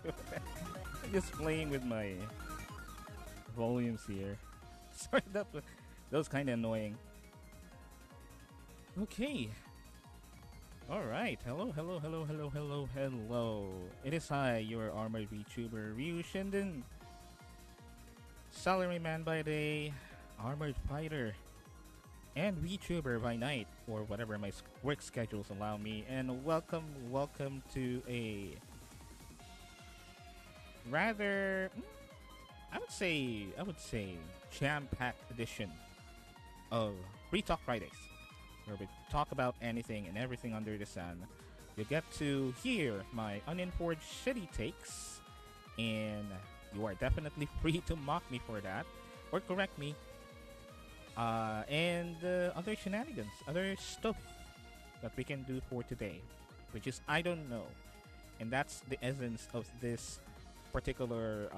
I'm just playing with my volumes here. Sorry, that was kind of annoying. Okay. All right. Hello, hello, hello, hello, hello, hello. It is I, your armored VTuber, Ryu Shinden. Salaryman by day, armored fighter, and VTuber by night, or whatever my work schedules allow me. And welcome to a rather, I would say, jam-packed edition of Free Talk Fridays, where we talk about anything and everything under the sun. You get to hear my uninformed shitty takes, and you are definitely free to mock me for that, or correct me, and other shenanigans, other stuff that we can do for today, which is I don't know. And that's the essence of this particular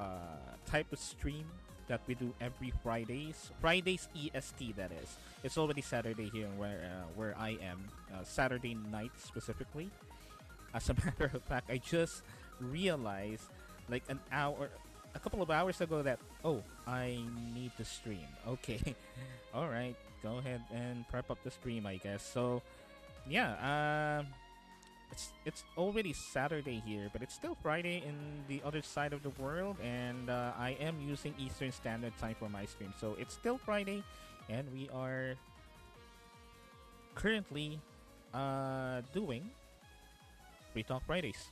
type of stream that we do every Fridays EST, that is. It's already Saturday here where I am, Saturday night specifically. As a matter of fact, I just realized like a couple of hours ago that, oh, I need to stream. Okay. All right, go ahead and prep up the stream, I guess. So yeah, it's already Saturday here, but it's still Friday in the other side of the world, and I am using Eastern Standard Time for my stream, so it's still Friday, and we are currently doing Free Talk Fridays.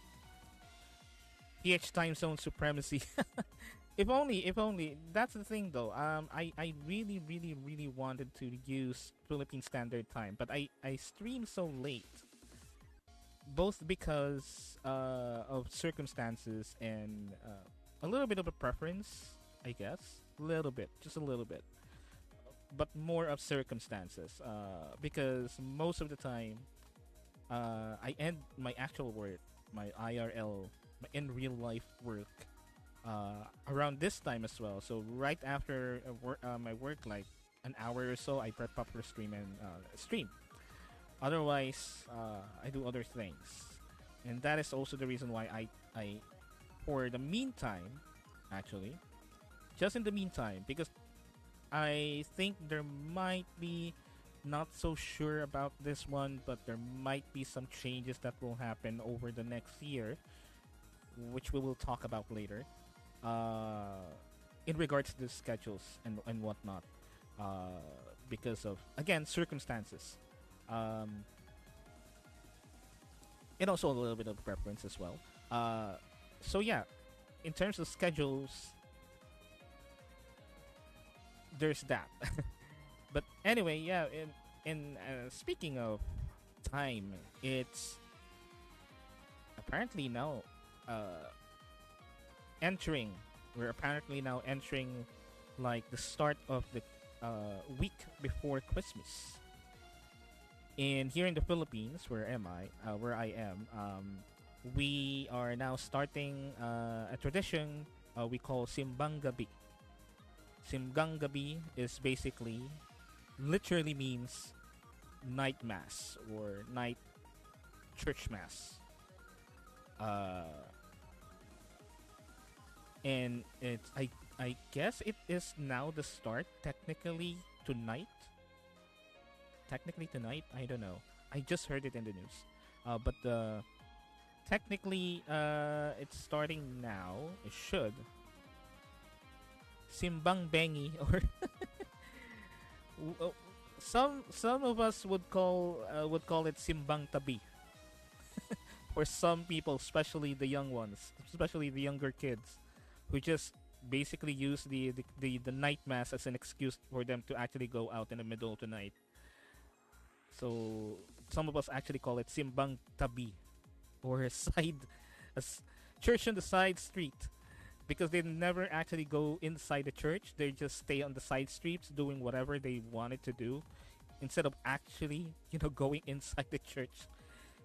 PH time zone supremacy. If only. That's the thing, though. I really wanted to use Philippine Standard Time, but I stream so late, both because of circumstances and a little bit of a preference, I guess. Just a little bit, but more of circumstances. Because most of the time, I end my actual work, my IRL, my in real life work, around this time as well. So right after my work, like an hour or so, I prep up for stream and stream. Otherwise, I do other things, and that is also the reason why I for the meantime, actually, just in the meantime, because I think there might be, not so sure about this one, but there might be some changes that will happen over the next year, which we will talk about later, in regards to the schedules and whatnot, because of, again, circumstances, and also a little bit of preference as well. So yeah, in terms of schedules, there's that. But anyway, yeah. In speaking of time, it's apparently now entering. We're apparently now entering like the start of the week before Christmas. And here in the Philippines, where I am, we are now starting a tradition we call Simbang Gabi. Simbang Gabi is basically, literally means night mass or night church mass. And it's I guess it is now the start technically tonight. I don't know. I just heard it in the news. But technically it's starting now. It should. Simbang Bengi, or some of us would call it Simbang Tabi. For some people, especially the young ones, especially the younger kids, who just basically use the night mass as an excuse for them to actually go out in the middle of the night. So some of us actually call it Simbang Tabi, or a church on the side street, because they never actually go inside the church. They just stay on the side streets doing whatever they wanted to do, instead of actually, going inside the church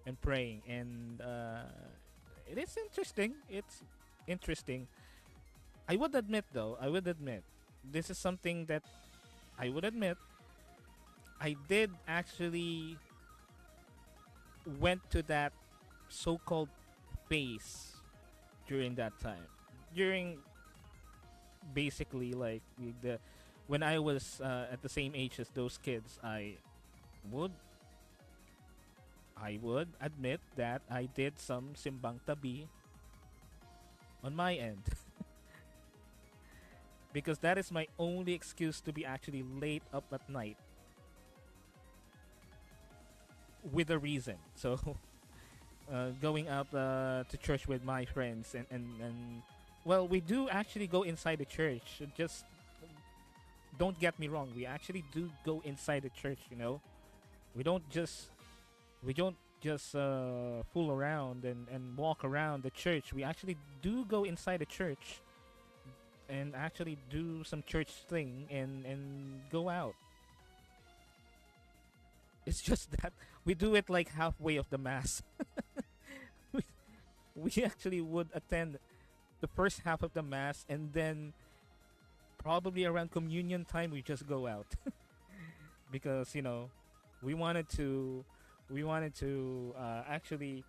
and praying. And it is interesting. It's interesting. I would admit, this is something that I would admit I did actually went to that so-called phase during that time. During basically like the when I was at the same age as those kids, would I would admit that I did some simbang tabi on my end because that is my only excuse to be actually late up at night with a reason. So going out to church with my friends and well, we do actually go inside the church. Just don't get me wrong, we actually do go inside the church. We don't just we don't just fool around and walk around the church. We actually do go inside the church and actually do some church thing and go out. It's just that we do it like halfway of the mass. we, we actually would attend the first half of the mass, and then probably around communion time we just go out because we wanted to actually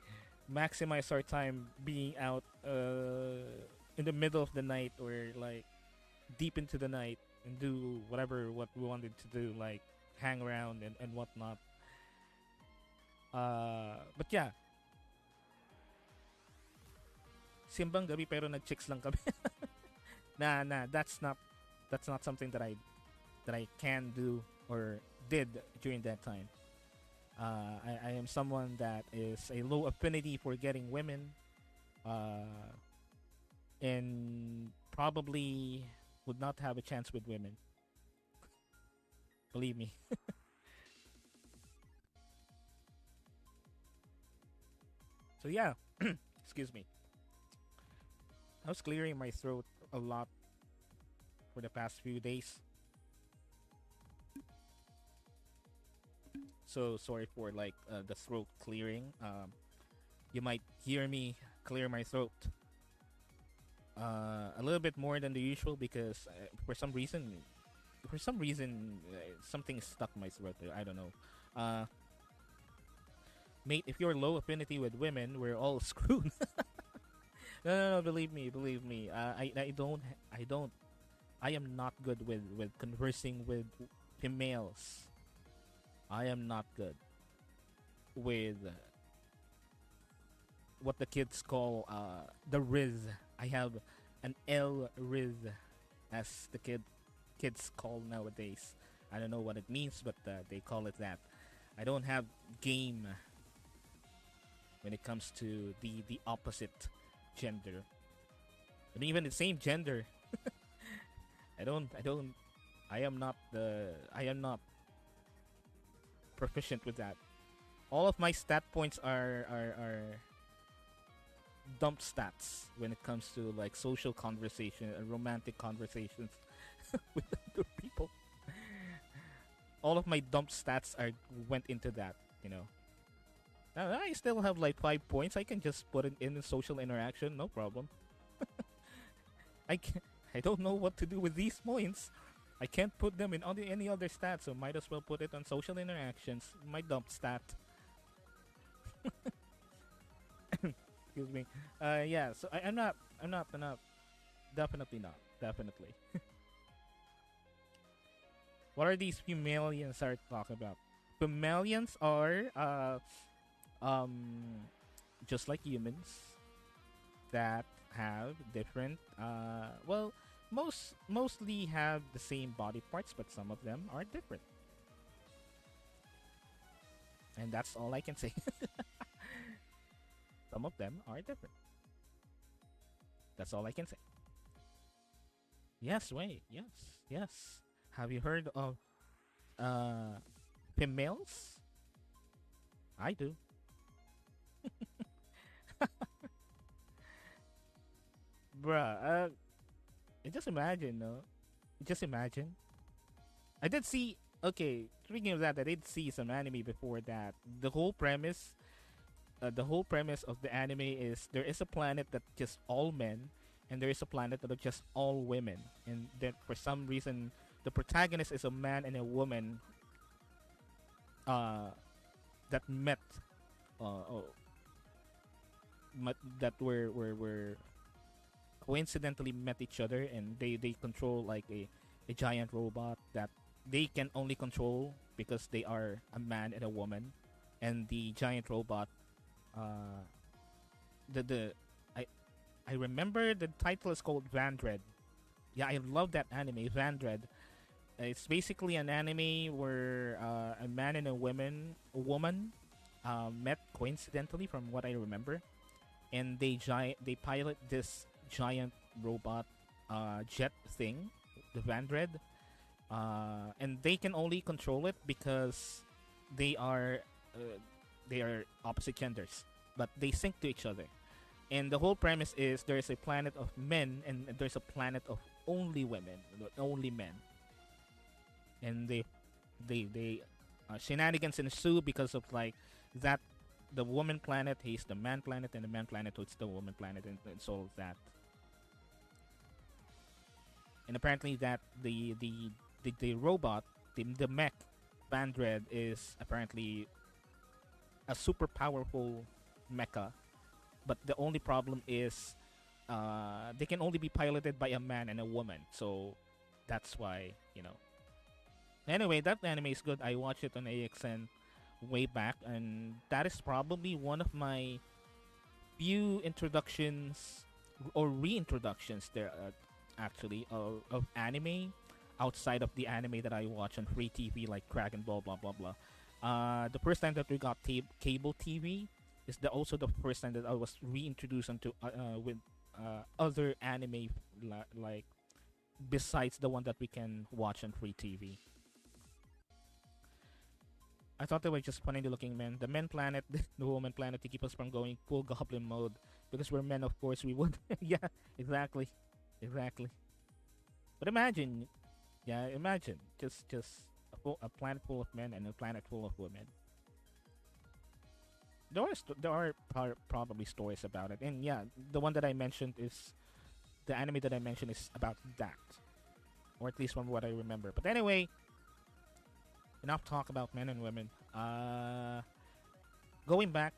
maximize our time being out in the middle of the night or like deep into the night and do what we wanted to do, like hang around and whatnot. But yeah, simbang gabi pero nag-chicks lang kami. Nah, that's not something that I can do or did during that time. I am someone that is a low affinity for getting women, and probably would not have a chance with women. Believe me. So yeah, excuse me. I was clearing my throat a lot for the past few days. So sorry for like the throat clearing. You might hear me clear my throat a little bit more than the usual because for some reason something is stuck in my throat. I don't know. Mate, if you're low affinity with women, we're all screwed. No, believe me. I am not good with conversing with females. I am not good with what the kids call the Riz. I have an L Riz, as the kids call nowadays. I don't know what it means, but they call it that. I don't have game when it comes to the opposite gender, and even the same gender. I am not proficient with that. All of my stat points are dump stats when it comes to like social conversation and romantic conversations with other people. All of my dump stats are went into that. Now, I still have like 5 points. I can just put it in social interaction, no problem. I don't know what to do with these points. I can't put them in any other stat, so might as well put it on social interactions. My dump stat. Excuse me. Yeah. So I'm not. Definitely not. Definitely. What are these Pumalians are talking about? Pumalians are um just like humans that have different well, mostly have the same body parts, but some of them are different, and that's all I can say. Some of them are different. That's all I can say. Yes, wait, yes. Have you heard of uh females? I do. Bruh, just imagine, no? Just imagine. I did see. Okay, speaking of that, I did see some anime before that. The whole premise of the anime is there is a planet that just all men, and there is a planet that are just all women, and that for some reason the protagonist is a man and a woman uh, that met, uh, oh, that were coincidentally met each other, and they control like a giant robot that they can only control because they are a man and a woman, and the giant robot, uh, the I I remember the title is called Vandred. Yeah, I love that anime, Vandred. It's basically an anime where a man and a woman, met coincidentally, from what I remember, and they pilot this giant robot, jet thing, the Vandred, and they can only control it because they are uh, they are opposite genders, but they sync to each other. And the whole premise is there's a planet of men and there's a planet of only women, only men, and they shenanigans ensue because of like that. The woman planet hates the man planet, and the man planet hates the woman planet, and so that. And apparently that the robot, the mech Bandred, is apparently a super powerful mecha, but the only problem is they can only be piloted by a man and a woman, so that's why, you know. Anyway, that anime is good. I watched it on AXN way back, and that is probably one of my few introductions or reintroductions there, actually, of anime outside of the anime that I watch on free TV like Dragon Ball, blah blah blah. The first time that we got cable TV is also the first time that I was reintroduced into with other anime, like besides the one that we can watch on free TV. I thought they were just funny looking men. The men planet, the woman planet, to keep us from going full goblin mode. Because we're men, of course, we would. Yeah, exactly. Exactly. But imagine, yeah, imagine. Just a planet full of men and a planet full of women. There are probably stories about it. And yeah, the one that I mentioned is, the anime that I mentioned is about that. Or at least from what I remember. But anyway, enough talk about men and women. Going back,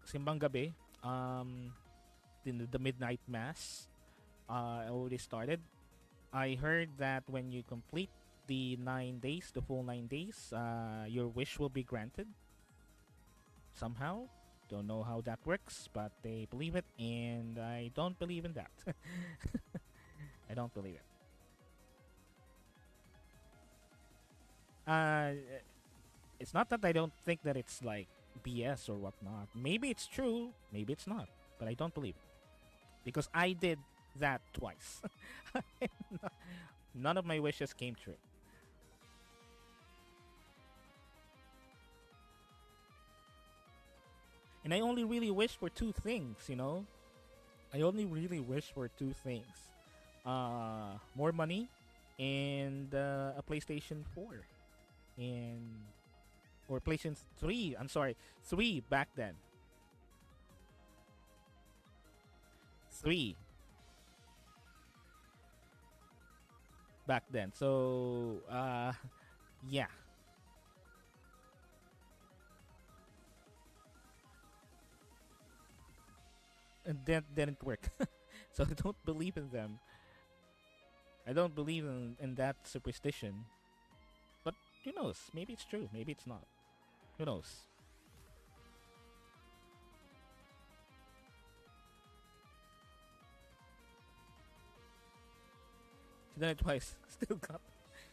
Simbang Gabi, the midnight mass, already started. I heard that when you complete the 9 days, the full 9 days, your wish will be granted. Somehow, don't know how that works, but they believe it, and I don't believe in that. I don't believe it. Uh, it's not that I don't think that it's like BS or whatnot. Maybe it's true, maybe it's not, but I don't believe it because I did that twice. None of my wishes came true. And I only really wish for two things, you know? I only really wish for two things. More money and a PlayStation 4. And or PlayStation 3. I'm sorry, 3 back then. 3 back then. So, yeah. And that didn't work. So I don't believe in them. I don't believe in that superstition. But who knows? Maybe it's true. Maybe it's not. Who knows? She done it twice. Still got.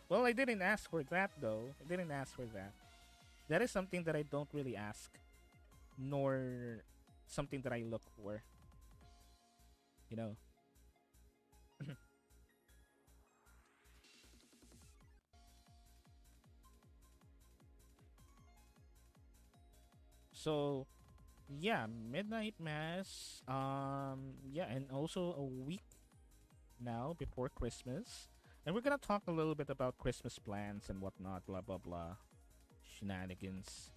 Well, I didn't ask for that though. I didn't ask for that. That is something that I don't really ask, nor something that I look for. You know. So yeah, midnight mass. Yeah, and also a week now before Christmas, and we're gonna talk a little bit about Christmas plans and whatnot. Blah blah blah, shenanigans.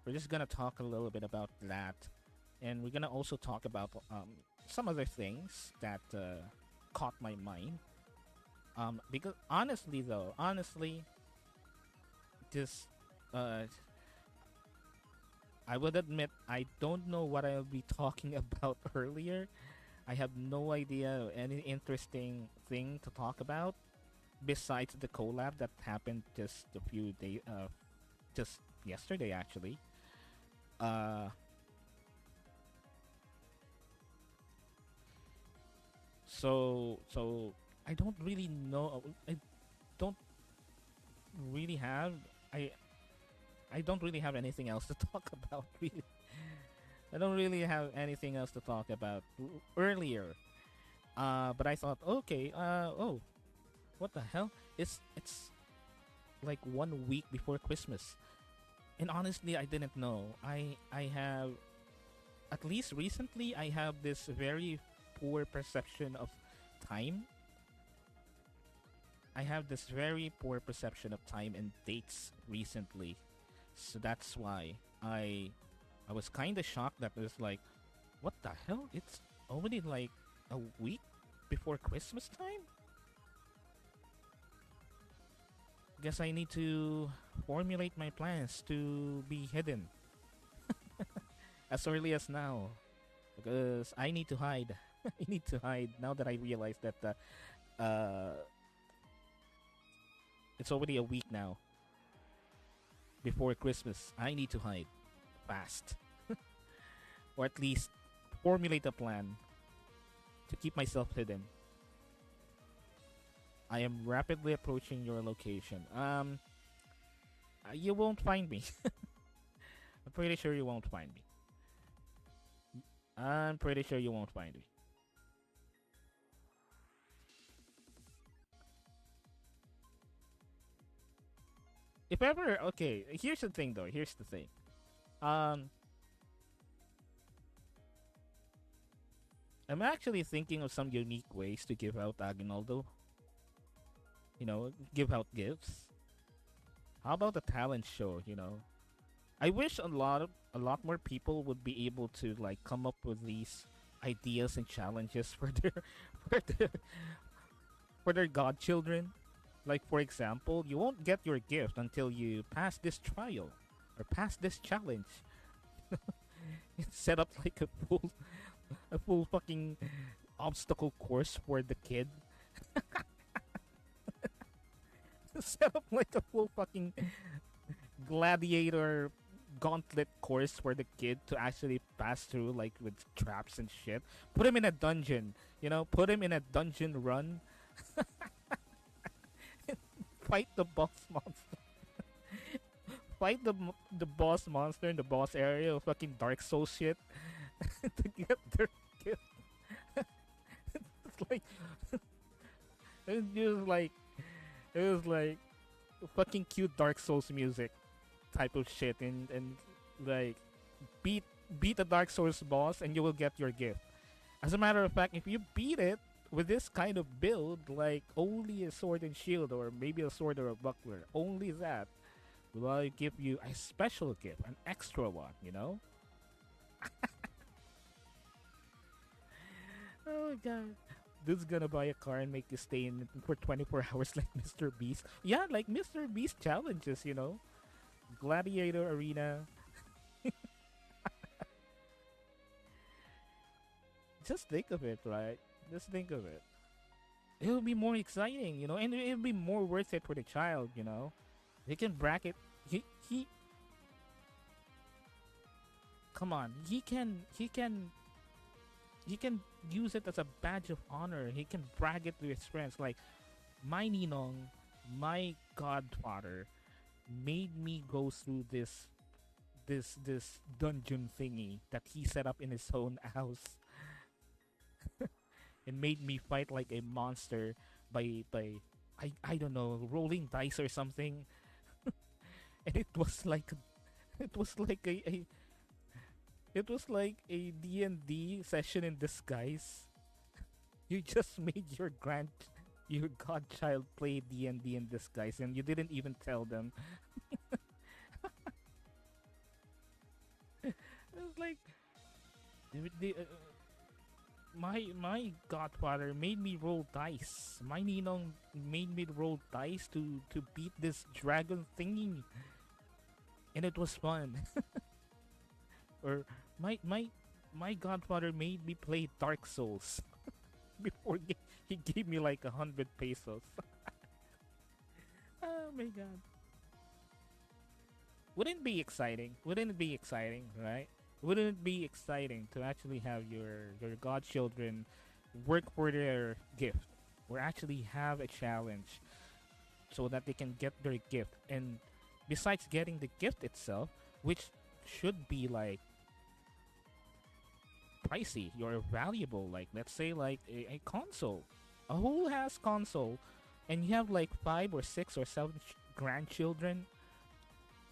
We're just gonna talk a little bit about that, and we're gonna also talk about some other things that caught my mind. Because honestly, this I would admit I don't know what I'll be talking about earlier. I have no idea any interesting thing to talk about besides the collab that happened just a few days, just yesterday actually. Uh, so I don't really know. I don't really have. I I don't really have anything else to talk about. Really, I don't really have anything else to talk about earlier. But I thought, okay. Oh, what the hell? It's like 1 week before Christmas, and honestly, I didn't know. I have, at least recently, I have this very poor perception of time. I have this very poor perception of time and dates recently, so that's why I was kind of shocked that it was like, what the hell? It's already like a week before Christmas time. Guess I need to formulate my plans to be hidden as early as now because I need to hide. I need to hide now that I realize that uh, it's already a week now before Christmas. I need to hide fast, or at least formulate a plan to keep myself hidden. I am rapidly approaching your location. You won't find me. I'm pretty sure you won't find me. I'm pretty sure you won't find me. If ever, okay. Here's the thing, though. Here's the thing. Um, I'm actually thinking of some unique ways to give out Aguinaldo. Give out gifts. How about a talent show? I wish a lot more people would be able to like come up with these ideas and challenges for their for their for their godchildren. Like for example, you won't get your gift until you pass this trial or pass this challenge. It's set up like a full fucking obstacle course for the kid. Set up like a full fucking gladiator gauntlet course for the kid to actually pass through, like with traps and shit. Put him in a dungeon, put him in a dungeon run. Fight the boss monster. Fight the boss monster in the boss area of fucking Dark Souls shit to get their gift. It's like it's just like it was like fucking cute Dark Souls music type of shit, and like beat beat the Dark Souls boss and you will get your gift. As a matter of fact, if you beat it with this kind of build, like only a sword and shield or maybe a sword or a buckler, only that will I give you a special gift, an extra one. Oh my god. Dude's gonna buy a car and make you stay in it for 24 hours like Mr. Beast. Yeah, like Mr. Beast challenges. Gladiator arena. Just think of it, right? Just think of it. It'll be more exciting, and it'll be more worth it for the child. He can bracket. He. Come on. He can use it as a badge of honor. He can brag it to his friends. Like, my ninong, my godfather, made me go through this dungeon thingy that he set up in his own house, and made me fight like a monster by I don't know, rolling dice or something. And it was like it was like a D&D session in disguise. You just made your godchild play D&D in disguise, and you didn't even tell them. It was like my godfather made me roll dice. My ninong made me roll dice to beat this dragon thingy, and it was fun. Or my my godfather made me play Dark Souls before he gave me like 100 pesos. Oh my god. Wouldn't it be exciting? Wouldn't it be exciting, right? Wouldn't it be exciting to actually have your godchildren work for their gift, or actually have a challenge so that they can get their gift? And besides getting the gift itself, which should be like pricey, you're valuable, like let's say like a console, a whole ass console, and you have like 5 or 6 or 7 grandchildren,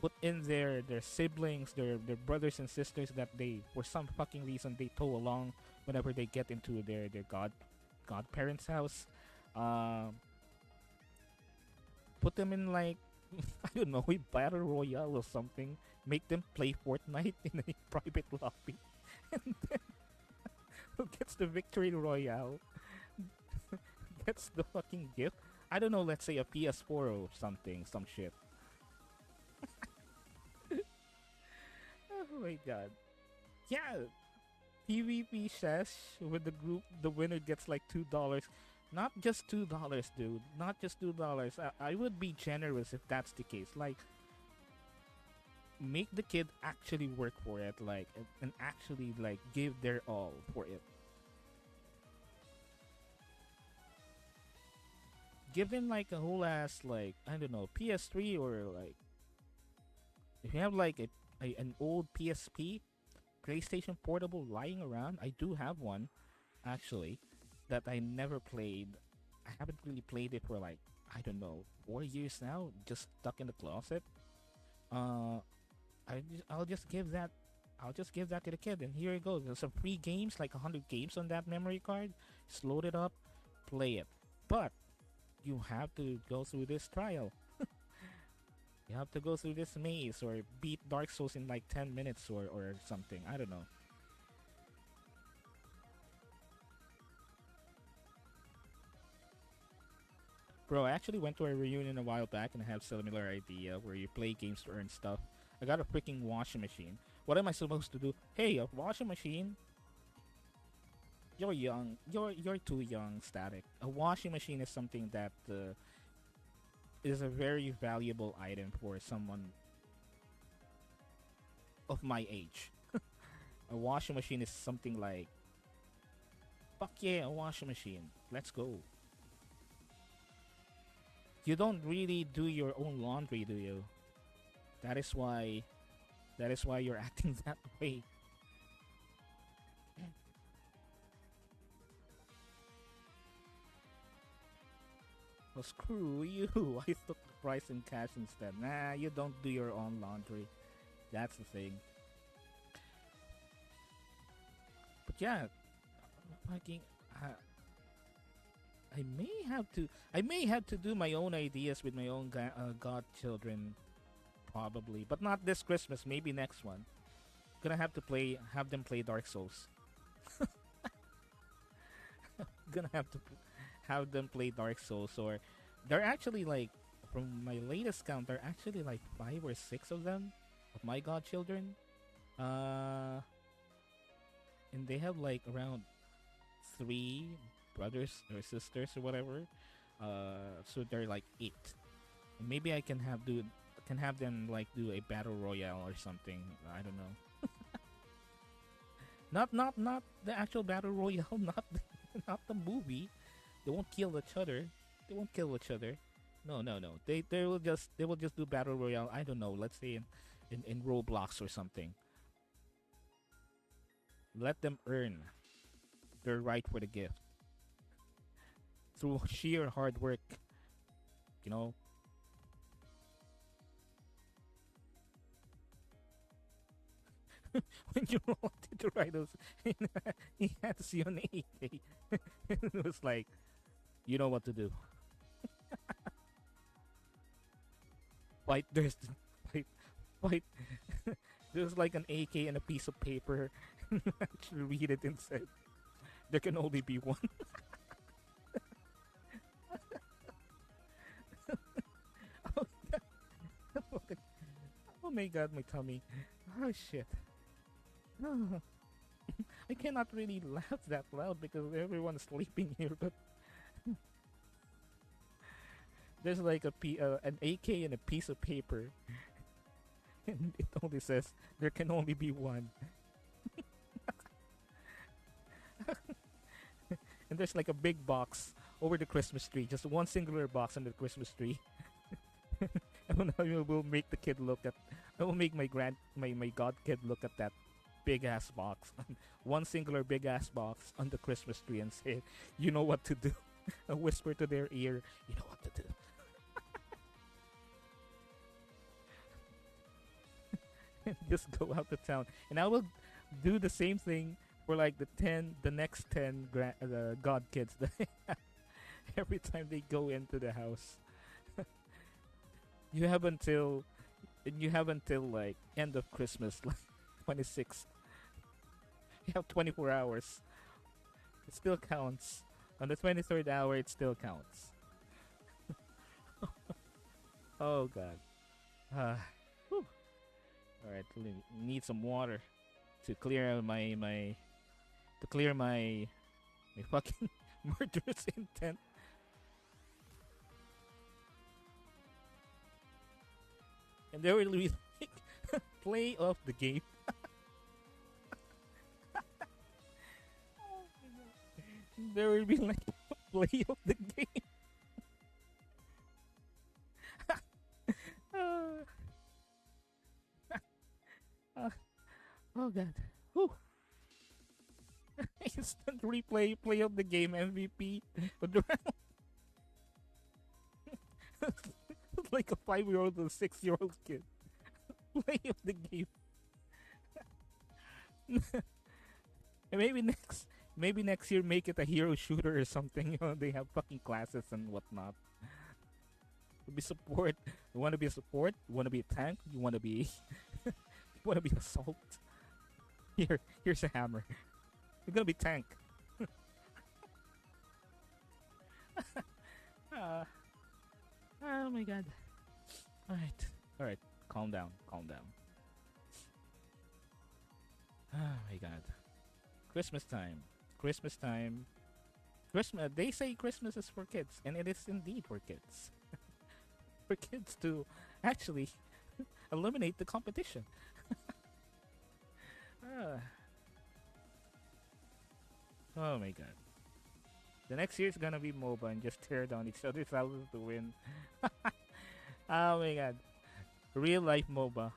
put in their siblings, their brothers and sisters that they, for some fucking reason, they tow along whenever they get into their godparents' house. Um, Put them in like I don't know, a battle royale or something. Make them play Fortnite in a private lobby, and then who gets the victory royale gets the fucking gift. I don't know. Let's say a PS4 or something, some shit. Oh my god. Yeah, PvP says with the group, the winner gets like $2. Not just $2, dude. Not just $2. I would be generous if that's the case. Like, make the kid actually work for it, like, and actually like give their all for it. Give him like a whole ass, like, I don't know, PS3, or like if you have like an old PSP, PlayStation Portable lying around. I do have one actually that I never played. I haven't really played it for like, I don't know, 4 years now, just stuck in the closet. Uh, I'll just give that. I'll just give that to the kid, and here it goes. There's some free games, like 100 games on that memory card. Just load it up, play it. But you have to go through this trial. You have to go through this maze, or beat Dark Souls in like 10 minutes, or something. I don't know. Bro, I actually went to a reunion a while back and I have similar idea where you play games to earn stuff. I got a freaking washing machine. What am I supposed to do? Hey, a washing machine? You're young. You're too young, Static. A washing machine is something that is a very valuable item for someone of my age. A washing machine is something like, fuck yeah, a washing machine. Let's go. You don't really do your own laundry, do you? That is why you're acting that way. Well, screw you. I took the price in cash instead. Nah, you don't do your own laundry. That's the thing. But yeah, fucking, I may have to. I may have to do my own ideas with my own godchildren, probably, but not this Christmas. Maybe next one. Gonna have them play Dark Souls. Gonna have them play Dark Souls, or they're actually like, from my latest count, they're actually like 5 or 6 of them, of my godchildren. Uh, and they have like around 3 brothers or sisters or whatever. So they're like 8. Maybe I can have them like do a battle royale or something. I don't know. Not the actual battle royale. Not the movie. They won't kill each other. They won't kill each other. No, no, no. They will just do battle royale. I don't know. Let's say in Roblox or something. Let them earn their right for the gift through sheer hard work. You know. When you wanted to ride those, he had to see on AK. It was like, you know what to do. Fight. Fight. Fight. There's like an AK and a piece of paper. Actually, read it inside. There can only be one. Oh, oh my god, my tummy. Oh shit. I cannot really laugh that loud because everyone's sleeping here. But there's like an AK and a piece of paper, and it only says there can only be one. And there's like a big box over the Christmas tree, just one singular box on the Christmas tree. And I will make the kid look at. I will make my god kid look at that big ass box, one singular big ass box on the Christmas tree, and say, "You know what to do." I whisper to their ear, "You know what to do." And just go out to town, and I will do the same thing for like the next 10 god kids that I have. Every time they go into the house. You have until like end of Christmas, like 26. You have 24 hours. It still counts. On the 23rd hour, it still counts. Oh god. Whew. All right, need some water to clear my fucking murderous intent. And there will be like play of the game. There will be like play of the game. Oh god. Whew. Instant replay, play of the game, MVP of the round. Like a 5-year-old or 6-year-old kid. Play of the game. And maybe next year make it a hero shooter or something. You know, they have fucking classes and whatnot. To be support. You want to be a support? You want to be a tank? You want to be you want to be assault? Here's a hammer. You're gonna be tank. Oh my god. Alright. Calm down. Oh my god. Christmas time. Christmas. They say Christmas is for kids, and it is indeed for kids. For kids to actually eliminate the competition. Oh my god. The next year is gonna be MOBA and just tear down each other's houses to win. Oh my god. Real life MOBA.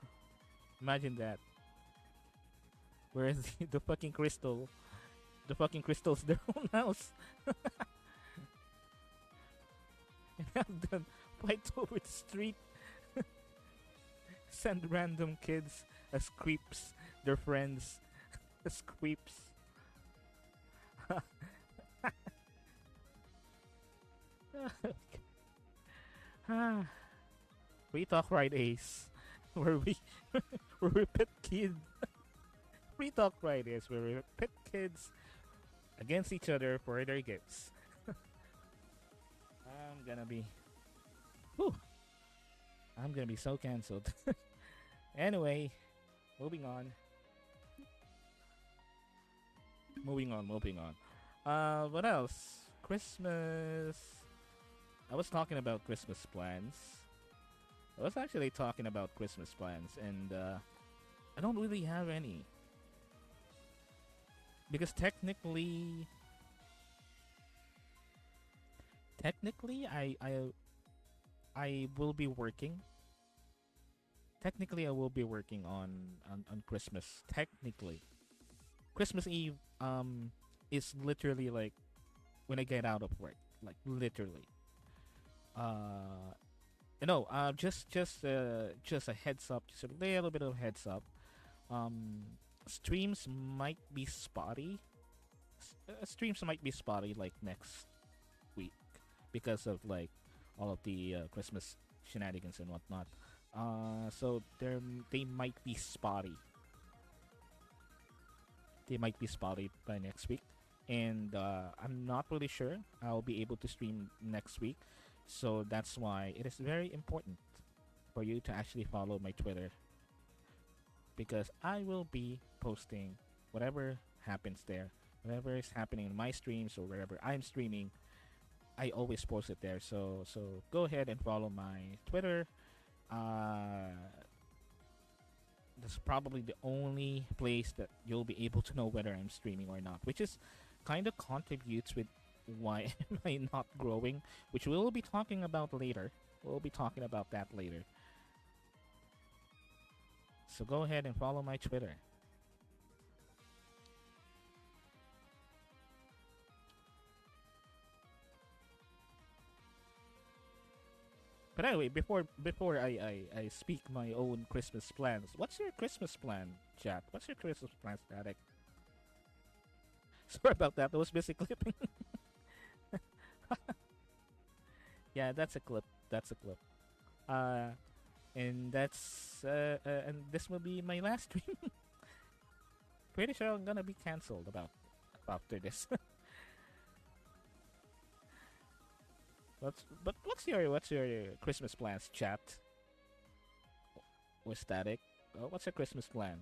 Imagine that. Whereas the fucking crystals their own house. And have them fight over the street. Send random kids as creeps, their friends as creeps. Free Talk Fridays, where we where we pit kids. Free Talk Fridays, where we pit kids against each other for their gifts. I'm gonna be so cancelled. Anyway, moving on. What else? Christmas. I was talking about Christmas plans. I was actually talking about Christmas plans, and I don't really have any. Because technically, I will be working. Technically, I will be working on Christmas. Technically, Christmas Eve is literally like when I get out of work, like literally. Just a heads up, just a little bit of heads up. Streams might be spotty. Streams might be spotty like next week because of like all of the Christmas shenanigans and whatnot. So they might be spotty. They might be spotty by next week, and I'm not really sure I'll be able to stream next week. So that's why it is very important for you to actually follow my Twitter, because I will be posting whatever happens there. Whatever is happening in my streams or wherever I'm streaming, I always post it there. So go ahead and follow my Twitter. Uh, that's probably the only place that you'll be able to know whether I'm streaming or not, which is kind of contributes with why am I not growing, which we'll be talking about later. We'll be talking about that later. So go ahead and follow my Twitter. But anyway, before I speak my own Christmas plans, what's your Christmas plan, chat? What's your Christmas plan, Static? Sorry about that. That was busy clipping. Yeah, that's a clip. That's a clip. Uh, and and this will be my last stream. Pretty sure I'm gonna be cancelled about after this. What's your Christmas plans, chat? Or Static? What's your Christmas plan?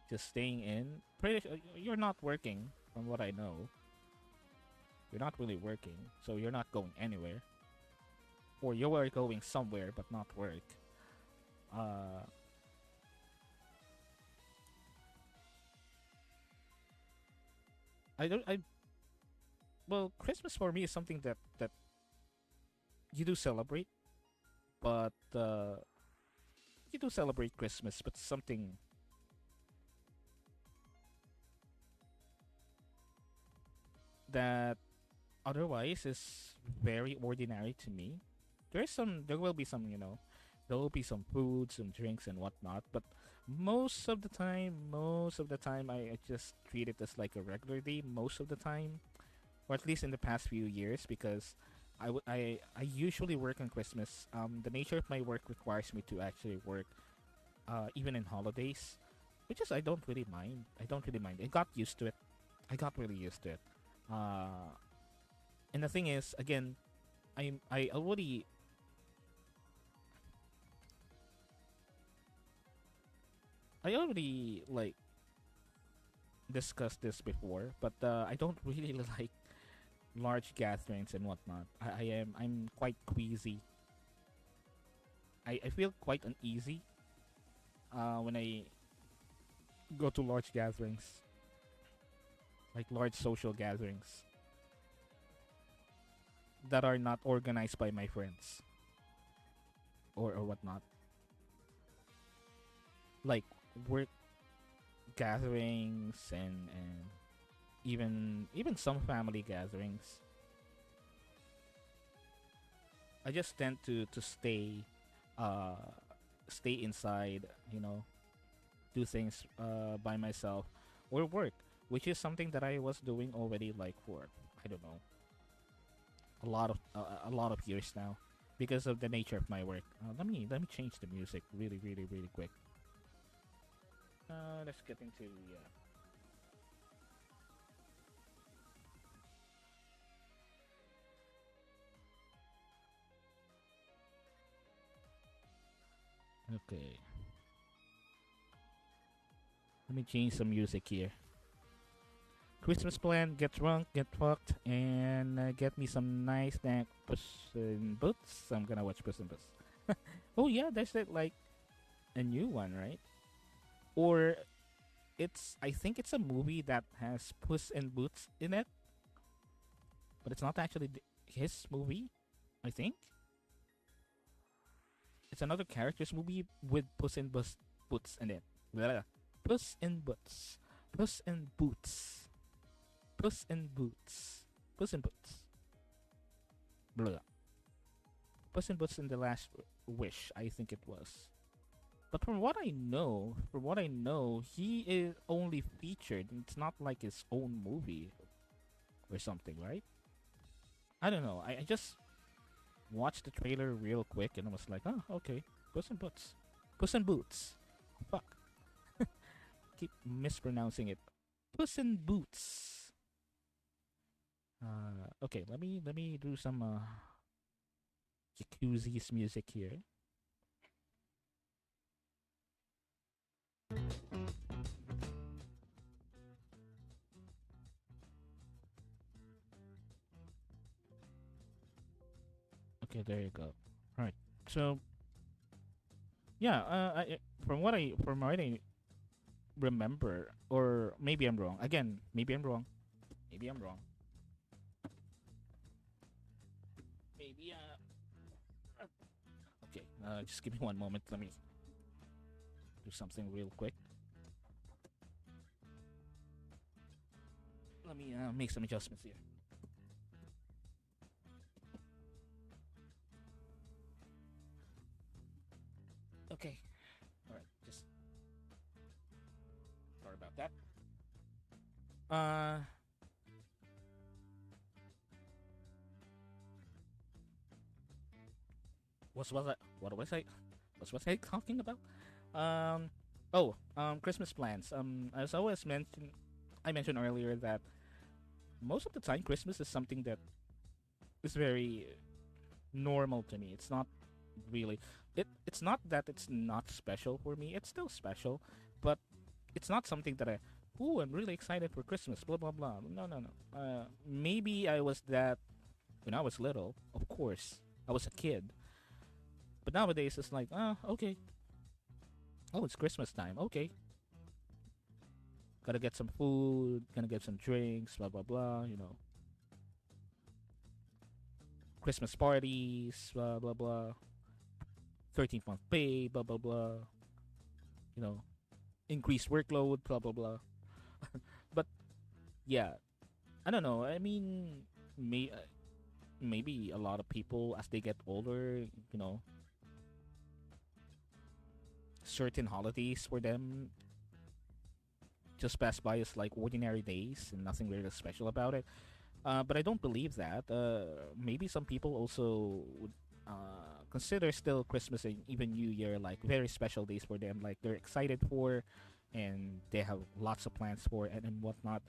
Just staying in. Pretty sure you're not working, from what I know. You're not really working, so you're not going anywhere. Or you are going somewhere but not work. Uh, I don't. I Well, Christmas for me is something that you do celebrate, but you do celebrate Christmas, but something that otherwise is very ordinary to me. There will be some, there will be some food, some drinks, and whatnot. But most of the time, I just treat it as like a regular day. Most of the time, or at least in the past few years, because I usually work on Christmas. The nature of my work requires me to actually work, even in holidays, which is I don't really mind. I don't really mind. I got used to it. I got really used to it. Uh, and the thing is, again, I already like discussed this before, but I don't really like large gatherings and whatnot. I'm quite queasy. I feel quite uneasy when I go to large gatherings, like large social gatherings that are not organized by my friends or whatnot, like work gatherings and even some family gatherings. I just tend to uh stay inside, do things by myself or work, which is something that I was doing already like for I don't know a lot of years now because of the nature of my work. Let me change the music really quick. Let's get into okay. Let me change some music here. Christmas plan: get drunk, get fucked, and get me some nice dank Puss in Boots. I'm gonna watch Puss in Boots. Oh yeah, there's like a new one, right? Or I think it's a movie that has Puss in Boots in it, but it's not actually his movie. I think it's another character's movie with Boots in it. Blah. Puss in Boots, Puss in Boots, Puss in Boots, Puss in Boots. Blah. Puss in Boots in the Last Wish, I think it was. But from what I know, he is only featured. It's not like his own movie or something, right? I don't know. I just watched the trailer real quick and I was like, oh, okay. Puss in Boots. Puss in Boots. Fuck. Keep mispronouncing it. Puss in Boots. Okay, let me do some jacuzzi's music here. Okay, there you go. Right. So yeah, from what I remember, or maybe I'm wrong. Again, maybe I'm wrong. Maybe I'm wrong. Maybe okay. Just give me one moment. Let me do something real quick. Let me make some adjustments here. Okay. All right. Just sorry about that. Uh, what was I talking about? Um, Christmas plans. As I was mentioned, I mentioned earlier that most of the time Christmas is something that is very normal to me. It's not really. It's not that it's not special for me. It's still special, but it's not something that I'm really excited for Christmas. Blah blah blah. No no no. Maybe I was that when I was little. Of course, I was a kid. But nowadays it's like, okay. Oh, it's Christmas time. Okay, gotta get some food. Gonna get some drinks. Blah blah blah. Christmas parties. Blah blah blah. 13th month pay. Blah blah blah. You know, increased workload. Blah blah blah. But yeah, I don't know. I mean, maybe a lot of people as they get older, certain holidays for them just pass by as like ordinary days and nothing really special about it. But I don't believe that. Maybe some people also would consider still Christmas and even New Year like very special days for them. Like they're excited for, and they have lots of plans for it and whatnot.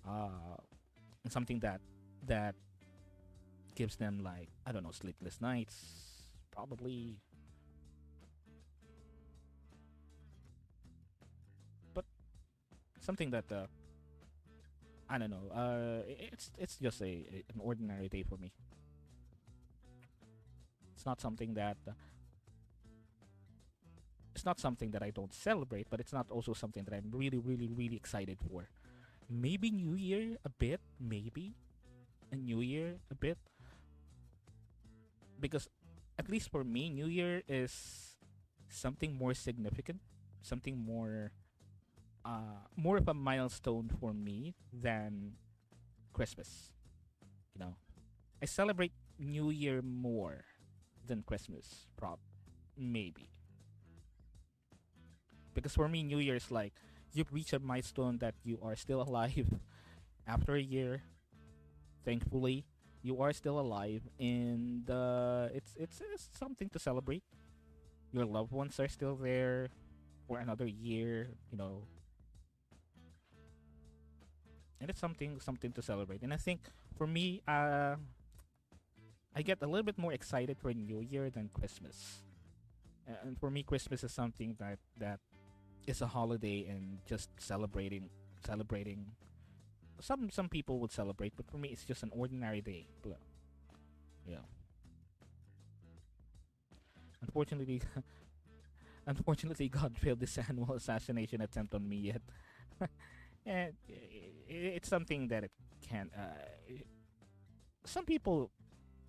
And something that gives them like I don't know sleepless nights, probably. But something that I don't know. It's just an ordinary day for me. It's not something that I don't celebrate, but it's not also something that I'm really, really, really excited for. Maybe New Year a bit, maybe a New Year a bit, because at least for me, New Year is something more significant, something more of a milestone for me than Christmas. You know, I celebrate New Year more than Christmas, maybe because for me, New Year is like you've reached a milestone that you are still alive after a year. Thankfully, you are still alive, and it's something to celebrate. Your loved ones are still there for another year, and it's something to celebrate. And I think for me, I get a little bit more excited for New Year than Christmas. And for me, Christmas is something that is a holiday and just celebrating. Some people would celebrate, but for me, it's just an ordinary day. But, yeah. Unfortunately, unfortunately, God failed this annual assassination attempt on me yet. And it's something that it can. Some people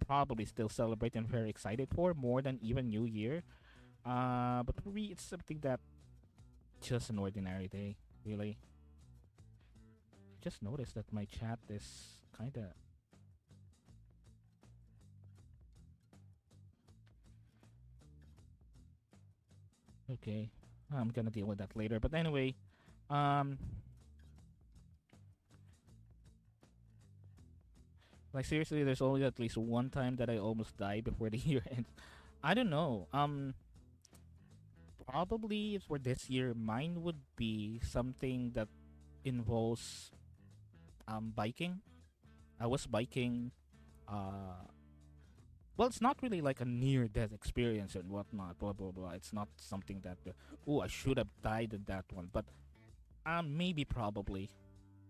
probably still celebrate and very excited for more than even New Year. But for me, it's something that just an ordinary day, really. Just noticed that my chat is kind of okay. I'm gonna deal with that later. But anyway, um, like seriously, there's always at least one time that I almost die before the year ends. I don't know. Probably for this year, mine would be something that involves biking. I was biking. Uh, well, it's not really like a near death experience and whatnot. Blah blah blah. It's not something that oh I should have died in that one. But maybe probably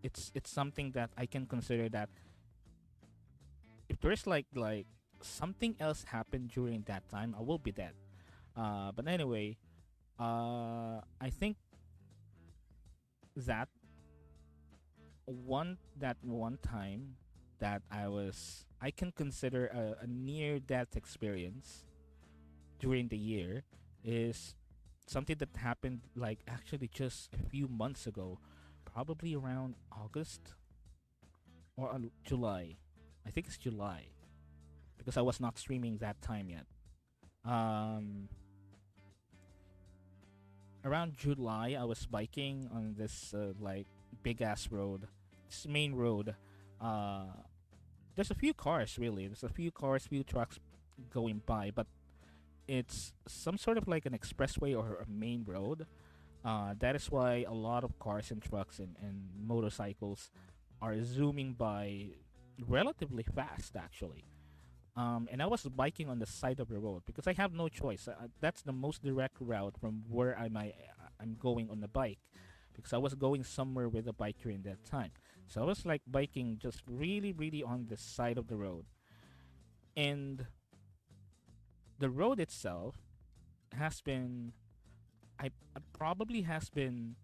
it's something that I can consider that if there's like something else happened during that time, I will be dead. But anyway, I think that one time that I can consider a near death experience during the year is something that happened like actually just a few months ago, probably around August or July. I think it's July because I was not streaming that time yet. Um, Around July, I was biking on this like big ass road, this main road. Uh, there's a few cars really. There's a few cars, few trucks going by, but it's some sort of like an expressway or a main road. That is why a lot of cars and trucks and motorcycles are zooming by relatively fast, actually. And I was biking on the side of the road because I have no choice. That's the most direct route from where I'm going on the bike because I was going somewhere with a bike during that time. So I was like biking just really, really on the side of the road. And the road itself has been, I probably has been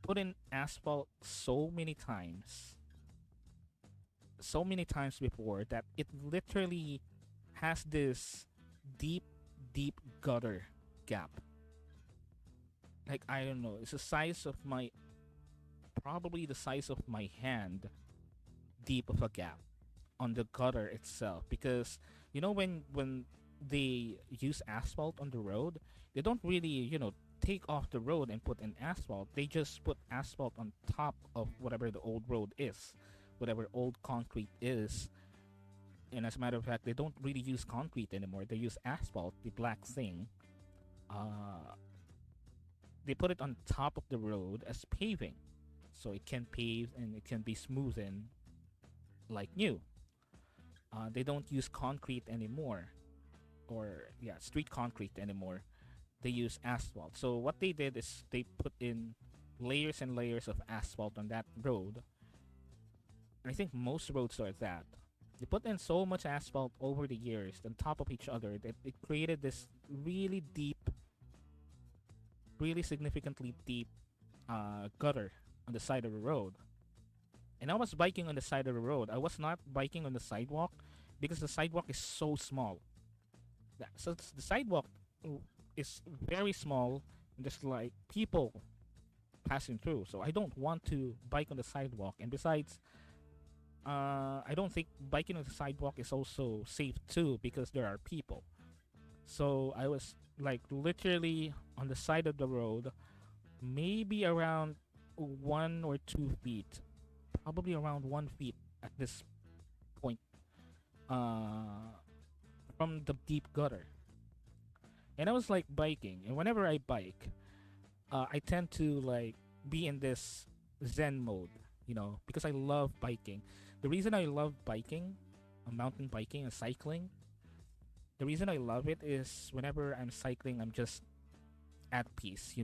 put in asphalt so many times before that it literally has this deep, deep gutter gap. Like I don't know, it's the size of my probably the size of my hand deep of a gap on the gutter itself because when they use asphalt on the road, they don't really take off the road and put in asphalt. They just put asphalt on top of whatever the old road is, whatever old concrete is. And as a matter of fact, they don't really use concrete anymore. They use asphalt, the black thing. uh, they put it on top of the road as paving, so it can pave and it can be smoothened like new. They don't use concrete anymore, or yeah, street concrete anymore. They use asphalt. So what they did is they put in layers and layers of asphalt on that road. And I think most roads are that. They put in so much asphalt over the years on top of each other that it created this really deep, really significantly deep gutter on the side of the road. And I was biking on the side of the road. I was not biking on the sidewalk because the sidewalk is so small. So the sidewalk is very small. And there's like people passing through. So I don't want to bike on the sidewalk. And besides, I don't think biking on the sidewalk is also safe too because there are people. So I was like literally on the side of the road, maybe around 1 or 2 feet, probably around 1 feet at this point, uh, from the deep gutter. And I was like biking, and whenever I bike, I tend to like be in this Zen mode, because I love biking. The reason I love biking, mountain biking and cycling, the reason I love it is whenever I'm cycling, I'm just at peace.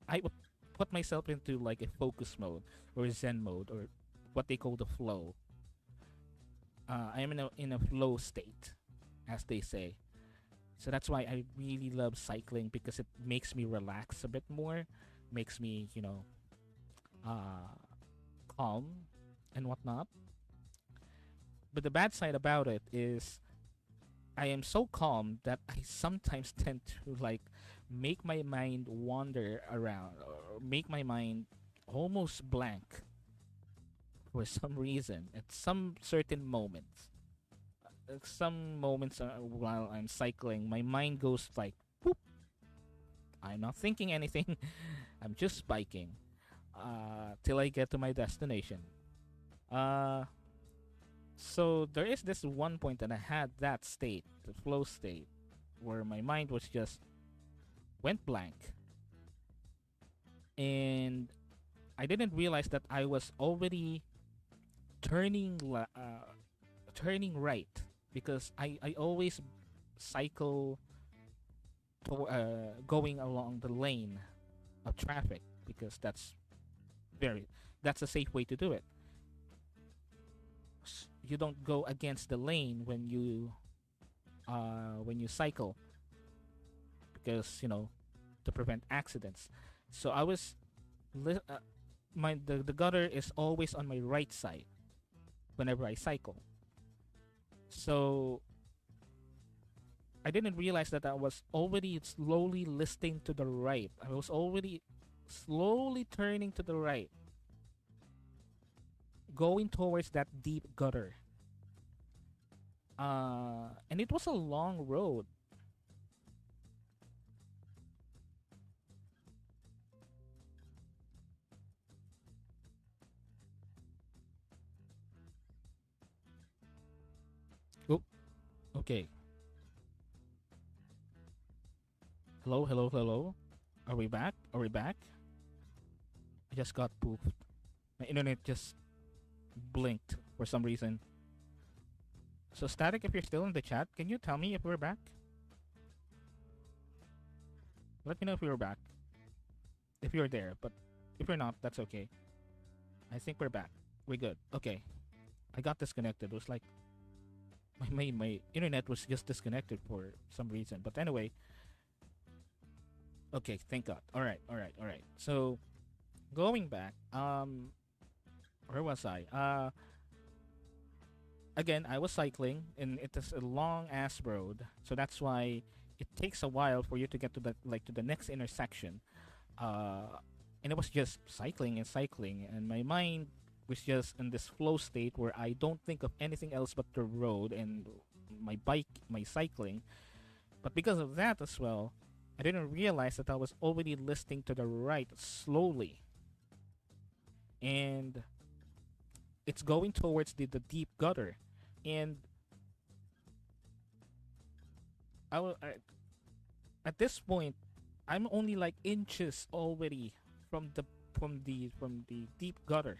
I would put myself into like a focus mode or Zen mode or what they call the flow. I am in a flow state, as they say. So that's why I really love cycling because it makes me relax a bit more, makes me uh, calm and whatnot. But the bad side about it is I am so calm that I sometimes tend to like make my mind wander around or make my mind almost blank for some reason at some certain moments. Some moments while I'm cycling, my mind goes like, whoop, I'm not thinking anything. I'm just biking till I get to my destination. Uh, so there is this one point that I had that state, the flow state, where my mind was just went blank, and I didn't realize that I was already turning turning right because I always cycle going along the lane of traffic because that's a safe way to do it. you don't go against the lane when you cycle, because to prevent accidents. So I was li- my the gutter is always on my right side whenever I cycle. So I didn't realize that I was already slowly listing to the right. I was already slowly turning to the right, going towards that deep gutter. And it was a long road. Oh, okay. Hello, hello, hello. Are we back? Are we back? I just got poofed. My internet just blinked for some reason. So, Static, if you're still in the chat, can you tell me if we're back? Let me know if we were back. If you're there, but if you're not, that's okay. I think we're back. We're good. Okay. I got disconnected. It was like my internet was just disconnected for some reason. But anyway, okay, thank God. Alright, alright, alright. So going back, where was I? Again, I was cycling and it is a long ass road. So that's why it takes a while for you to get to the next intersection. And it was just cycling and cycling, and my mind was just in this flow state where I don't think of anything else but the road and my bike, my cycling. But because of that as well, I didn't realize that I was already listing to the right slowly, and it's going towards the deep gutter, and I at this point I'm only like inches already from the deep gutter.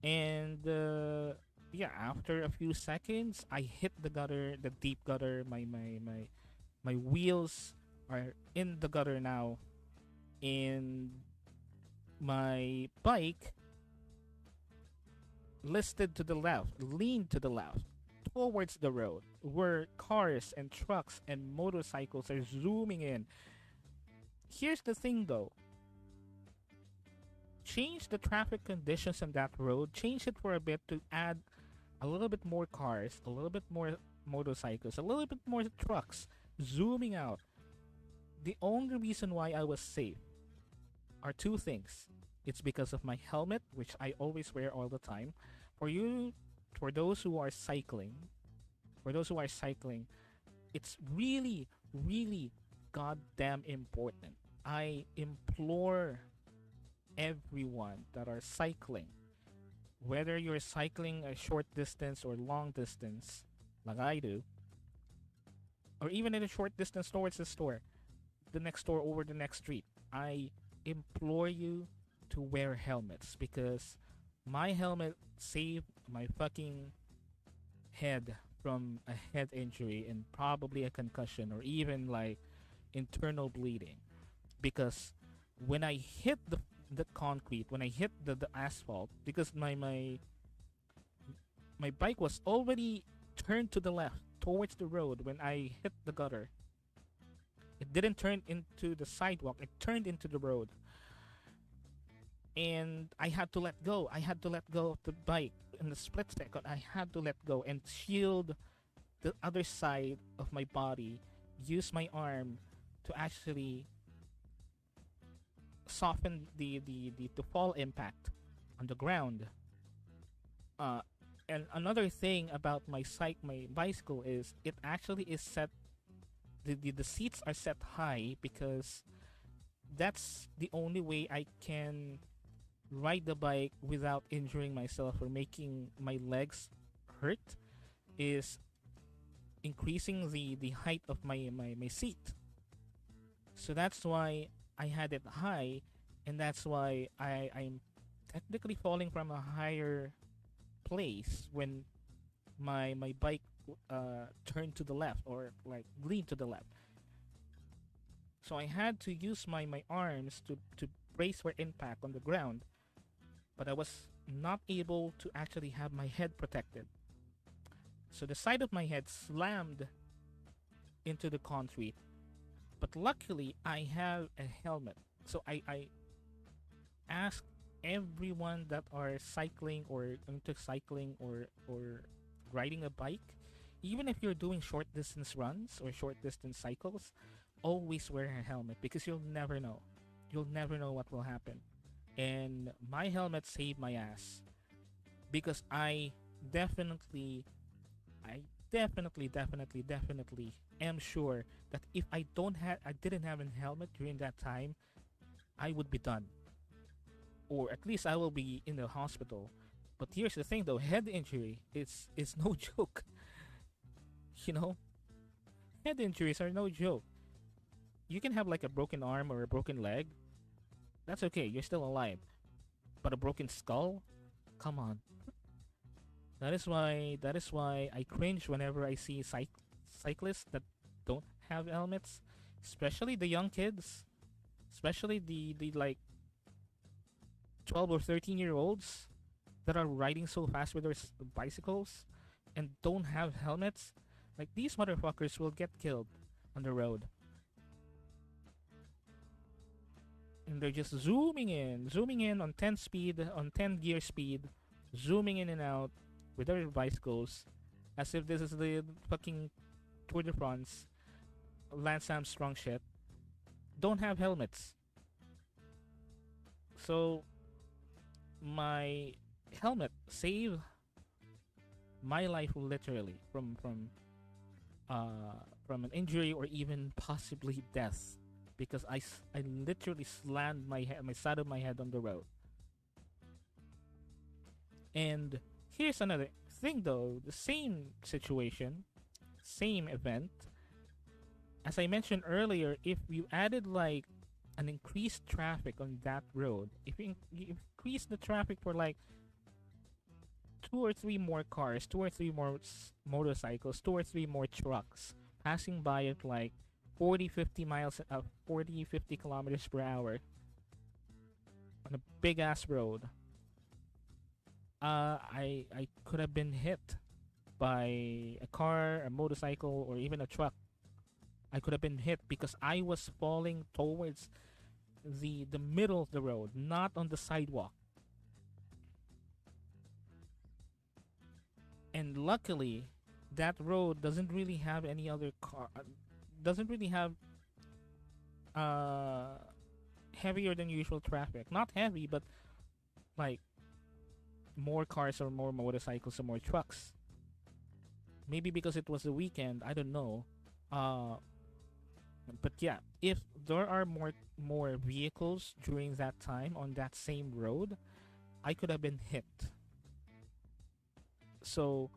And yeah, after a few seconds, I hit the gutter, the deep gutter. My wheels are in the gutter now, and my bike listed to the left, leaned to the left, towards the road, where cars and trucks and motorcycles are zooming in. Here's the thing though, change the traffic conditions on that road, change it for a bit to add a little bit more cars, a little bit more motorcycles, a little bit more trucks zooming out. The only reason why I was safe are two things. It's because of my helmet, which I always wear all the time. For you, for those who are cycling, for those who are cycling, it's really, really goddamn important. I implore everyone that are cycling, whether you're cycling a short distance or long distance, like I do, or even in a short distance towards the store, the next store over the next street, I implore you to wear helmets, because my helmet saved my fucking head from a head injury and probably a concussion or even like internal bleeding. Because when I hit the concrete, when I hit the asphalt, because my bike was already turned to the left towards the road when I hit the gutter. It didn't turn into the sidewalk, it turned into the road. And I had to let go. I had to let go of the bike in the split second. I had to let go and shield the other side of my body, use my arm to actually soften the fall impact on the ground. Uh, and another thing about my bicycle is it actually is set, the seats are set high, because that's the only way I can ride the bike without injuring myself or making my legs hurt, is increasing the height of my seat. So that's why I had it high, and that's why I'm technically falling from a higher place when my bike turned to the left or like lean to the left. So I had to use my arms to brace for impact on the ground, but I was not able to actually have my head protected. So the side of my head slammed into the concrete. But luckily, I have a helmet. So I ask everyone that are cycling or into cycling or riding a bike, even if you're doing short distance runs or short distance cycles, always wear a helmet because you'll never know. You'll never know what will happen. And my helmet saved my ass because definitely definitely am sure that if I didn't have a helmet during that time, I would be done, or at least I will be in the hospital. But here's the thing, though: head injury is no joke. You know, head injuries are no joke. You can have like a broken arm or a broken leg. That's okay. You're still alive. But a broken skull? Come on. That is why I cringe whenever I see cyclists that don't have helmets, especially the young kids, especially the like 12 or 13-year olds that are riding so fast with their bicycles and don't have helmets. Like, these motherfuckers will get killed on the road. And they're just zooming in on 10 speed, on 10 gear speed, zooming in and out with their bicycles as if this is the fucking Tour de France, Lance Armstrong shit. Don't have helmets. So my helmet saved my life literally from an injury or even possibly death because I literally slammed my side of my head on the road. And here's another thing, though: the same situation, same event. As I mentioned earlier, if you added like an increased traffic on that road, if you increase the traffic for like two or three more cars, two or three more motorcycles, two or three more trucks passing by at like 40, 50 miles, 40, 50 kilometers per hour on a big ass road, I could have been hit by a car, a motorcycle, or even a truck. I could have been hit because I was falling towards the middle of the road, not on the sidewalk. And luckily, that road doesn't really have any other car. Doesn't really have uh heavier than usual traffic. Not heavy, but like more cars or more motorcycles or more trucks. Maybe because it was a weekend, I don't know. Uh, but yeah, if there are more vehicles during that time on that same road, I could have been hit. So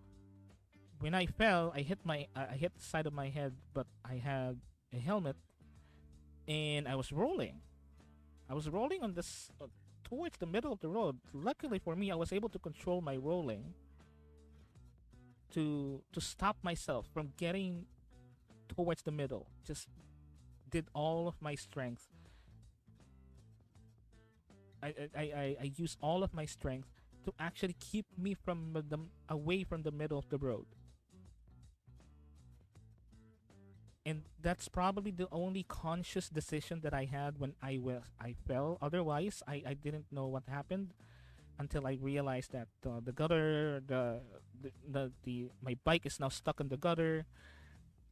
when I fell, I hit the side of my head, but I had a helmet and I was rolling. I was rolling on this towards the middle of the road. Luckily for me, I was able to control my rolling to stop myself from getting towards the middle. Just did all of my strength. I used all of my strength to actually keep me from away from the middle of the road. And that's probably the only conscious decision that I had when I fell. Otherwise, I didn't know what happened until I realized that the gutter, the my bike is now stuck in the gutter.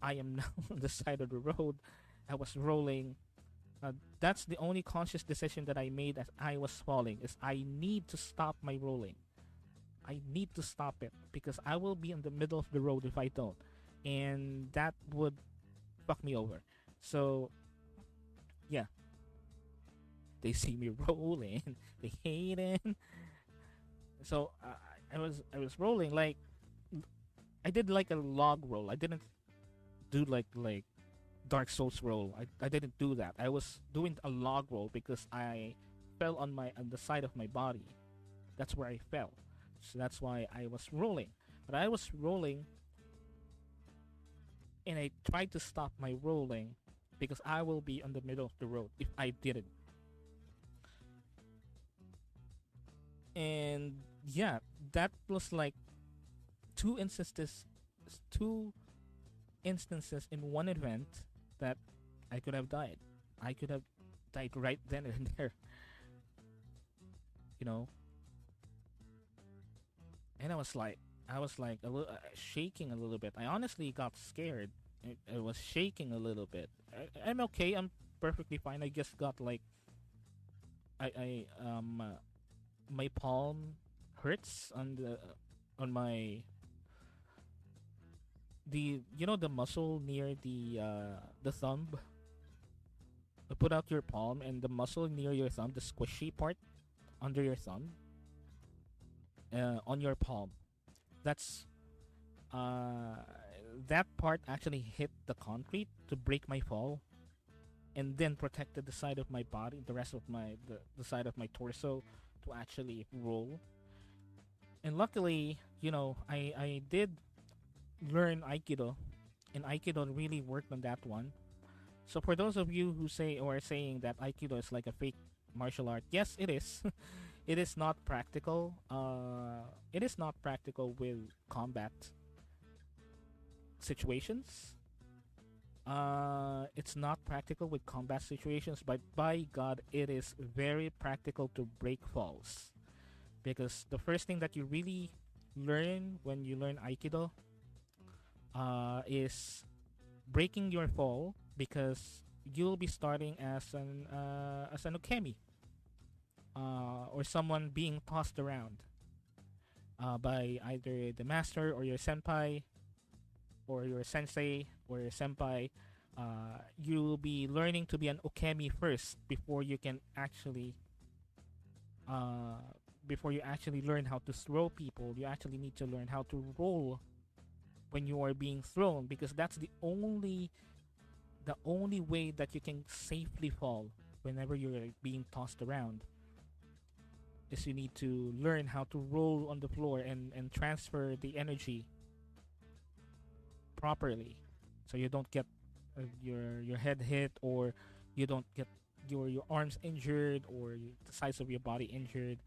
I am now on the side of the road. I was rolling. That's the only conscious decision that I made as I was falling. Is I need to stop my rolling. I need to stop it because I will be in the middle of the road if I don't, and that would fuck me over. So yeah, they see me rolling, they hate it. So I was rolling like I did like a log roll. I didn't do like Dark Souls roll. I didn't do that. I was doing a log roll because I fell on the side of my body. That's where I fell. So that's why I was rolling. But I was rolling and I tried to stop my rolling because I will be on the middle of the road if I didn't. And yeah, that was like two instances, two instances in one event that I could have died. I could have died right then and there, you know. And I was like a little shaking a little bit. I honestly got scared. I was shaking a little bit. I'm okay. I'm perfectly fine. I just got like my palm hurts on the the muscle near the thumb. Put out your palm and the muscle near your thumb, the squishy part under your thumb, on your palm. That's uh that part actually hit the concrete to break my fall, and then protected the side of my body, the rest of the side of my torso, to actually roll. And luckily, I did learn Aikido, and Aikido really worked on that one. So for those of you who say or are saying that Aikido is like a fake martial art, yes, it is. It is not practical. It is not practical with combat situations. It's not practical with combat situations, but by God, it is very practical to break falls. Because the first thing that you really learn when you learn Aikido is breaking your fall, because you'll be starting as an ukemi, or someone being tossed around by either the master or your senpai or your sensei or your senpai. You'll be learning to be an ukemi first before you can actually uh, before you actually learn how to throw people. You actually need to learn how to roll when you are being thrown, because that's the only way that you can safely fall whenever you're being tossed around, is you need to learn how to roll on the floor and transfer the energy properly, so you don't get your head hit, or you don't get your arms injured, or the size of your body injured.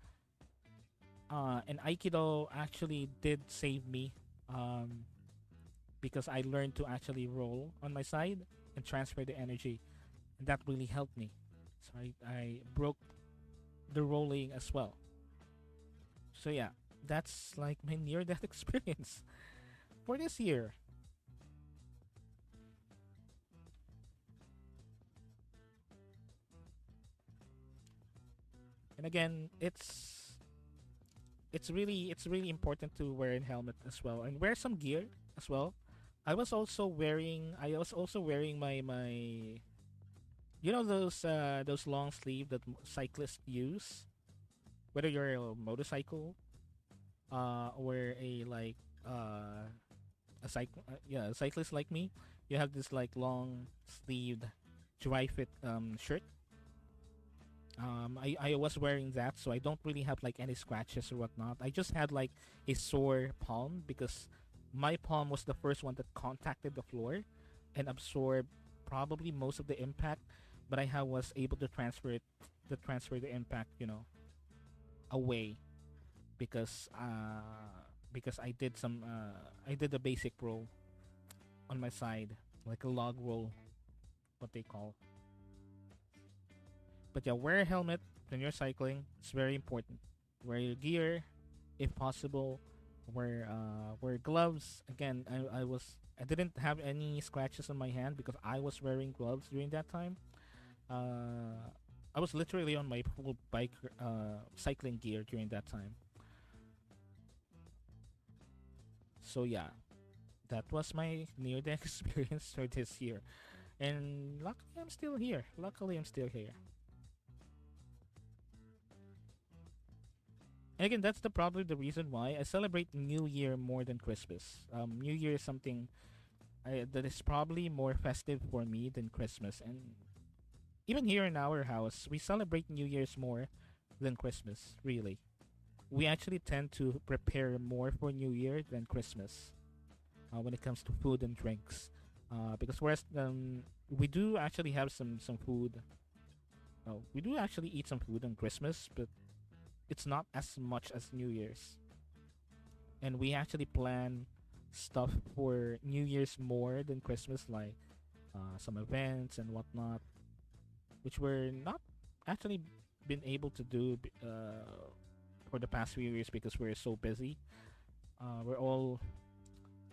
And Aikido actually did save me, um, because I learned to actually roll on my side and transfer the energy, and that really helped me. So I broke the rolling as well. So yeah, that's like my near death experience for this year. And again, it's really important to wear a helmet as well, and wear some gear as well. I was also wearing my those long sleeve that cyclists use, whether you're a motorcycle or a cyclist like me. You have this like long sleeved dry fit shirt. I was wearing that, so I don't really have like any scratches or whatnot. I just had like a sore palm, because my palm was the first one that contacted the floor and absorbed probably most of the impact, but was able to transfer the impact, away, because I did a basic roll on my side, like a log roll, what they call. But yeah, wear a helmet when you're cycling. It's very important. Wear your gear, if possible. Wear gloves. Again, I didn't have any scratches on my hand because I was wearing gloves during that time. Uh, I was literally on my full bike cycling gear during that time. So yeah, that was my near death experience for this year. And luckily I'm still here. Luckily I'm still here. And again, that's probably the reason why I celebrate New Year more than Christmas. New Year is something that is probably more festive for me than Christmas. And even here in our house, we celebrate New Year's more than Christmas, really. We actually tend to prepare more for New Year than Christmas when it comes to food and drinks. Because whereas we do actually have some food. We do actually eat some food on Christmas, but it's not as much as New Year's, and we actually plan stuff for New Year's more than Christmas, like some events and whatnot, which we're not actually been able to do for the past few years because we're so busy. We're all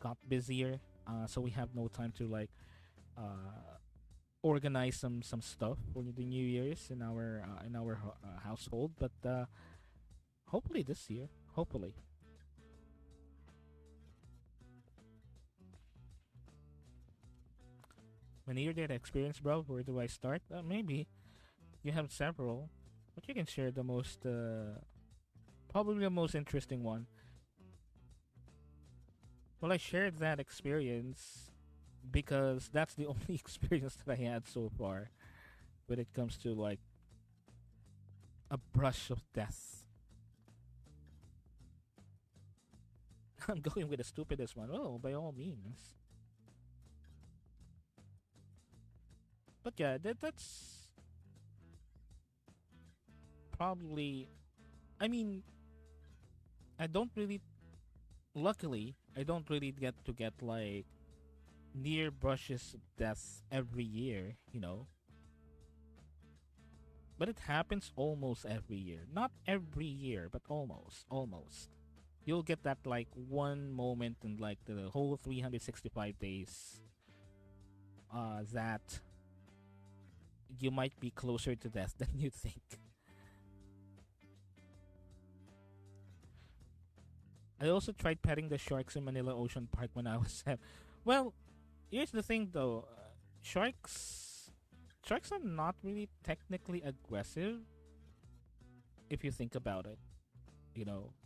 got busier, so we have no time to like uh, organize some stuff for the New Year's in our household. But hopefully this year, hopefully. When you're that experience, bro, where do I start? Maybe you have several, but you can share the most, probably the most interesting one. Well, I shared that experience because that's the only experience that I had so far when it comes to like a brush of death. I'm going with the stupidest one. Oh, by all means. But yeah, that's probably. I mean, I don't really. Luckily, I don't really get like near brushes of death every year. But it happens almost every year. Not every year, but almost, almost. You'll get that like one moment in like the whole 365 days that you might be closer to death than you think. I also tried petting the sharks in Manila Ocean Park when I was well, here's the thing though. Sharks are not really technically aggressive if you think about it.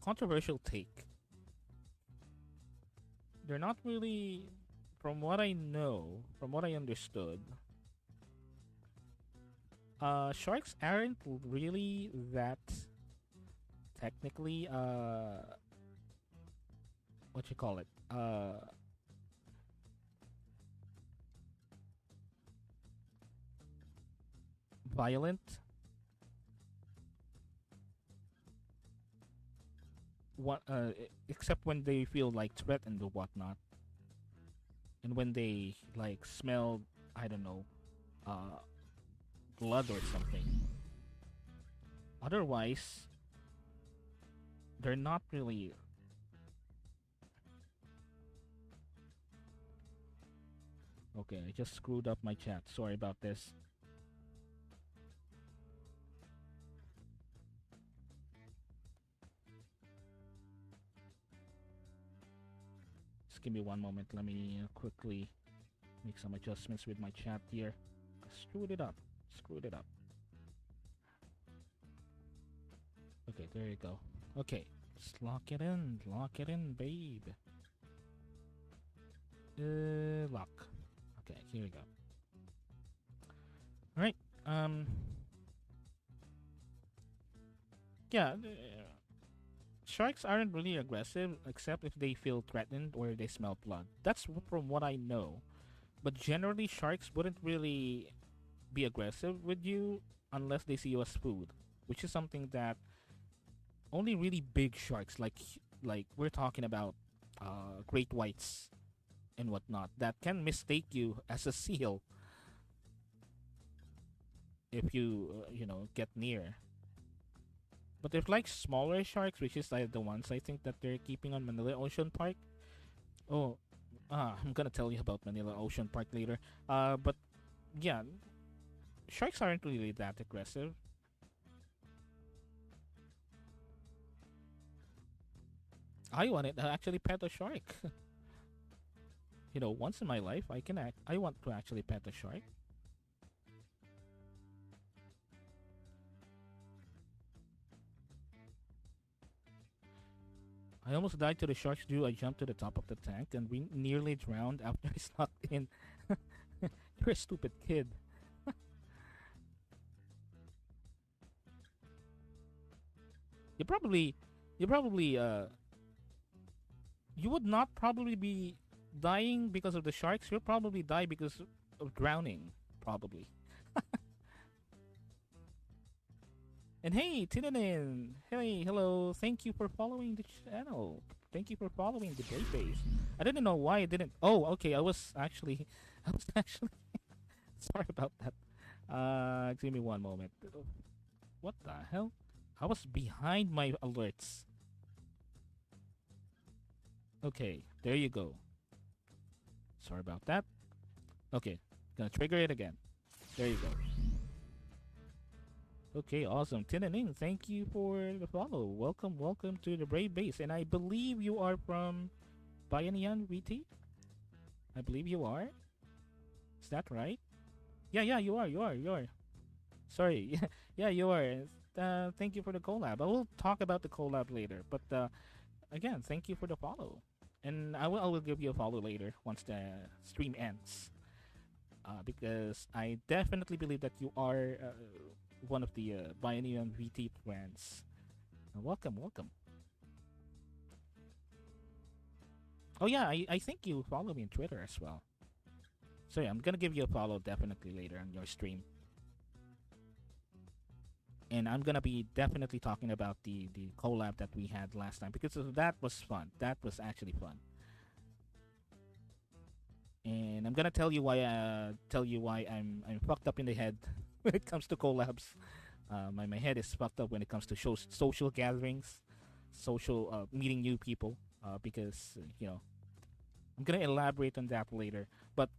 Controversial take. They're not really, from what I know, from what I understood, sharks aren't really that technically what you call it violent. What except when they feel like threatened or whatnot, and when they like smell, I don't know, uh blood or something. Otherwise, they're not really. Okay, I just screwed up my chat. Sorry about this. Just give me one moment. Let me quickly make some adjustments with my chat here. Screwed it up. Screwed it up. Okay, there you go. Okay, just lock it in. Lock it in, babe. Lock. Okay, here we go. All right. Yeah. Sharks aren't really aggressive except if they feel threatened or they smell blood. That's from what I know. But generally, sharks wouldn't really be aggressive with you unless they see you as food, which is something that only really big sharks, like we're talking about, great whites and whatnot, that can mistake you as a seal if you get near. But there's like smaller sharks, which is like the ones I think that they're keeping on Manila Ocean Park. Oh, I'm gonna tell you about Manila Ocean Park later. But yeah, sharks aren't really that aggressive. I wanted to actually pet a shark. Once in my life, I want to actually pet a shark. I almost died to the sharks due. I jumped to the top of the tank and we nearly drowned after I sucked in. You're a stupid kid. you probably, you probably, you would not probably be dying because of the sharks. You'll probably die because of drowning, probably. And hey, Tinanin! Hey, hello. Thank you for following the channel. Thank you for following the database. I didn't know why I didn't. Oh, okay. I was actually, I was actually. Sorry about that. Give me one moment. What the hell? I was behind my alerts. Okay, there you go. Sorry about that. Okay, gonna trigger it again. There you go. Okay, awesome. Tinaning, thank you for the follow. Welcome, welcome to the Brave Base. And I believe you are from BayanihanVT? I believe you are. Is that right? Yeah, you are. Sorry. Yeah, you are. Thank you for the collab. I will talk about the collab later. But again, thank you for the follow. And I will give you a follow later once the stream ends. Because I definitely believe that you are one of the Bionium VT friends. Welcome, welcome. Oh yeah, I think you follow me on Twitter as well. So yeah, I'm gonna give you a follow definitely later on your stream. And I'm gonna be definitely talking about the collab that we had last time because that was fun. That was actually fun. And I'm gonna tell you why I'm fucked up in the head when it comes to collabs. My head is fucked up when it comes to social gatherings, social meeting new people. Because I'm gonna elaborate on that later. But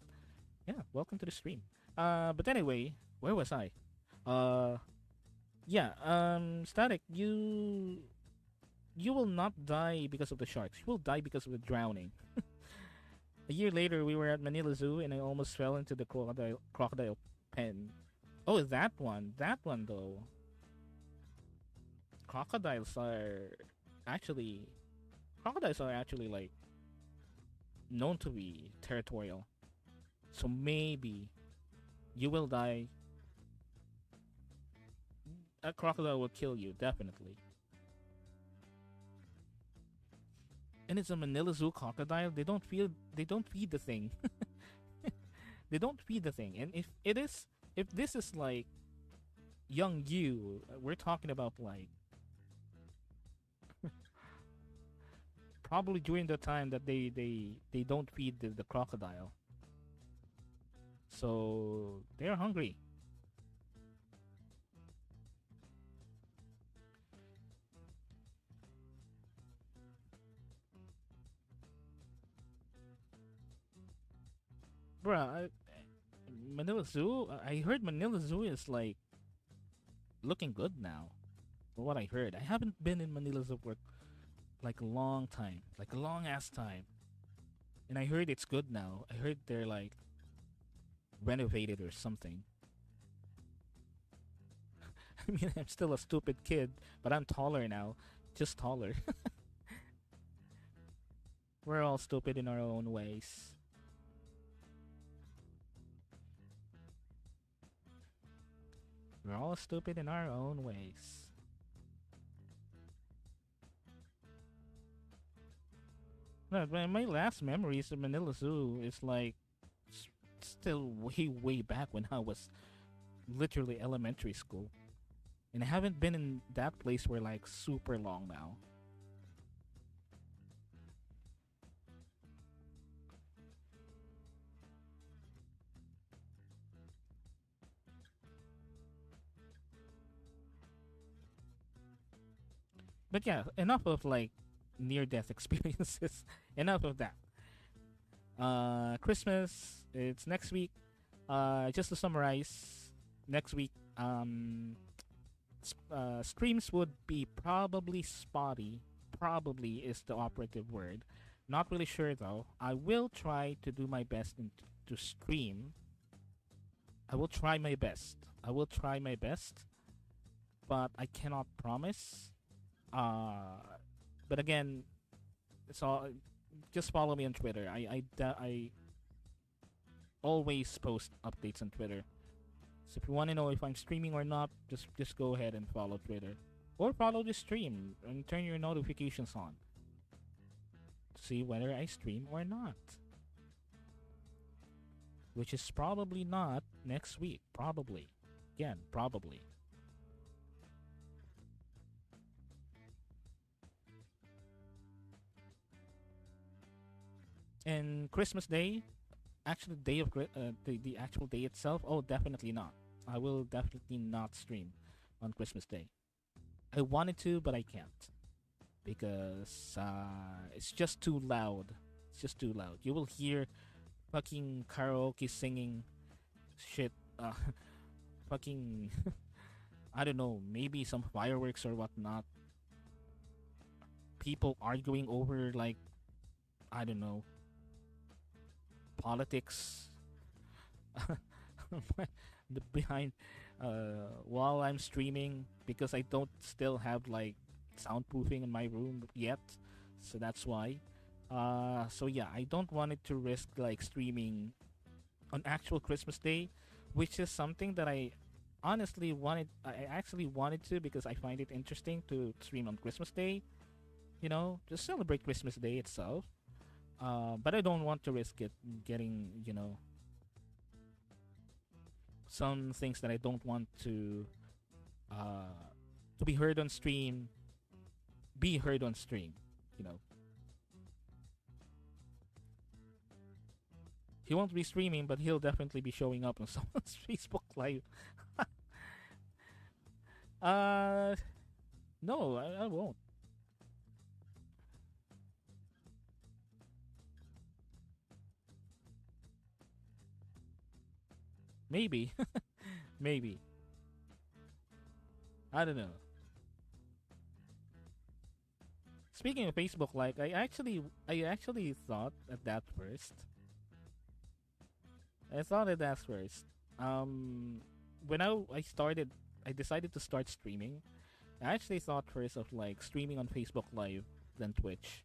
yeah, welcome to the stream. But anyway, where was I? Uh, yeah. Static, you will not die because of the sharks. You will die because of the drowning. A year later, we were at Manila Zoo, and I almost fell into the crocodile pen. Oh, that one. That one though. Crocodiles are actually crocodiles are actually like known to be territorial. So maybe you will die. A crocodile will kill you, definitely. And it's a Manila Zoo crocodile. They don't feed the thing. They don't feed the thing. And if this is like young you, we're talking about like probably during the time that they don't feed the crocodile. So they're hungry. Bruh, Manila Zoo, I heard Manila Zoo is like looking good now. From what I heard, I haven't been in Manila Zoo for like a long time, like a long ass time. And I heard it's good now. I heard they're like renovated or something. I mean, I'm still a stupid kid, but I'm taller now, just taller. We're all stupid in our own ways. We're all stupid in our own ways. No, but my last memories of Manila Zoo is like still way back when I was literally elementary school, and I haven't been in that place for like super long now. But yeah, enough of like near death experiences. Enough of that. Christmas, it's next week. Just to summarize, next week, streams would be probably spotty. Probably is the operative word. Not really sure though. I will try to do my best to stream. I will try my best. I will try my best, but I cannot promise. Uh, but again, it's all just follow me on Twitter. I always post updates on Twitter. So if you want to know if I'm streaming or not, just go ahead and follow Twitter, or follow the stream and turn your notifications on to see whether I stream or not. Which is probably not next week. Probably, again, probably. And Christmas Day, actually the actual day itself, oh, definitely not. I will definitely not stream on Christmas Day. I wanted to, but I can't because it's just too loud. It's just too loud. You will hear fucking karaoke singing shit. Fucking I don't know, maybe some fireworks or whatnot. People arguing over like I don't know politics the behind while I'm streaming because I don't still have like soundproofing in my room yet, so that's why. So yeah, I don't want it to risk like streaming on actual Christmas Day, which is something that I honestly wanted. I actually wanted to because I find it interesting to stream on Christmas Day. You know, just celebrate Christmas Day itself. But I don't want to risk it getting some things that I don't want to be heard on stream. Be heard on stream. You know, he won't be streaming, but he'll definitely be showing up on someone's Facebook Live. uh, no, I won't. Maybe, maybe. I don't know. Speaking of Facebook, like I actually thought at that first. I thought at that first. Um, when I started, I decided to start streaming. I actually thought first of like streaming on Facebook Live than Twitch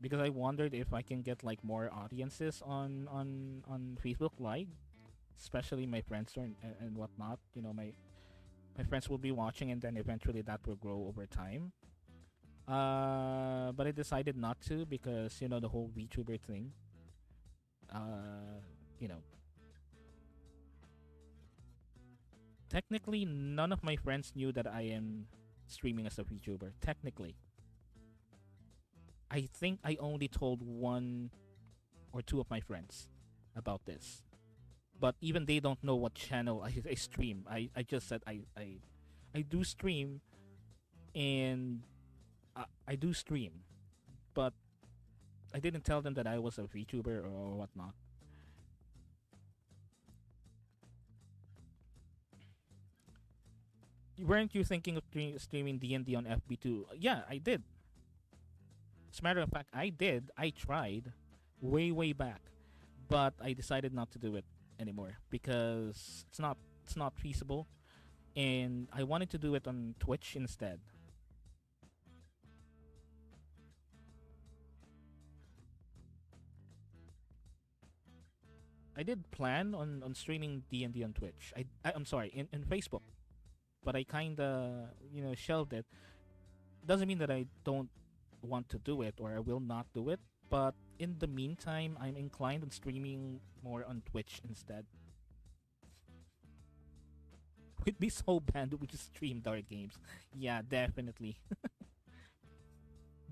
because I wondered if I can get like more audiences on Facebook Live, especially my friends and whatnot. You know, my friends will be watching, and then eventually that will grow over time. But I decided not to because the whole VTuber thing. Uh, you know, technically none of my friends knew that I am streaming as a VTuber. Technically, I think I only told one or two of my friends about this. But even they don't know what channel I stream. I just said I do stream and I do stream, but I didn't tell them that I was a VTuber or whatnot. Weren't you thinking of streaming D&D on FB2? Yeah, I did. As a matter of fact, I did. I tried way back, but I decided not to do it anymore because it's not feasible, and I wanted to do it on Twitch instead. I did plan on streaming D&D on Twitch. I'm sorry, in Facebook, but I kind of shelved it. Doesn't mean that I don't want to do it or I will not do it, but in the meantime, I'm inclined on streaming more on Twitch instead. We'd be so banned if we just stream dark games. Yeah, definitely.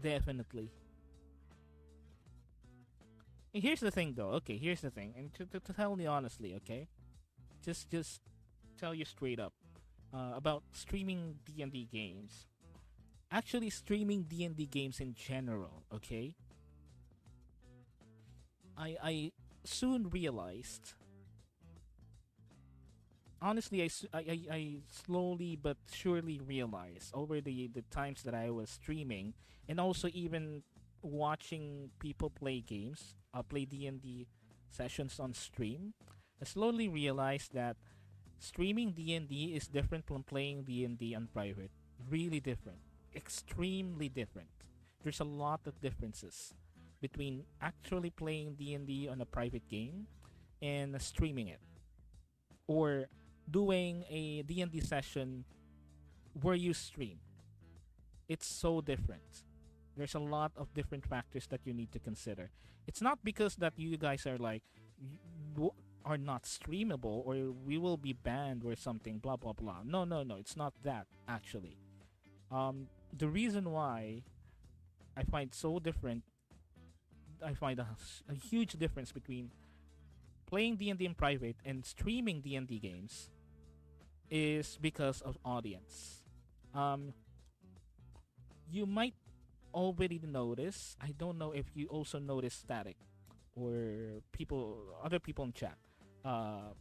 Definitely. And here's the thing though, okay, here's the thing. And to tell you honestly, okay? Just tell you straight up about streaming D&D games. Actually streaming D&D games in general, okay? I soon realized, honestly, I slowly but surely realized over the times that I was streaming and also even watching people play games, play D&D sessions on stream, I slowly realized that streaming D&D is different from playing D&D on private. Really different. Extremely different. There's a lot of differences between actually playing D&D on a private game and streaming it, or doing a D&D session where you stream. It's so different. There's a lot of different factors that you need to consider. It's not because that you guys are like are not streamable or we will be banned or something blah blah blah. No, no, no, it's not that actually. The reason why I find so different a huge difference between playing D&D in private and streaming D&D games is because of audience. Um, you might already notice. I don't know if you also notice static or other people in chat. Uh,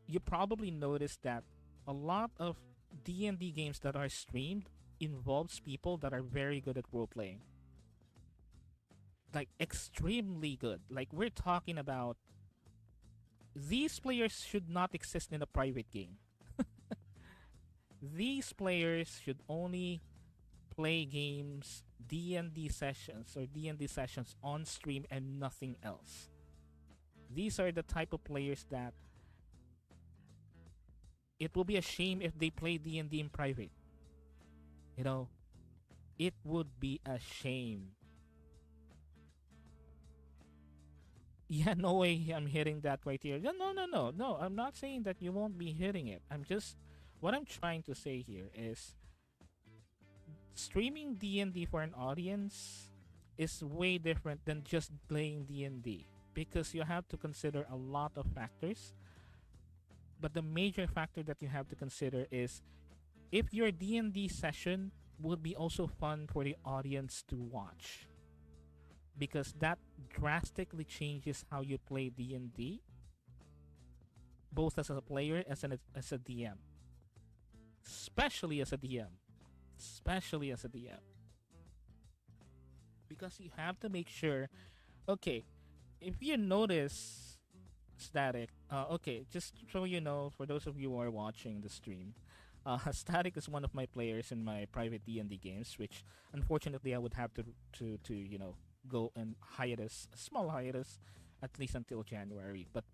you probably noticed that a lot of D&D games that are streamed involves people that are very good at role playing. Like extremely good. Like we're talking about these players should not exist in a private game. These players should only play games, D&D sessions or D&D sessions on stream and nothing else. These are the type of players that it will be a shame if they play D&D in private. You know, it would be a shame. Yeah, no way I'm hitting that criteria. No. I'm not saying that you won't be hitting it. What I'm trying to say here is streaming D&D for an audience is way different than just playing D&D because you have to consider a lot of factors. But the major factor that you have to consider is if your D&D session would be also fun for the audience to watch, because that drastically changes how you play D&D, both as a player as a DM, especially as a DM, because you have to make sure. Okay, if you notice Static, okay, just so you know, for those of you who are watching the stream, Static is one of my players in my private D&D games, which unfortunately I would have to go and hiatus, a small hiatus, at least until January. But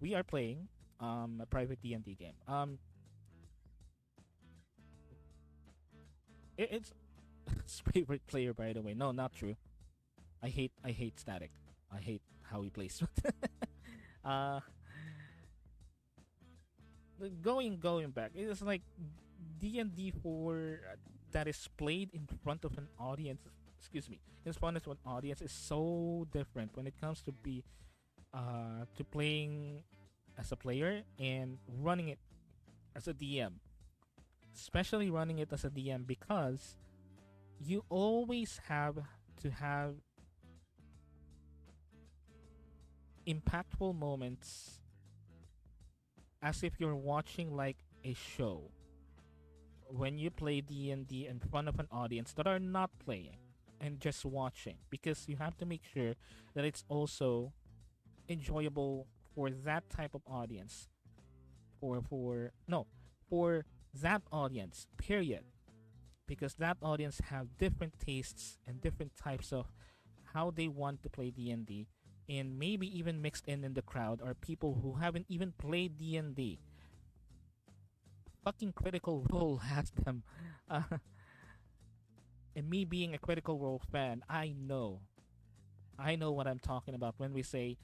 we are playing a private D&D game. It's his favorite player, by the way. No, not true. I hate Static. I hate how he plays. uh, going back, it's like D&D for that is played in front of an audience. Excuse me, in front of an audience is so different when it comes to playing as a player and running it as a DM. Especially running it as a DM because you always have to have impactful moments as if you're watching like a show when you play D&D in front of an audience that are not playing and just watching, because you have to make sure that it's also enjoyable for that type of audience, for that audience, period, because that audience have different tastes and different types of how they want to play D&D, and maybe even mixed in the crowd are people who haven't even played D&D. Fucking Critical Role has them. And me being a Critical Role fan, I know what I'm talking about when we say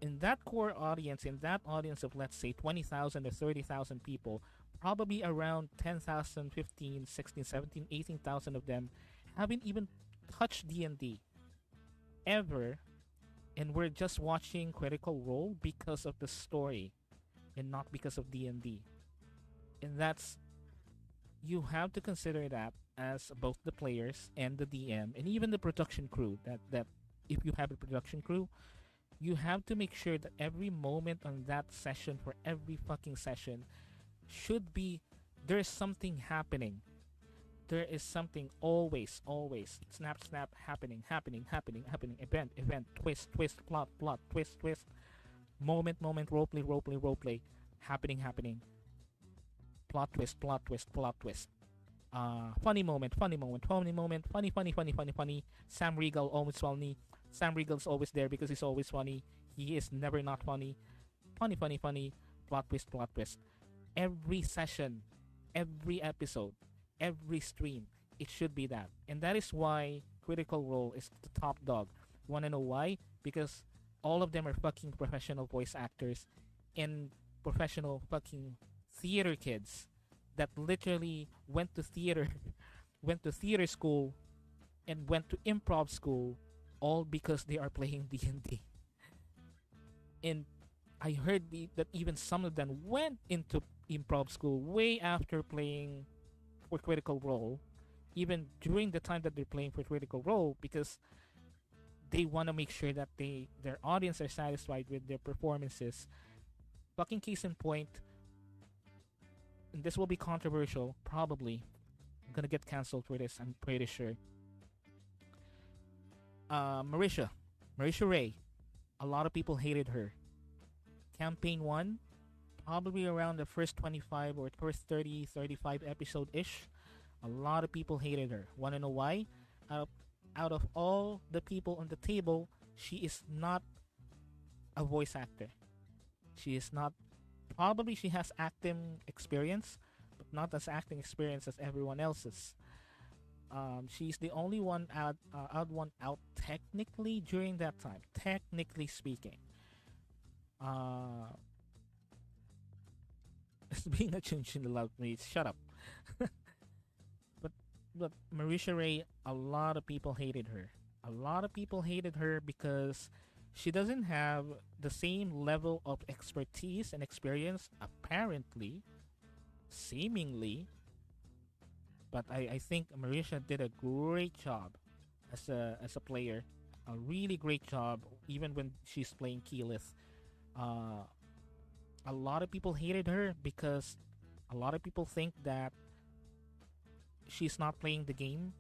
in that core audience, in that audience of let's say 20,000 or 30,000 people, probably around 10,000, 15, 16, 17, 18,000 of them haven't even touched D&D ever, and we're just watching Critical Role because of the story and not because of D&D. And that's, you have to consider that as both the players and the DM and even the production crew, that if you have a production crew, you have to make sure that every moment on that session, for every fucking session, should be, there's something happening. There is something always, snap, happening, event, twist, plot, twist, moment, roleplay, happening, plot twist. Funny moment, funny. Sam Regal, always funny. Sam Regal's always there because he's always funny. He is never not funny. Funny. Plot twist. Every session, every episode, every stream, it should be that. And that is why Critical Role is the top dog. You wanna know why? Because all of them are fucking professional voice actors and professional fucking theater kids that literally went to theater went to theater school, and went to improv school, all because they are playing D&D. And I heard that even some of them went into improv school way after playing for Critical Role, even during the time that they're playing for Critical Role, because they want to make sure that their audience are satisfied with their performances. Fucking case in point, and this will be controversial, probably. I'm gonna get canceled for this, I'm pretty sure. Marisha Ray. A lot of people hated her. Campaign 1, probably around the first 25 or first 30, 35 episode ish, a lot of people hated her. Wanna know why? Out out of all the people on the table, she is not a voice actor. She is not. Probably she has acting experience, but not as acting experience as everyone else's. She's the only one out technically during that time. Technically speaking, uh, it's being a change in the love me. Shut up. but but Marisha Ray, a lot of people hated her. A lot of people hated her because she doesn't have the same level of expertise and experience, apparently, seemingly. But I think Marisha did a great job as a player, a really great job, even when she's playing Keyleth. Uh, a lot of people hated her because a lot of people think that she's not playing the game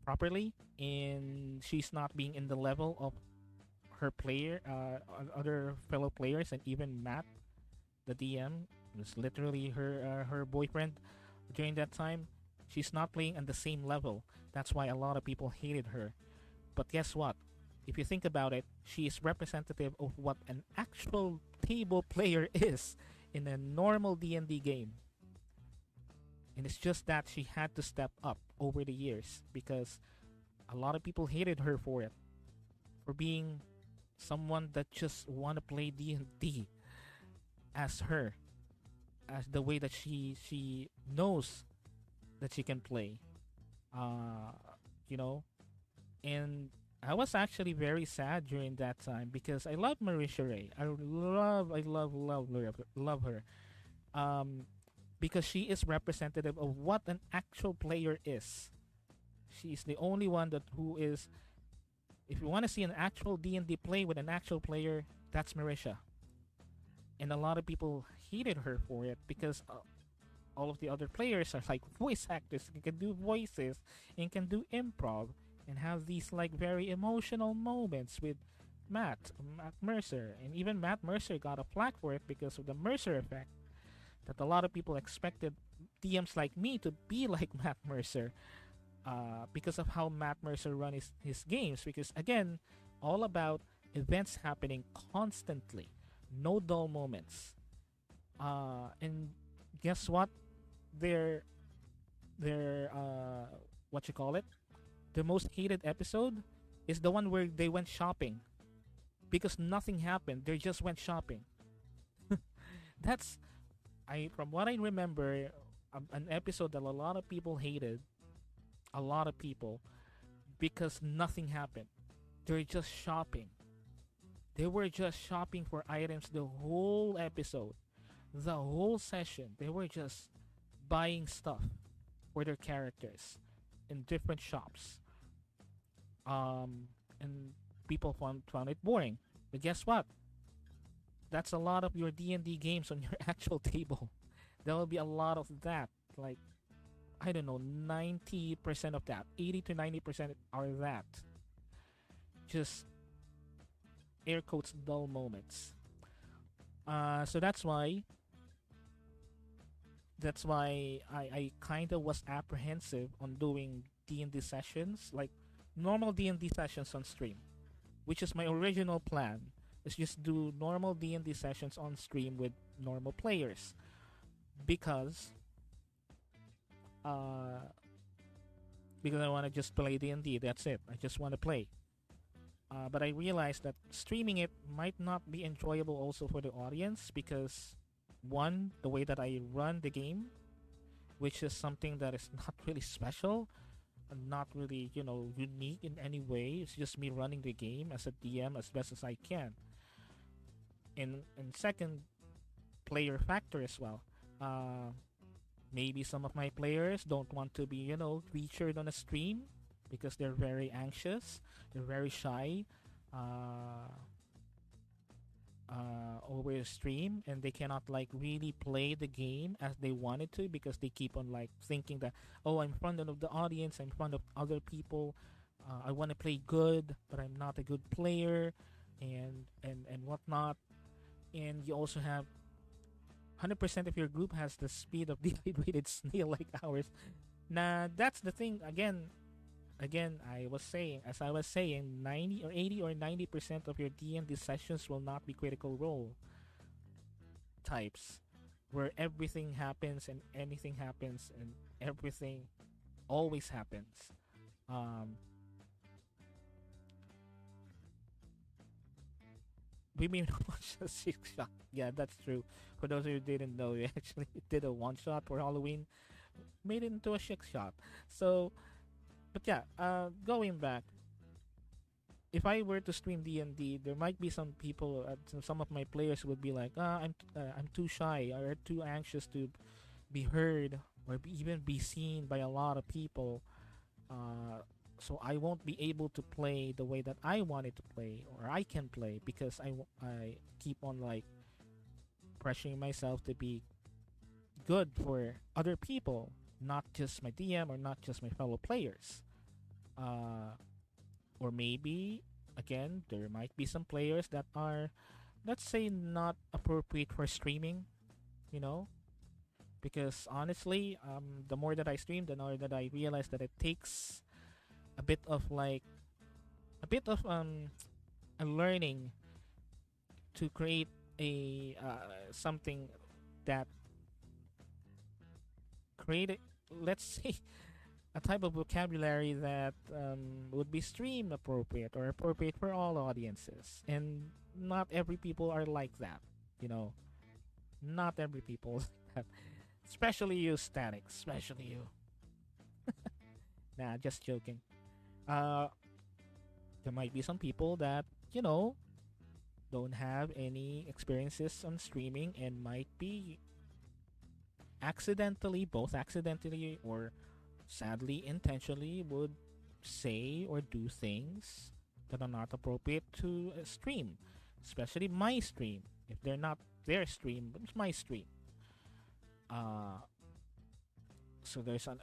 properly and she's not being in the level of her player, other fellow players, and even Matt, the DM, was literally her boyfriend during that time. She's not playing on the same level. That's why a lot of people hated her. But guess what? If you think about it, she is representative of what an actual table player is in a normal D&D game. And it's just that she had to step up over the years because a lot of people hated her for it. For being someone that just want to play D&D as her. As the way that she knows that she can play. Uh, you know? And I was actually very sad during that time because I love Marisha Ray. Love her. Because she is representative of what an actual player is. She's the only one that who is. If you want to see an actual D&D play with an actual player, that's Marisha. And a lot of people hated her for it because all of the other players are like voice actors and can do voices and can do improv and have these like very emotional moments with Matt Mercer. And even Matt Mercer got a flack for it because of the Mercer effect, that a lot of people expected DMs like me to be like Matt Mercer, because of how Matt Mercer run his games. Because again, all about events happening constantly, no dull moments. And guess what? Their what you call it? The most hated episode is the one where they went shopping because nothing happened. They just went shopping. That's from what I remember, an episode that a lot of people hated. A lot of people, because nothing happened. They're just shopping. They were just shopping for items the whole episode, the whole session. They were just buying stuff for their characters in different shops. And people found it boring. But guess what? That's a lot of your D&D games on your actual table. There will be a lot of that. Like, I don't know, 90% of that, 80 to 90% are that. Just air quotes dull moments. So that's why I kind of was apprehensive on doing D&D sessions, like normal D&D sessions on stream, which is my original plan. Is just do normal D&D sessions on stream with normal players because uh because I want to just play D&D. That's it. I just want to play. But I realized that streaming it might not be enjoyable also for the audience because one, the way that I run the game, which is something that is not really special. not really, unique in any way. It's just me running the game as a DM as best as I can. And second, player factor as well. Uh, Maybe some of my players don't want to be, featured on a stream because they're very anxious, they're very shy. Uh, Over a stream, and they cannot like really play the game as they wanted to because they keep on like thinking that, oh, I'm in front of the audience, I'm in front of other people, I want to play good but I'm not a good player, and whatnot. And you also have 100% of your group has the speed of dehydrated snail like ours. Nah, that's the thing. Again, I was saying, 90 or 80 or 90% of your D&D sessions will not be critical role types, where everything happens and anything happens and everything always happens. Um, we may not watch a six shot. Yeah, that's true. For those of you who didn't know, we actually did a one shot for Halloween, made it into a six shot. So, but yeah, going back, if I were to stream D&D, there might be some people, some of my players would be like, I'm too shy or too anxious to be heard or even be seen by a lot of people. So I won't be able to play the way that I wanted to play or I can play because I keep on like pressuring myself to be good for other people, not just my DM or not just my fellow players. Uh, or maybe again there might be some players that are, let's say, not appropriate for streaming, you know because honestly, the more that I stream, the more that I realize that it takes a bit of like a bit of a learning to create a something that create, let's say, a type of vocabulary that would be stream appropriate or appropriate for all audiences. And not every people are like that, you know. Not every people is like that. Especially you, Static. Especially you. Nah, just joking. Uh, there might be some people that, don't have any experiences on streaming and might be accidentally, both accidentally or sadly intentionally, would say or do things that are not appropriate to a stream, especially my stream. If they're not their stream, but it's my stream. Uh, so there's a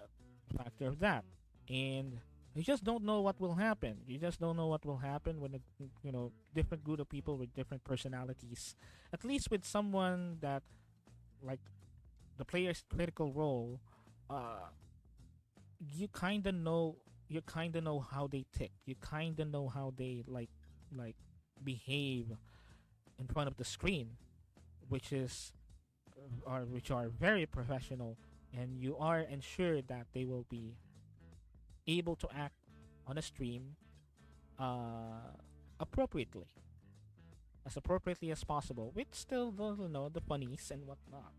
factor of that, and you just don't know what will happen. You just don't know what will happen when a different group of people with different personalities. At least with someone that like the player's critical role, uh, you kind of know how they tick. You kind of know how they like behave in front of the screen, which is which are very professional, and you are ensured that they will be able to act on a stream uh, appropriately, as appropriately as possible, with still the funnies and whatnot.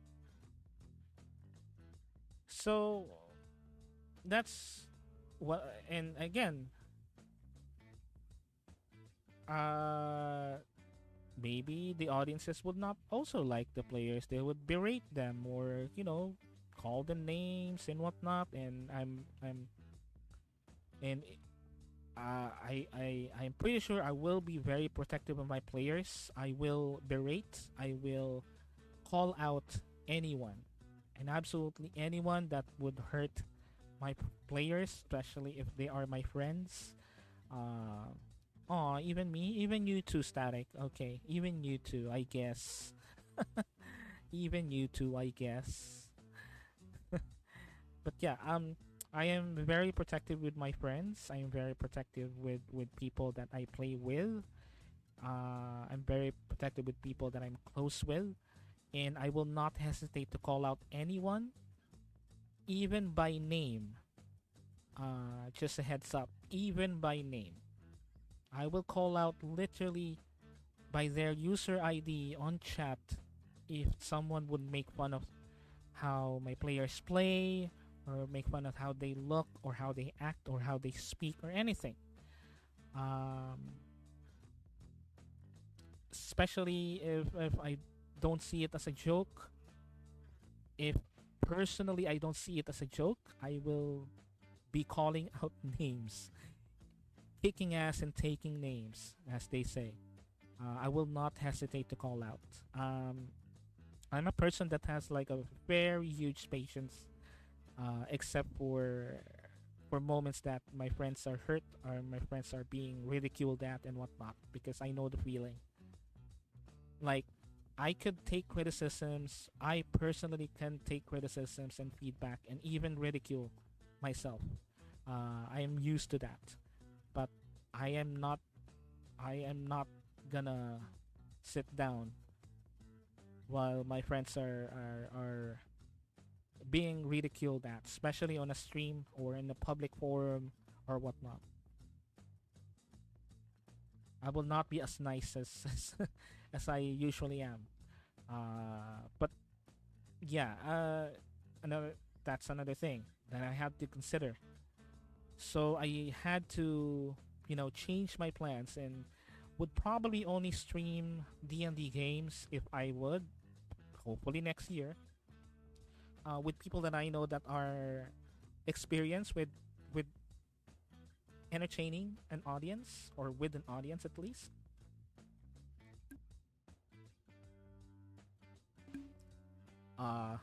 So that's what. And again, uh, maybe the audiences would not also like the players. They would berate them or call them names and whatnot. And and I'm pretty sure I will be very protective of my players. I will berate. I will call out anyone and absolutely anyone that would hurt my players, especially if they are my friends. Even me, even you too, Static. Okay, even you too, I guess. Even you too, I guess. But yeah, I am very protective with my friends. I am very protective with people that I play with. I'm very protective with people that I'm close with, and I will not hesitate to call out anyone, even by name. Just a heads up, even by name. I will call out literally by their user ID on chat if someone would make fun of how my players play or make fun of how they look or how they act or how they speak or anything. Um, Especially if I don't see it as a joke. If personally I don't see it as a joke, I will be calling out names, kicking ass and taking names, as they say. I will not hesitate to call out. I'm a person that has like a very huge patience, except for moments that my friends are hurt or my friends are being ridiculed at and whatnot, because I know the feeling. Like, I could take criticisms. I personally can take criticisms and feedback and even ridicule myself. I am used to that, but I am not. I am not gonna sit down while my friends are being ridiculed at, especially on a stream or in a public forum or whatnot. I will not be as nice as I usually am. But yeah, another that's another thing that I had to consider. So I had to, change my plans and would probably only stream D&D games if I would, hopefully next year, with people that I know that are experienced with entertaining an audience, or with an audience at least. Uh,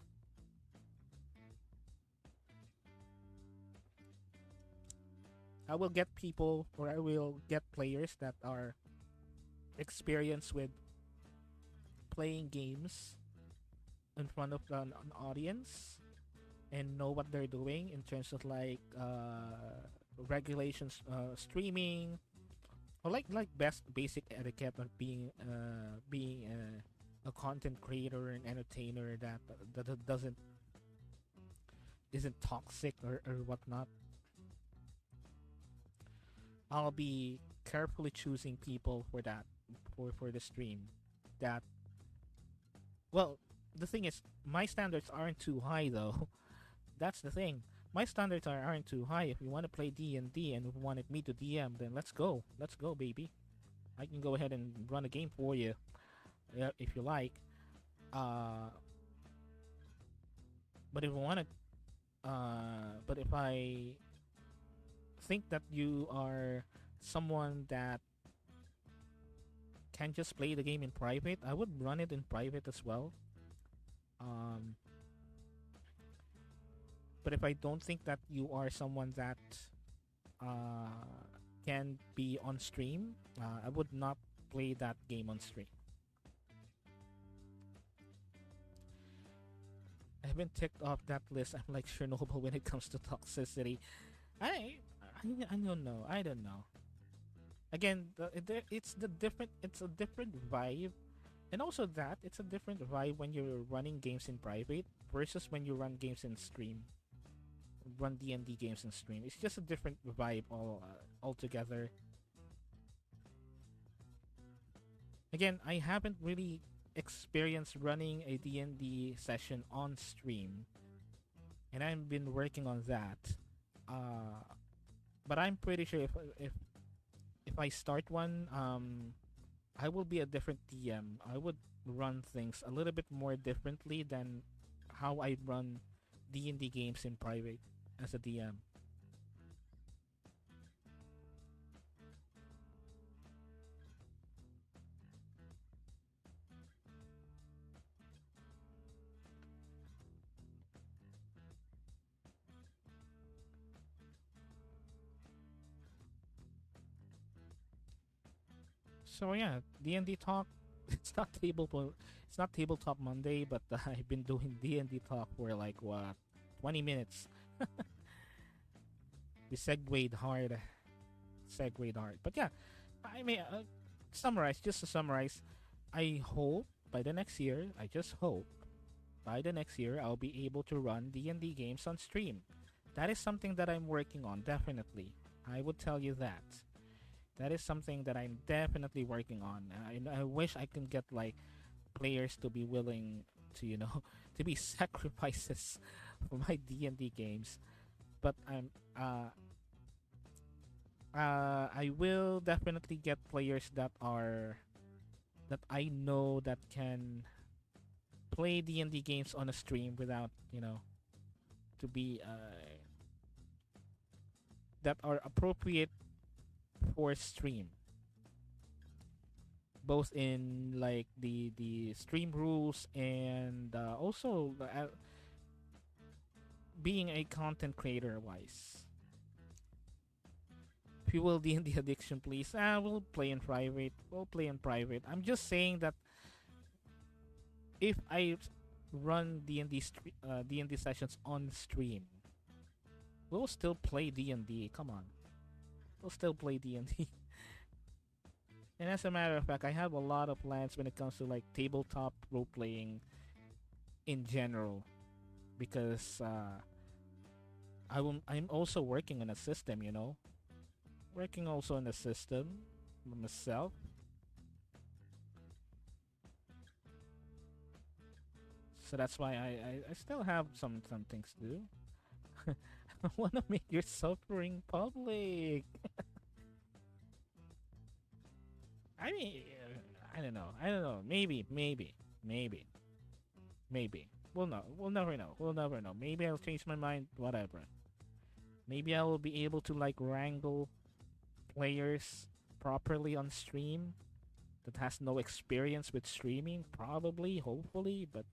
I will get people, or I will get players that are experienced with playing games in front of an audience and know what they're doing in terms of like regulations, streaming, or like best basic etiquette of being a content creator and entertainer that doesn't isn't toxic or whatnot. I'll be carefully choosing people for that, for the stream. That, well, the thing is, my standards aren't too high though. That's the thing. My standards aren't too high. If you want to play D&D and you wanted me to DM, then let's go, baby. I can go ahead and run a game for you, if you like. Uh, but if I want to, but if I think that you are someone that can just play the game in private, I would run it in private as well. Um, but if I don't think that you are someone that uh, can be on stream, I would not play that game on stream. I've been ticked off that list. I'm like Chernobyl when it comes to toxicity. I don't know. I don't know. Again, it's a different vibe, and also that it's a different vibe when you're running games in private versus when you run games in stream. Run D&D games in stream. It's just a different vibe altogether. Again, I haven't really experienced running a D&D session on stream, and I've been working on that. Uh, but I'm pretty sure if I start one, I will be a different DM. I would run things a little bit more differently than how I run D&D games in private as a DM. So yeah, D&D talk. It's not tabletop Monday, but I've been doing D&D talk for like what, 20 minutes. We segued hard. But yeah, I mean, just to summarize, I hope by the next year, I just hope by the next year I'll be able to run D&D games on stream. That is something that I'm working on, definitely. I would tell you that. That is something that I'm definitely working on. I wish I can get like players to be willing to, to be sacrifices for my D&D games, but I will definitely get players that I know that can play D&D games on a stream without, to be that are appropriate for stream, both in like the stream rules and also being a content creator wise. Fuel D&D addiction, please. We'll play in private. We'll play in private. I'm just saying that if I run D&D sessions on stream, we'll still play D&D. Come on, we'll still play D&D. And as a matter of fact, I have a lot of plans when it comes to like tabletop role playing in general, because I'm also working on a system. Working also on a system myself. So that's why I still have some things to do. I want to make your suffering public. I mean, I don't know. I don't know. Maybe. We'll never know. We'll never know. Maybe I'll change my mind. Whatever. Maybe I will be able to like wrangle players properly on stream that has no experience with streaming. Probably, hopefully, but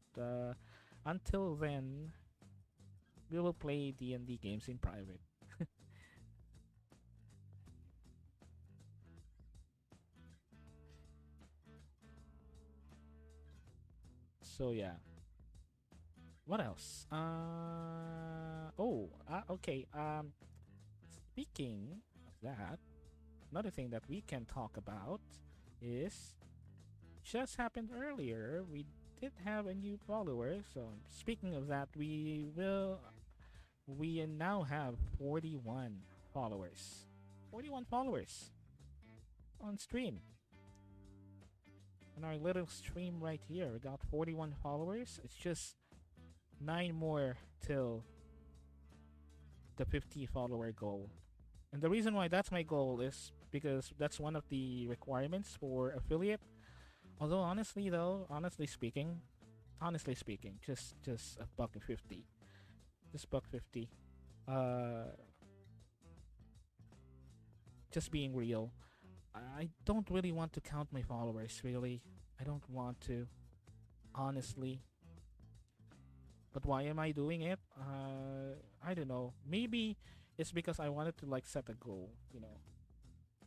until then, we will play D&D games in private. So yeah. What else? Okay. Speaking of that, another thing that we can talk about is just happened earlier. We did have a new follower. So speaking of that, we now have 41 followers. 41 followers on stream. On our little stream right here, we got 41 followers. It's just 9 more till the 50 follower goal. And the reason why that's my goal is because that's one of the requirements for affiliate. Although honestly speaking, just a buck 50, just buck 50. Uh, just being real, I don't really want to count my followers. Really, I don't want to, honestly. But why am I doing it? I don't know. Maybe it's because I wanted to like set a goal.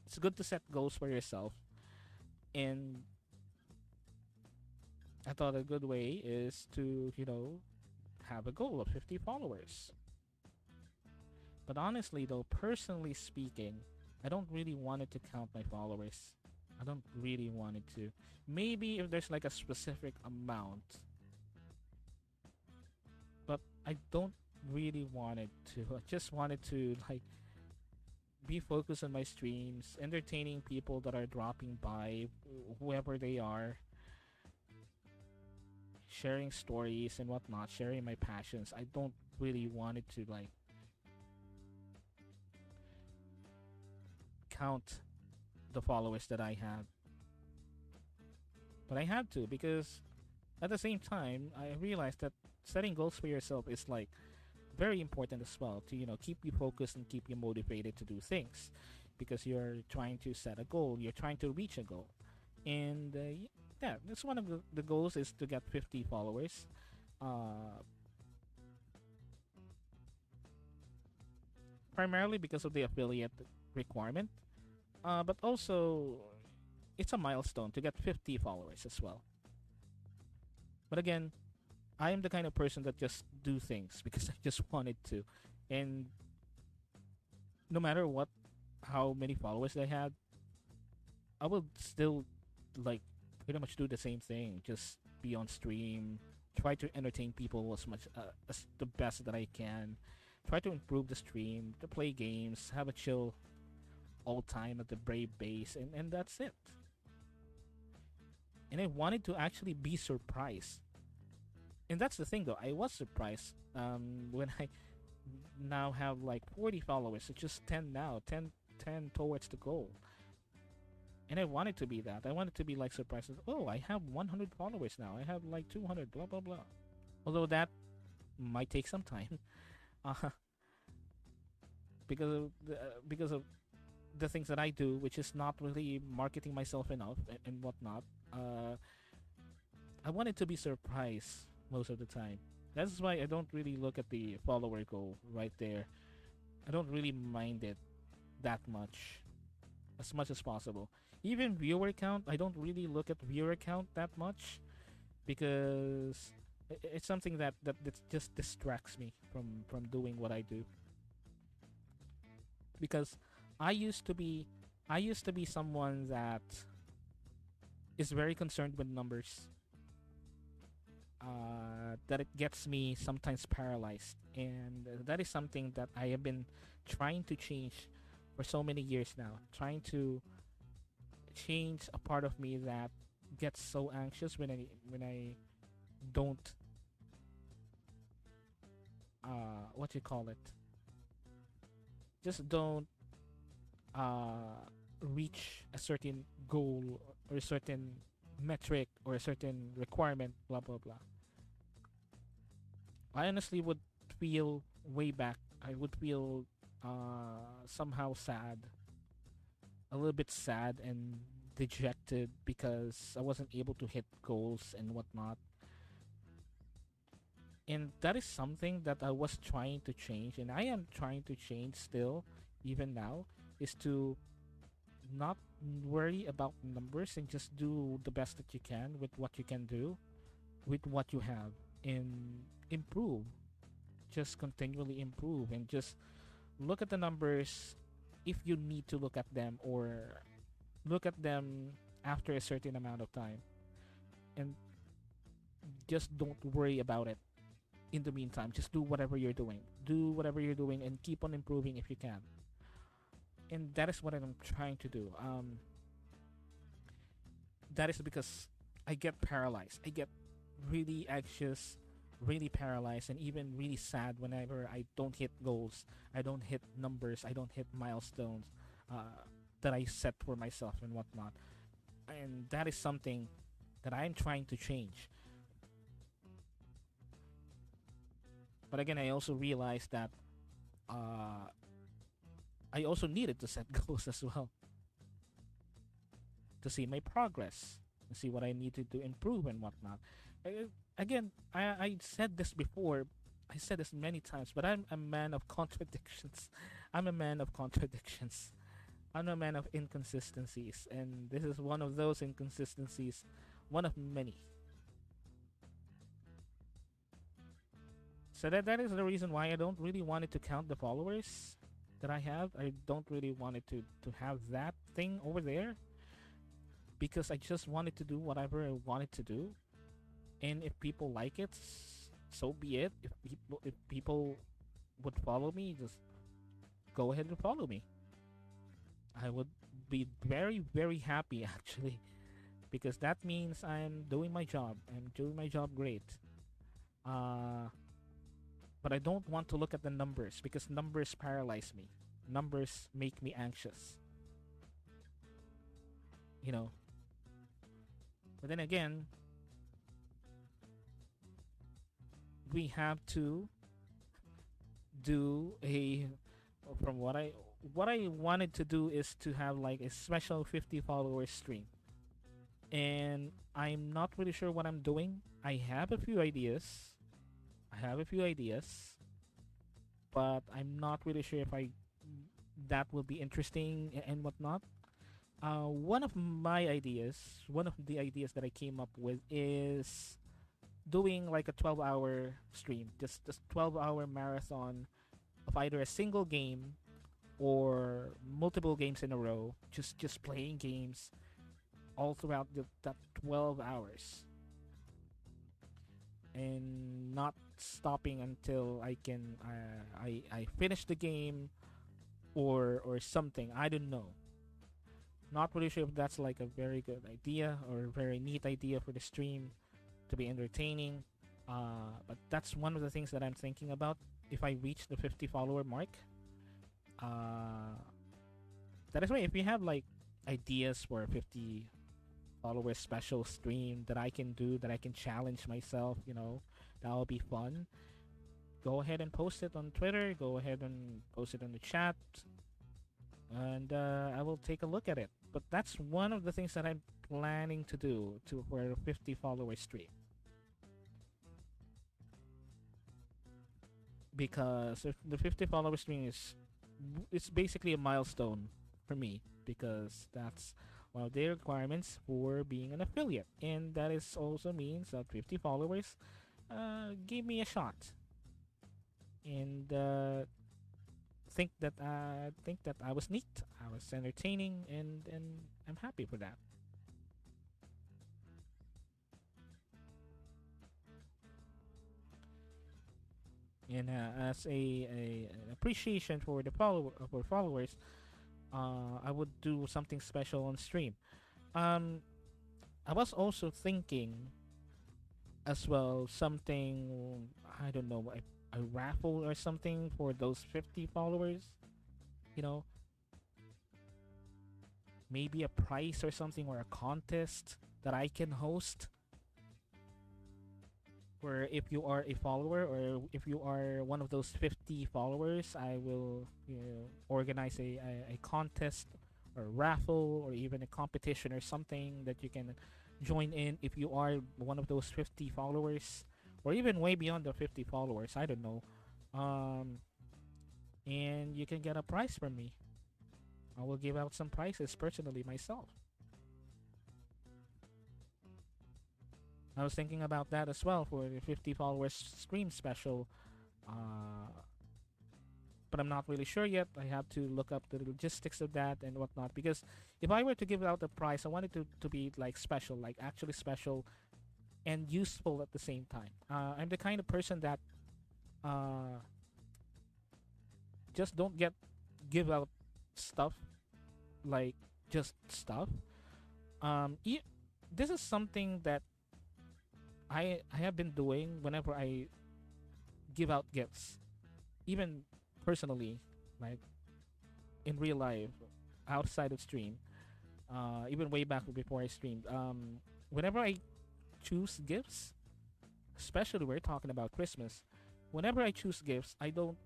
It's good to set goals for yourself, and I thought a good way is to have a goal of 50 followers. But honestly, though, personally speaking, I don't really want it to count my followers. I don't really want it to. Maybe if there's like a specific amount, but I don't really want it to. I just wanted to like be focused on my streams, entertaining people that are dropping by, whoever they are, sharing stories and whatnot, sharing my passions. I don't really want it to like count the followers that I have. But I had to, because at the same time, I realized that setting goals for yourself is like very important as well to keep you focused and keep you motivated to do things, because you're trying to set a goal, you're trying to reach a goal, and yeah, that's one of the goals is to get 50 followers. Primarily because of the affiliate requirement, but also it's a milestone to get 50 followers as well. But again, I am the kind of person that just do things because I just wanted to, and no matter what, how many followers I had, I will still like pretty much do the same thing. Just be on stream, try to entertain people as the best that I can, try to improve the stream, to play games, have a chill all time at the Brave base, and that's it. And I wanted to actually be surprised And that's the thing, though. I was surprised when I now have like 40 followers. It's just 10 now, 10 towards the goal. And I wanted to be that. I wanted to be like surprised. Oh, I have 100 followers now. I have like 200, blah, blah, blah. Although that might take some time. Uh, because of the things that I do, which is not really marketing myself enough and whatnot. I wanted to be surprised most of the time. That's why I don't really look at the follower goal right there. I don't really mind it that much as possible. Even viewer count, I don't really look at viewer count that much because it's something that just distracts me from doing what I do. Because I used to be I used to be someone that is very concerned with numbers. That it gets me sometimes paralyzed, and that is something that I have been trying to change for so many years now. Trying to change a part of me that gets so anxious when I don't what you call it, just don't reach a certain goal or a certain metric or a certain requirement, blah blah blah. I honestly would feel way back. I would feel somehow sad, a little bit sad and dejected because I wasn't able to hit goals and whatnot. And that is something that I was trying to change, and I am trying to change still, even now, is to not worry about numbers and just do the best that you can with what you can do, with what you have, and improve. Just continually improve and just look at the numbers if you need to look at them, or look at them after a certain amount of time, and just don't worry about it in the meantime. Just do whatever you're doing. Do whatever you're doing and keep on improving if you can. And that is what I'm trying to do. That is because I get paralyzed. I get really anxious, really paralyzed, and even really sad whenever I don't hit goals. I don't hit numbers. I don't hit milestones that I set for myself and whatnot. And that is something that I'm trying to change. But again, I also realized that uh, I also needed to set goals as well to see my progress, to see what I needed to improve and whatnot. Again, I said this before. I said this many times, but I'm a man of contradictions. I'm a man of contradictions. I'm a man of inconsistencies, and this is one of those inconsistencies, one of many. So that is the reason why I don't really want it to count the followers that I have. I don't really want it to have that thing over there, because I just wanted to do whatever I wanted to do. And if people like it, so be it. If people would follow me, just go ahead and follow me. I would be very very happy actually, because that means I'm doing my job. I'm doing my job great. Uh but I don't want to look at the numbers because numbers paralyze me. Numbers make me anxious, you know. But then again, we have to do a from what I wanted to do is to have like a special 50 followers stream. And I'm not really sure what I'm doing. I have a few ideas. But I'm not really sure if I that will be interesting and whatnot. One of the ideas that I came up with is doing like a 12-hour stream, just 12-hour marathon of either a single game or multiple games in a row, just playing games all throughout that 12 hours, and not stopping until I finish the game or something. I don't know. Not really sure if that's like a very good idea or a very neat idea for the stream to be entertaining. But that's one of the things that I'm thinking about. If I reach the 50 follower mark, uh, that is why if you have like ideas for a 50 follower special stream that I can do, that I can challenge myself, that will be fun. Go ahead and post it on Twitter. Go ahead and post it in the chat, and I will take a look at it. But that's one of the things that I'm planning to do for a 50 follower stream, because if the 50 follower stream it's basically a milestone for me, because that's one of the requirements for being an affiliate, and that is also means that 50 followers gave me a shot, and think that I was neat, I was entertaining, and I'm happy for that. And as an appreciation for the followers, I would do something special on stream. Um, I was also thinking as well something, I don't know, a raffle or something for those 50 followers. You know, maybe a prize or something, or a contest that I can host, where if you are a follower, or if you are one of those 50 followers, I will organize a contest or raffle, or even a competition or something that you can join in if you are one of those 50 followers, or even way beyond the 50 followers, I don't know. um and you can get a prize from me. I will give out some prizes personally myself. I was thinking about that as well for the 50 followers stream special. Uh, but I'm not really sure yet. I have to look up the logistics of that and whatnot. Because if I were to give out a prize, I want it to be like special, like actually special and useful at the same time. I'm the kind of person that uh, just don't give out stuff, like just stuff. This is something that I have been doing whenever I give out gifts, even personally, like in real life, outside of stream, even way back before I streamed. Whenever I choose gifts, especially we're talking about Christmas, whenever I choose gifts, I don't.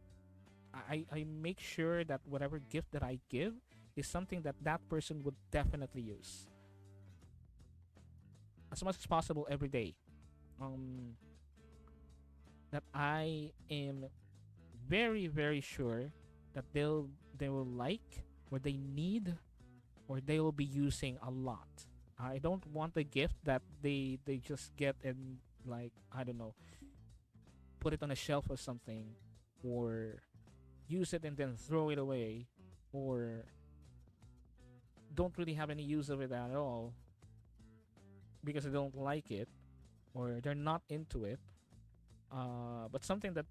I make sure that whatever gift that I give is something that that person would definitely use as much as possible every day. Um, that I am very sure that they will like, or they need, or they will be using a lot. I don't want a gift that they just get and, like, I don't know, put it on a shelf or something, or use it and then throw it away, or don't really have any use of it at all because they don't like it, or they're not into it. But something that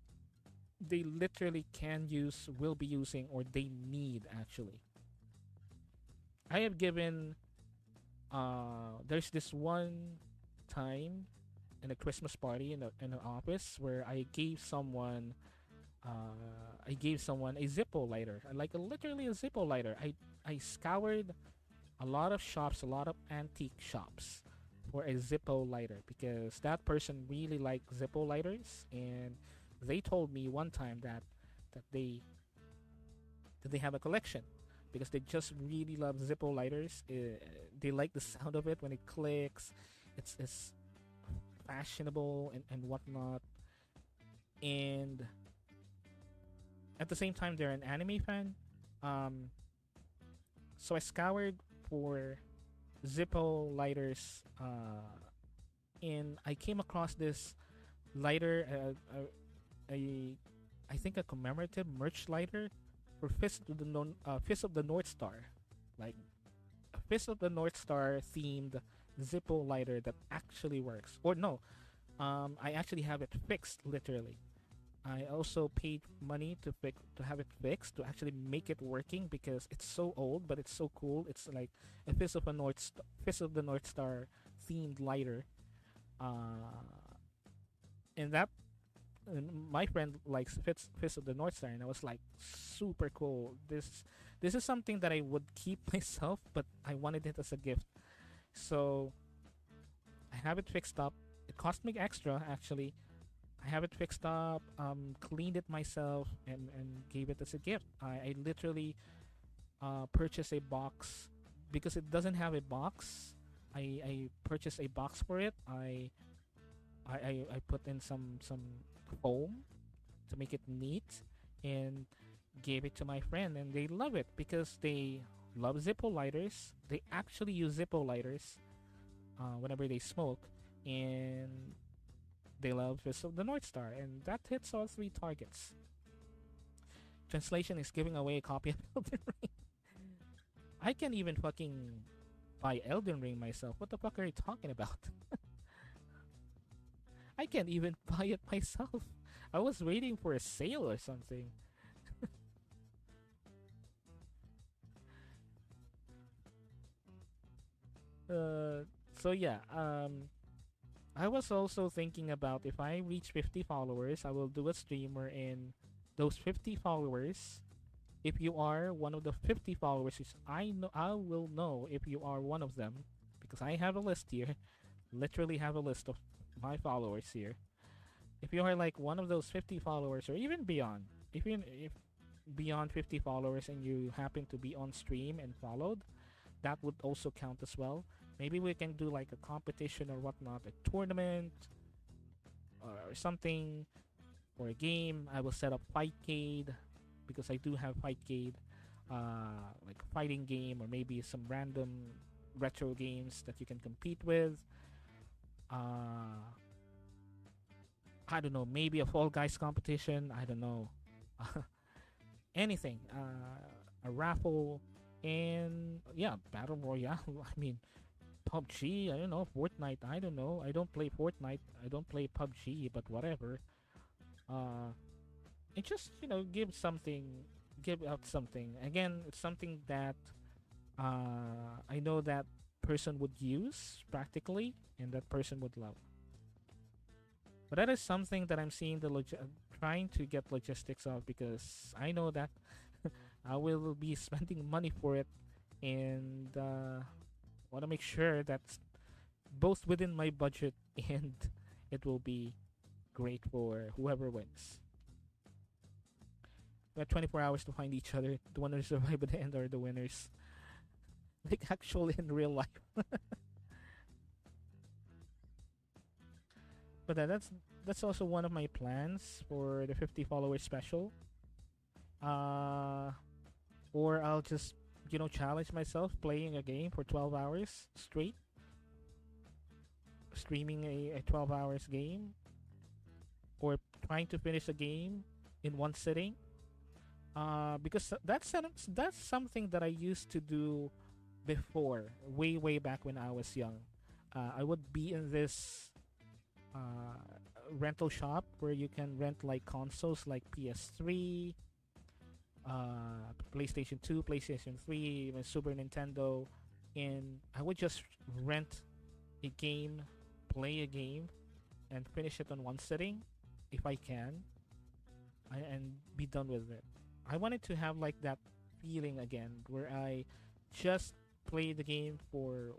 they literally can use, will be using, or they need actually. I have given. There's this one time in a Christmas party in an office where I gave someone a Zippo lighter, like literally a Zippo lighter. I scoured a lot of shops, a lot of antique shops for a Zippo lighter, because that person really liked Zippo lighters, and they told me one time that they that they have a collection because they just really love Zippo lighters. They like the sound of it when it clicks. It's fashionable and whatnot. And at the same time, they're an anime fan. Um, so I scoured for Zippo lighters, and I came across this lighter, a I think a commemorative merch lighter for Fist of the North Star, like a Fist of the North Star themed Zippo lighter that actually works. Or no, I actually have it fixed literally. I also paid money to have it fixed, to actually make it working, because it's so old but it's so cool. It's like a Fist of the North Star themed lighter. Uh, And that my friend likes Fist of the North Star, and I was like, super cool. This is something that I would keep myself, but I wanted it as a gift. So I have it fixed up. It cost me extra actually. I have it fixed up, cleaned it myself, and gave it as a gift. I literally purchased a box because it doesn't have a box. I purchased a box for it. I put in some foam to make it neat and gave it to my friend, and they love it because they love Zippo lighters. They actually use Zippo lighters whenever they smoke, and they love Fist of the North Star, and that hits all three targets. Translation is giving away a copy of Elden Ring. I can't even fucking buy Elden Ring myself. What the fuck are you talking about? I can't even buy it myself. I was waiting for a sale or something. Uh, so yeah, I was also thinking about if I reach 50 followers, I will do a stream wherein those 50 followers, if you are one of the 50 followers, which I will know if you are one of them because I have a list here, literally have a list of my followers here. If you are like one of those 50 followers or even beyond, if beyond 50 followers and you happen to be on stream and followed, that would also count as well. Maybe we can do like a competition or whatnot, a tournament or something, or a game. I will set up Fightcade because I do have Fightcade, like a fighting game or maybe some random retro games that you can compete with. Uh, I don't know, maybe a Fall Guys competition. I don't know, anything. A raffle, and yeah, battle royale. I mean, PUBG. I don't know, Fortnite. I don't know. I don't play Fortnite. I don't play PUBG, but whatever. Uh, it just give out something. Again, it's something that I know that person would use practically, and that person would love. But that is something that I'm seeing trying to get logistics of because I know that I will be spending money for it, and want to make sure that's both within my budget and it will be great for whoever wins. We have 24 hours to find each other. The one who survive at the end are the winners. Like actually in real life. But that's also one of my plans for the 50 followers special. Uh, or I'll just challenge myself playing a game for 12 hours straight, streaming a 12 hours game, or trying to finish a game in one sitting. Because that's something that I used to do before, way back when I was young. I would be in this uh, rental shop where you can rent like consoles like PS3, PlayStation 2, PlayStation 3, even Super Nintendo, and I would just rent a game, play a game, and finish it on one sitting if I can, and be done with it. I wanted to have like that feeling again where I just play the game for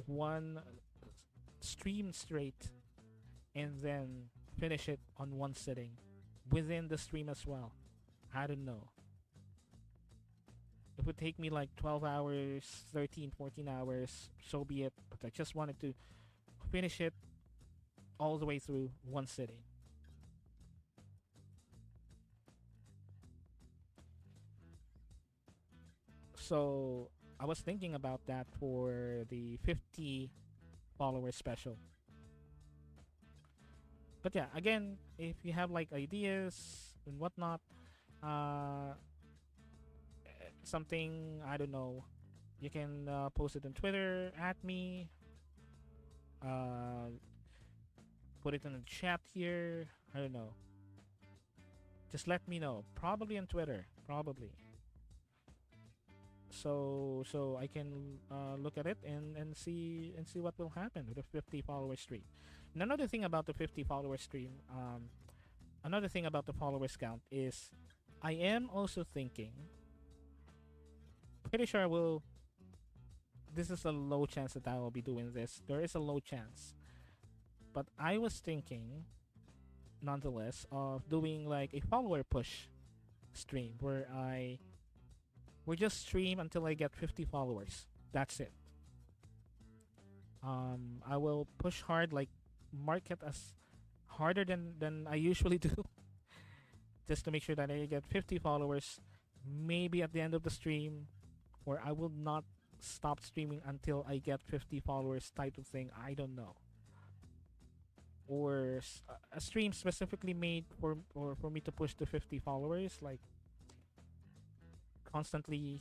one stream straight and then finish it on one sitting within the stream as well. I don't know. It would take me like 12 hours, 13, 14 hours, so be it. But I just wanted to finish it all the way through one sitting. So I was thinking about that for the 50 follower special. But yeah, again, if you have like ideas and whatnot, uh, something I don't know, you can post it on Twitter at me. Uh, put it in the chat here. I don't know. Just let me know. Probably on Twitter. Probably. so I can look at it and see what will happen with the 50 follower stream. And another thing about the 50 follower stream, another thing about the followers count is, I am also thinking, pretty sure I will. This is a low chance that I will be doing this. There is a low chance, but I was thinking, nonetheless, of doing like a follower push stream where I we just stream until I get 50 followers. That's it. I will push hard, like market as harder than I usually do, just to make sure that I get 50 followers. Maybe at the end of the stream, or I will not stop streaming until I get 50 followers, type of thing. I don't know. Or a stream specifically made for me to push to 50 followers, like constantly,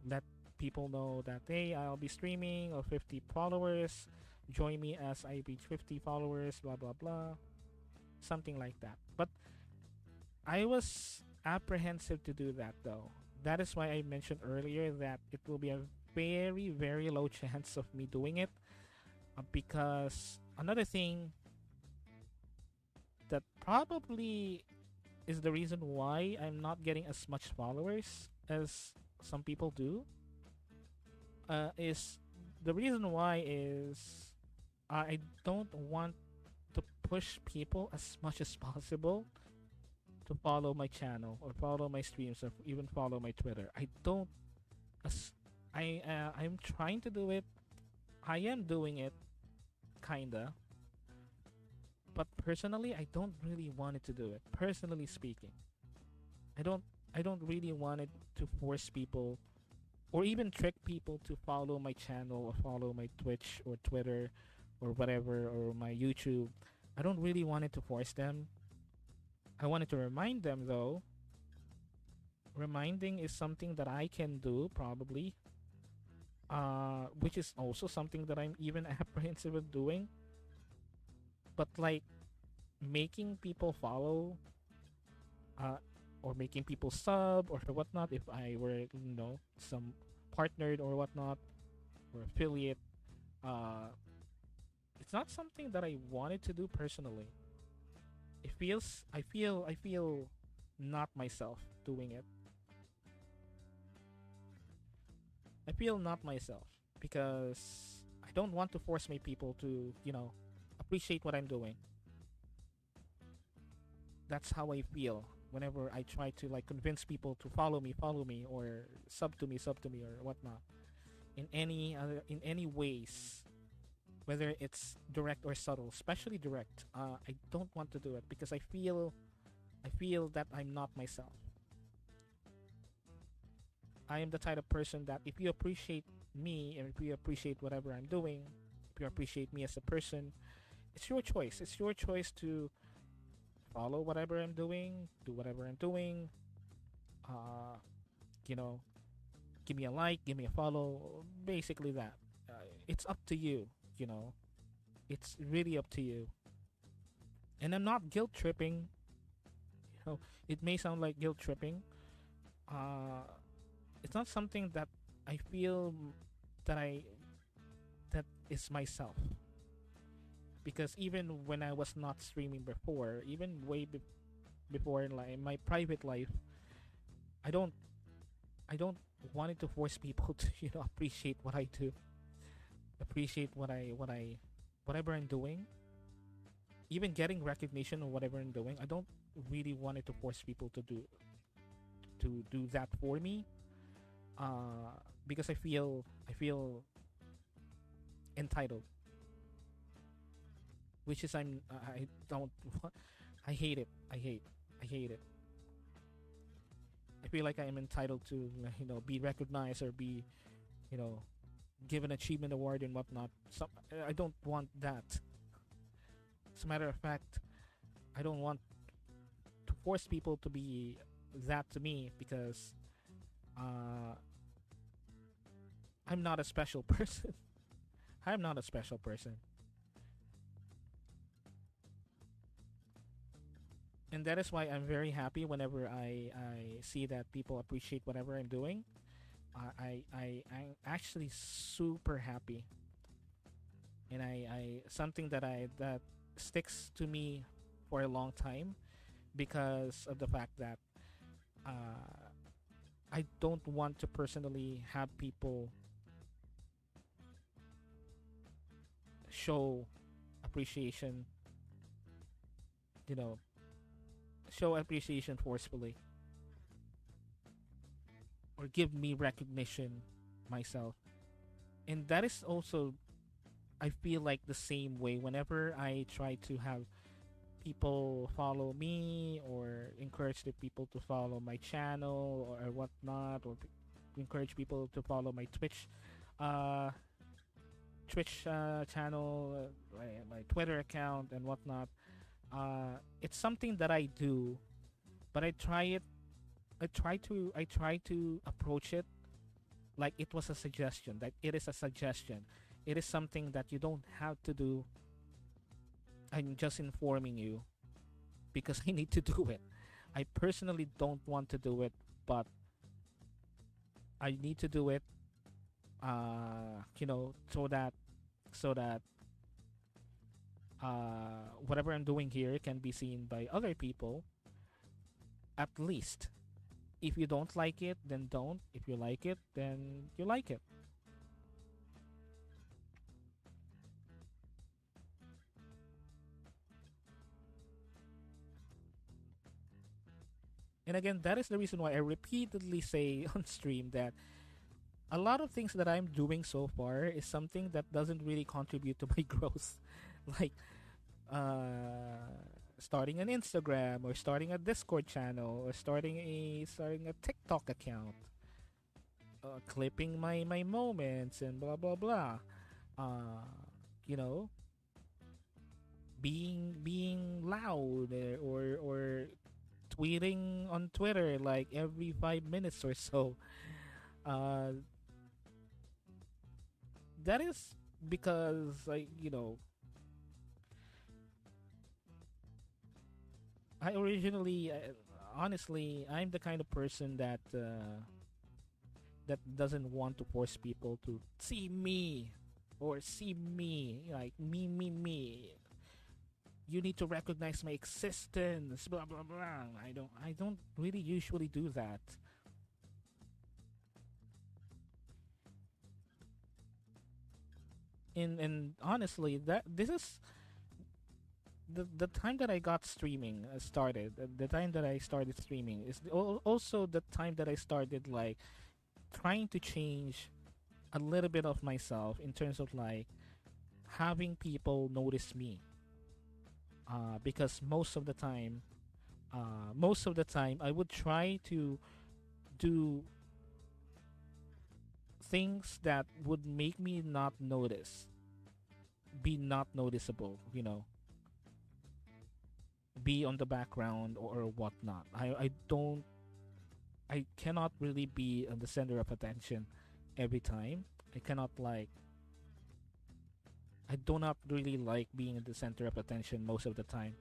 let people know that, hey, I'll be streaming of 50 followers. Join me as I reach 50 followers, blah blah blah. Something like that. But I was apprehensive to do that though. That is why I mentioned earlier that it will be a very, very low chance of me doing it. Because another thing that probably is the reason why I'm not getting as much followers as some people do, is the reason why is I don't want to push people as much as possible to follow my channel or follow my streams or even follow my Twitter. I don't. As I'm trying to do it. I am doing it, kinda. But personally, I don't really want it to do it. Personally speaking, I don't. I don't really want it to force people or even trick people to follow my channel or follow my Twitch or Twitter or whatever or my YouTube. I don't really want it to force them. I wanted to remind them though. Reminding is something that I can do probably, which is also something that I'm even apprehensive of doing. But like making people follow, uh, or making people sub or whatnot, if I were some partnered or whatnot or affiliate, uh, it's not something that I wanted to do personally. It feels I feel not myself doing it. I feel not myself because I don't want to force my people to, appreciate what I'm doing. That's how I feel whenever I try to like convince people to follow me, or sub to me, or whatnot. In any ways, whether it's direct or subtle, especially direct. I don't want to do it because I feel that I'm not myself. I am the type of person that if you appreciate me and if you appreciate whatever I'm doing, if you appreciate me as a person, it's your choice. It's your choice to follow whatever I'm doing, do whatever I'm doing. Uh, you know, give me a like, give me a follow, basically that. It's up to you. You know, it's really up to you. And I'm not guilt tripping. It may sound like guilt tripping. Uh, it's not something that I feel that I that is myself. Because even when I was not streaming before, even before in like my private life, I don't I don't want it to force people to appreciate what I do, appreciate whatever I'm doing, even getting recognition of whatever I'm doing. I don't really want it to force people to do that for me, because I feel entitled, which is I don't I hate it. I hate it. I feel like I am entitled to be recognized or be you know give an achievement award and whatnot. I don't want that. As a matter of fact, I don't want to force people to be that to me because uh, I'm not a special person. I'm not a special person. And that is why I'm very happy whenever I see that people appreciate whatever I'm doing. I'm actually super happy, and I something that I that sticks to me for a long time because of the fact that uh, I don't want to personally have people show appreciation, you know, show appreciation forcefully or give me recognition myself. And that is also, I feel like the same way whenever I try to have people follow me or encourage the people to follow my channel or whatnot, or encourage people to follow my uh, Twitch channel, my Twitter account and whatnot. It's something that I do, but I try it. I try to approach it like it was a suggestion. That it is a suggestion. It is something that you don't have to do. I'm just informing you because I need to do it. I personally don't want to do it, but I need to do it. So that whatever I'm doing here can be seen by other people. At least, if you don't like it, then don't. If you like it, then you like it. And again, that is the reason why I repeatedly say on stream that a lot of things that I'm doing so far is something that doesn't really contribute to my growth. Like uh, starting an Instagram or starting a Discord channel or starting a TikTok account, clipping my moments and blah blah blah. Uh, you know, being loud, or tweeting on Twitter like every 5 minutes or so. Uh, that is because I originally, honestly, I'm the kind of person that doesn't want to force people to see me or see me like me. You need to recognize my existence. Blah blah blah. I don't really usually do that. And honestly, that this is the time that I got streaming started. The time that I started streaming is also the time that I started like trying to change a little bit of myself in terms of like having people notice me. Because most of the time, I would try to do things that would make me not notice, be not noticeable. Be on the background or whatnot. I cannot really be on the center of attention every time. I cannot like I do not really like being in the center of attention most of the time.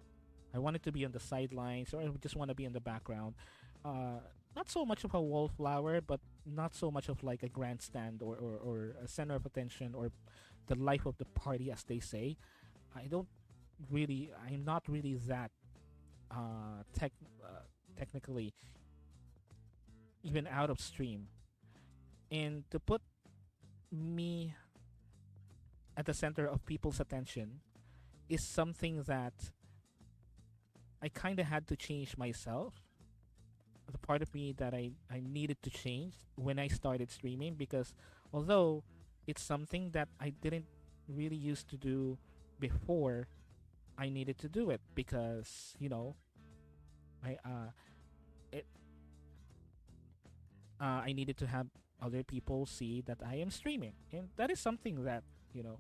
I wanted to be on the sidelines, or I just want to be in the background. Uh, Not so much of a wallflower, but not so much of like a grandstand, or a center of attention, or the life of the party, as they say. I'm not really that uh, tech, technically even out of stream. And to put me at the center of people's attention is something that I kind of had to change myself. The part of me that I needed to change when I started streaming, because although it's something that I didn't really used to do before, I needed to do it because I it I needed to have other people see that I am streaming, and that is something that you know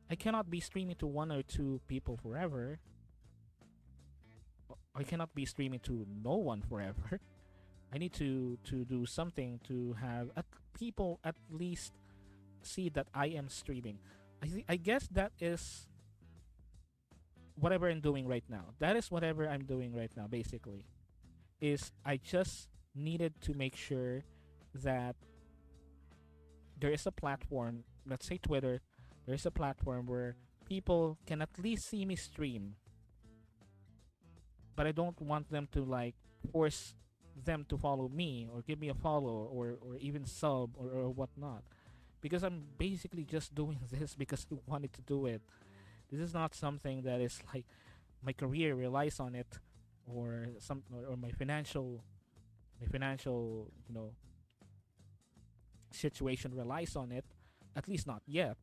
I cannot be streaming to one or two people forever. I cannot be streaming to no one forever. I need to do something to have people at least see that I am streaming. I guess that is whatever I'm doing right now. That is whatever I'm doing right now. Basically, is I just needed to make sure that there is a platform, let's say Twitter, there is a platform where people can at least see me stream, but I don't want them to like force them to follow me or give me a follow or even sub or whatnot. Because I'm basically just doing this because I wanted to do it. This is not something that is like my career relies on it or or my financial situation relies on it, at least not yet.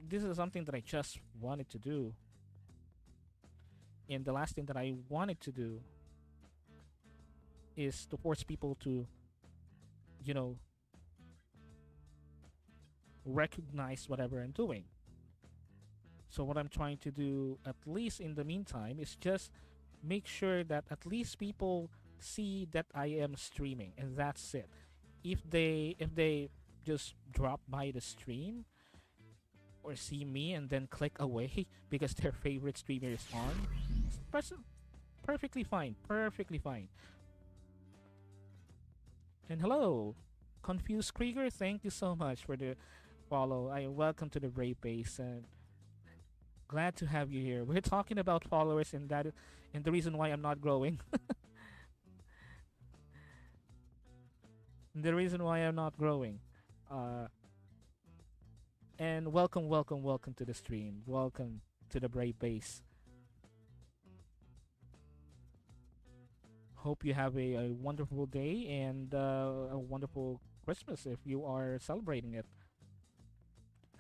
This is something that I just wanted to do, and the last thing that I wanted to do is to force people to you know recognize whatever I'm doing. So what I'm trying to do, at least in the meantime, is just make sure that at least people see that I am streaming, and that's it. If they just drop by the stream or see me and then click away because their favorite streamer is on, pers- perfectly fine, perfectly fine. And hello, Confused Krieger, thank you so much for the follow. I welcome to the Brave Base and glad to have you here. We're talking about followers and the reason why I'm not growing. The reason why I'm not growing. Uh, and welcome, welcome, welcome to the stream. Welcome to the Brave Base. Hope you have a wonderful day and a wonderful Christmas if you are celebrating it.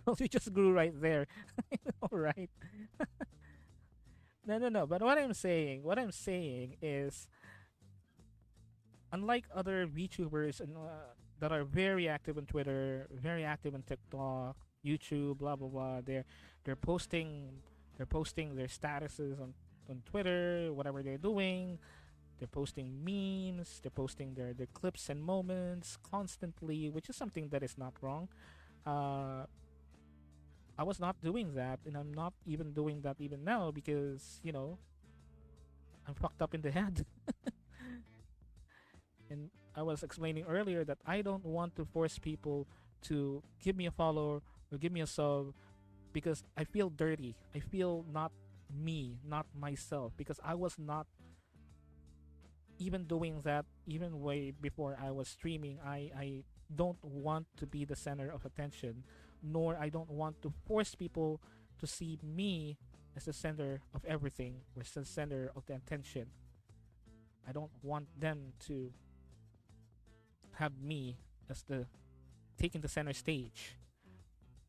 Well, you just grew right there. All right. No, no, no. But what I'm saying is, unlike other VTubers that are very active on Twitter, very active on TikTok, YouTube, blah blah blah, they're posting their statuses on Twitter, whatever they're doing. They're posting memes. They're posting their clips and moments constantly, which is something that is not wrong. Uh, I was not doing that, and I'm not even doing that even now because I'm fucked up in the head. And I was explaining earlier that I don't want to force people to give me a follow or give me a sub because I feel dirty. I feel not me, not myself, because I was not even doing that even way before I was streaming. I don't want to be the center of attention, nor I don't want to force people to see me as the center of everything or as the center of the attention. I don't want them to have me as the taking the center stage,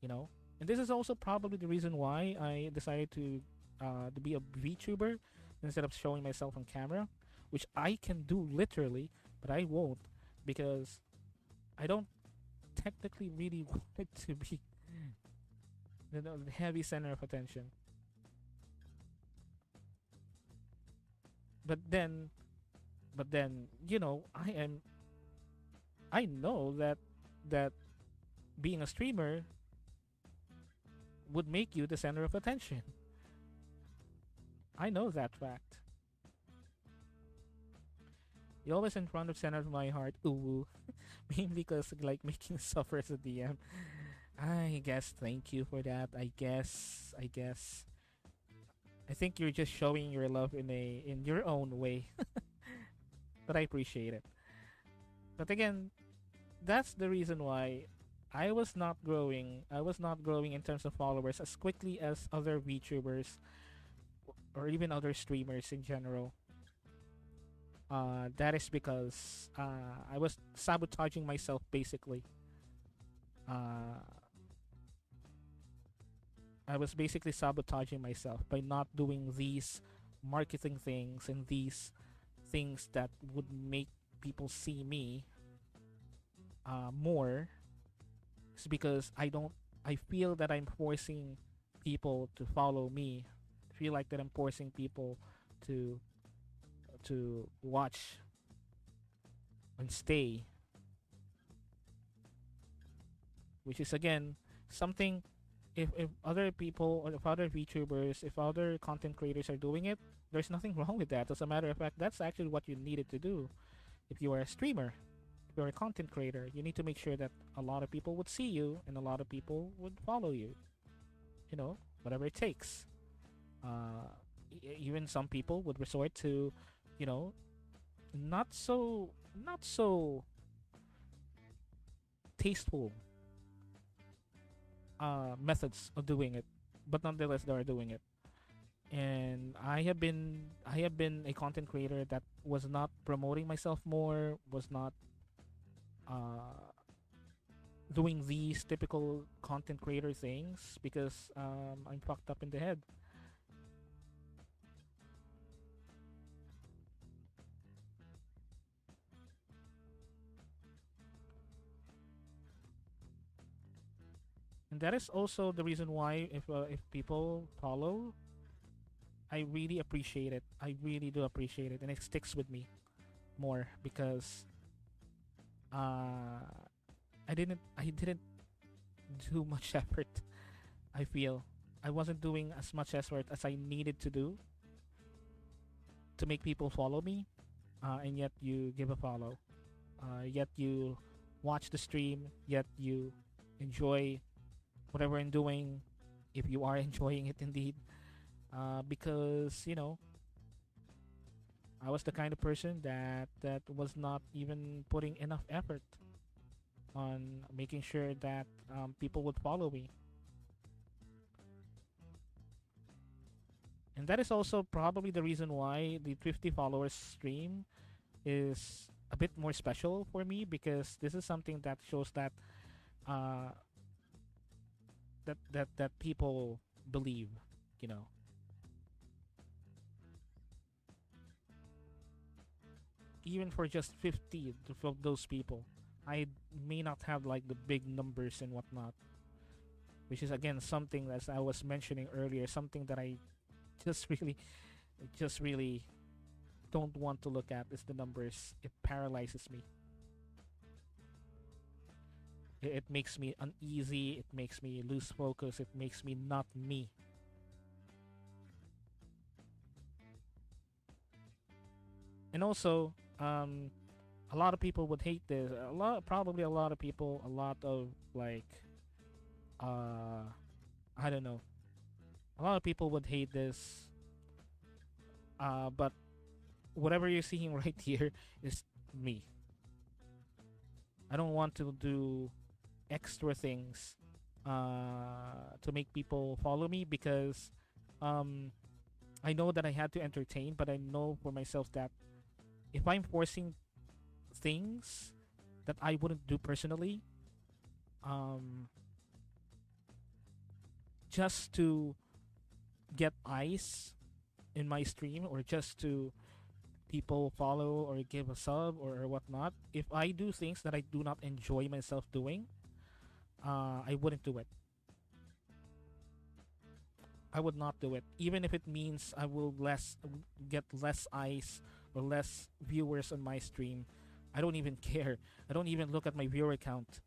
you know. And this is also probably the reason why I decided to be a VTuber instead of showing myself on camera, which I can do literally, but I won't because I don't technically really want it to be the heavy center of attention. But then, I know that being a streamer would make you the center of attention. I know that fact. You're always in front of center of my heart. Ooh, mainly because like making suffer as a DM. I guess thank you for that. I guess. I think you're just showing your love in your own way, but I appreciate it. But again, that's the reason why I was not growing. I was not growing in terms of followers as quickly as other VTubers or even other streamers in general. That is because I was sabotaging myself basically. Uh, I was basically sabotaging myself by not doing these marketing things and these things that would make people see me more. It's because I feel that I'm forcing people to follow me. I feel like that I'm forcing people to watch and stay, which is again something. If other people or if other VTubers, if other content creators are doing it, there's nothing wrong with that. As a matter of fact, that's actually what you needed to do. if you are a streamer, if you're a content creator, you need to make sure that a lot of people would see you and a lot of people would follow you. You know, whatever it takes. Uh, Even some people would resort to, you know, not so tasteful methods of doing it, but nonetheless they are doing it. And I have been a content creator that was not promoting myself more, was not uh, doing these typical content creator things because I'm fucked up in the head. And that is also the reason why if people follow, I really appreciate it. I really do appreciate it, and it sticks with me more because uh, I didn't do much effort. I feel I wasn't doing as much effort as I needed to do to make people follow me, and yet you give a follow. Yet you watch the stream. Yet you enjoy whatever I'm doing, if you are enjoying it indeed. Because I was the kind of person that was not even putting enough effort on making sure that people would follow me. And that is also probably the reason why the 50 followers stream is a bit more special for me, because this is something that shows that uh, that people believe, you know, even for just 50 of those people. I may not have like the big numbers and whatnot, which is again something, as I was mentioning earlier, something that I just really don't want to look at, is the numbers. It paralyzes me. It makes me uneasy. It makes me lose focus. It makes me not me. And also, a lot of people would hate this. Probably a lot of people, a lot of like, uh, I don't know. A lot of people would hate this. But whatever you're seeing right here is me. I don't want to do extra things to make people follow me, because um, I know that I had to entertain, but I know for myself that if I'm forcing things that I wouldn't do personally, um, just to get eyes in my stream, or just to people follow or give a sub or whatnot, if I do things that I do not enjoy myself doing, I wouldn't do it. I would not do it, even if it means I will get less eyes or less viewers on my stream. I don't even care. I don't even look at my viewer count,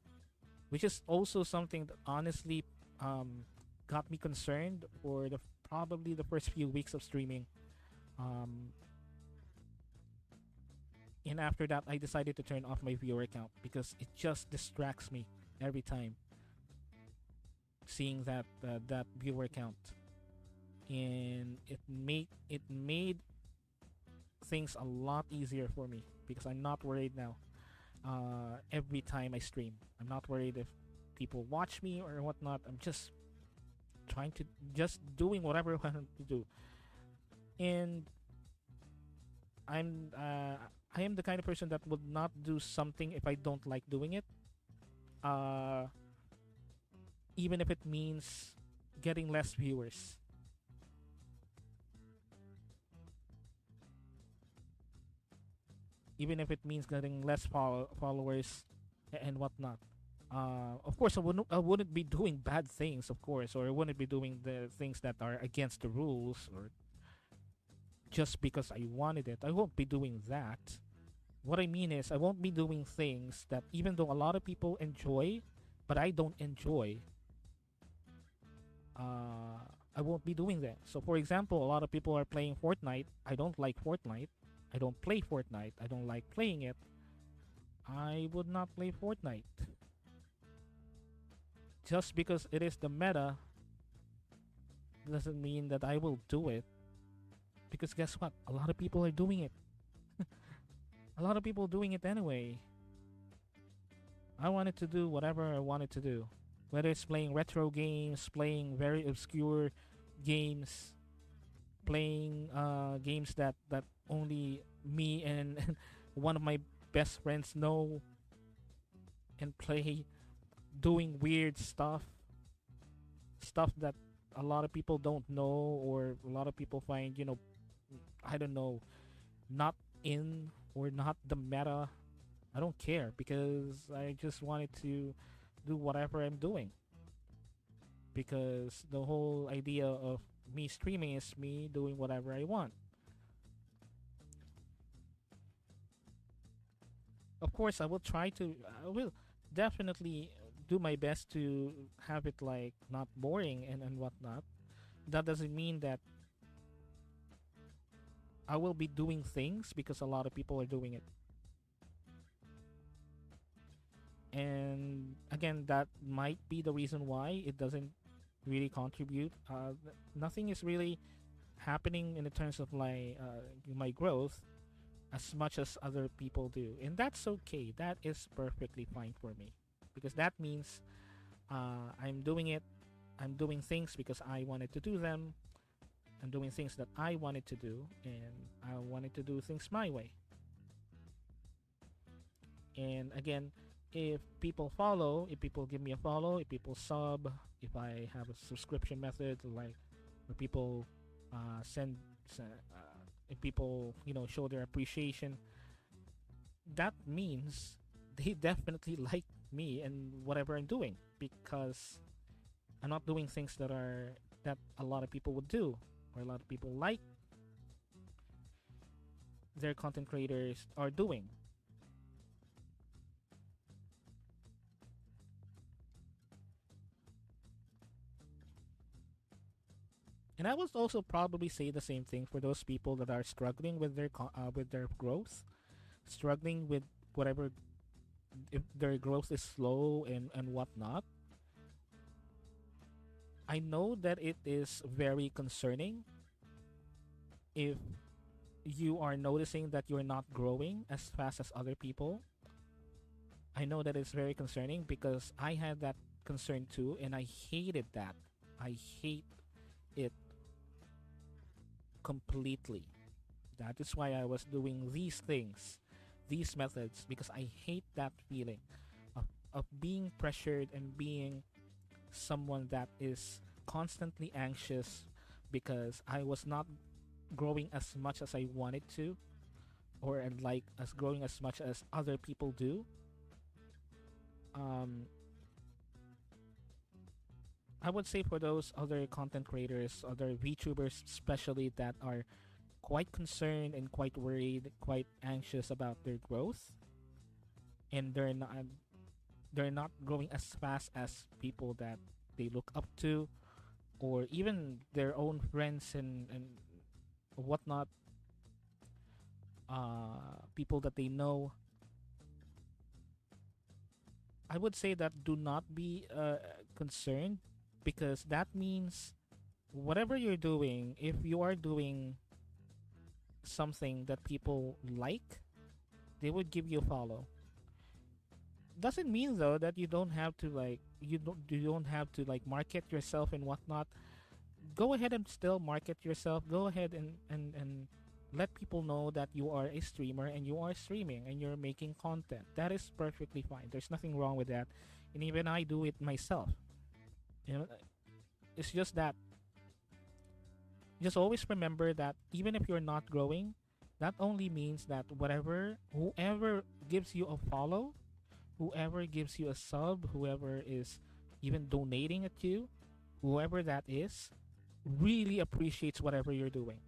which is also something that honestly um, got me concerned for the probably the first few weeks of streaming. Um, and after that, I decided to turn off my viewer count because it just distracts me every time seeing that viewer count, and it made things a lot easier for me because I'm not worried now. Every time I stream, I'm not worried if people watch me or whatnot. I'm just trying to just doing whatever I want to do, and I'm I am the kind of person that would not do something if I don't like doing it. Uh, Even if it means getting less viewers, even if it means getting less followers and whatnot. Of course, I wouldn't be doing bad things, of course, or I wouldn't be doing the things that are against the rules, or just because I wanted it. I won't be doing that. What I mean is, I won't be doing things that, even though a lot of people enjoy, but I don't enjoy, uh, I won't be doing that. So, for example, a lot of people are playing Fortnite. I don't like Fortnite. I don't play Fortnite. I don't like playing it. I would not play Fortnite. Just because it is the meta doesn't mean that I will do it. Because guess what? A lot of people are doing it. A lot of people doing it anyway. I wanted to do whatever I wanted to do. Whether it's playing retro games, playing very obscure games, playing games that only me and one of my best friends know and play, doing weird stuff that a lot of people don't know, or a lot of people find, I don't know, not in or not the meta. I don't care because I just wanted to do whatever I'm doing. Because the whole idea of me streaming is me doing whatever I want. Of course, I will definitely do my best to have it like not boring and whatnot. That doesn't mean that I will be doing things because a lot of people are doing it. And again, that might be the reason why it doesn't really contribute. Nothing is really happening in the terms of my growth as much as other people do, and that's okay. That is perfectly fine for me because that means I'm doing it. I'm doing things because I wanted to do them. I'm doing things that I wanted to do, and I wanted to do things my way. And again, if people follow, if people give me a follow, if people sub, if I have a subscription method, like where people if people show their appreciation, that means they definitely like me and whatever I'm doing because I'm not doing things that a lot of people would do or a lot of people like their content creators are doing. And I would also probably say the same thing for those people that are struggling with with their growth, struggling with whatever, if their growth is slow and whatnot. I know that it is very concerning if you are noticing that you're not growing as fast as other people. I know that it's very concerning because I had that concern too, and I hated that. I hate it completely. That is why I was doing these things, these methods, because I hate that feeling of being pressured and being someone that is constantly anxious because I was not growing as much as I wanted to, or and like as growing as much as other people do. Um, I would say for those other content creators, other VTubers especially that are quite concerned and quite worried, quite anxious about their growth, and they're not growing as fast as people that they look up to, or even their own friends and whatnot, people that they know. I would say that do not be concerned because that means whatever you're doing, if you are doing something that people like, they would give you a follow. Doesn't mean though that you don't have to market yourself and whatnot. Go ahead and still market yourself. Go ahead and let people know that you are a streamer and you are streaming and you're making content. That is perfectly fine. There's nothing wrong with that. And even I do it myself. You know, it's just that just always remember that even if you're not growing, that only means that whoever gives you a follow, whoever gives you a sub, whoever is even donating at you, whoever that is, really appreciates whatever you're doing,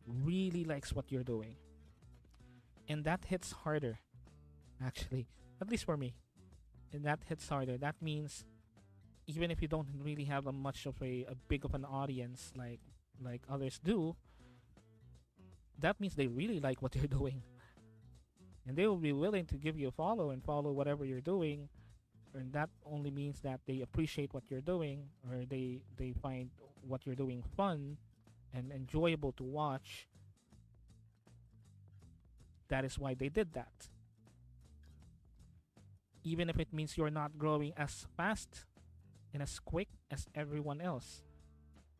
really likes what you're doing. And that hits harder, actually, at least for me. And that hits harder. That means even if you don't really have a much of a big of an audience like others do, that means they really like what you're doing. and they will be willing to give you a follow and follow whatever you're doing. And that only means that they appreciate what you're doing, or they find what you're doing fun and enjoyable to watch. That is why they did that. Even if it means you're not growing as fast and as quick as everyone else.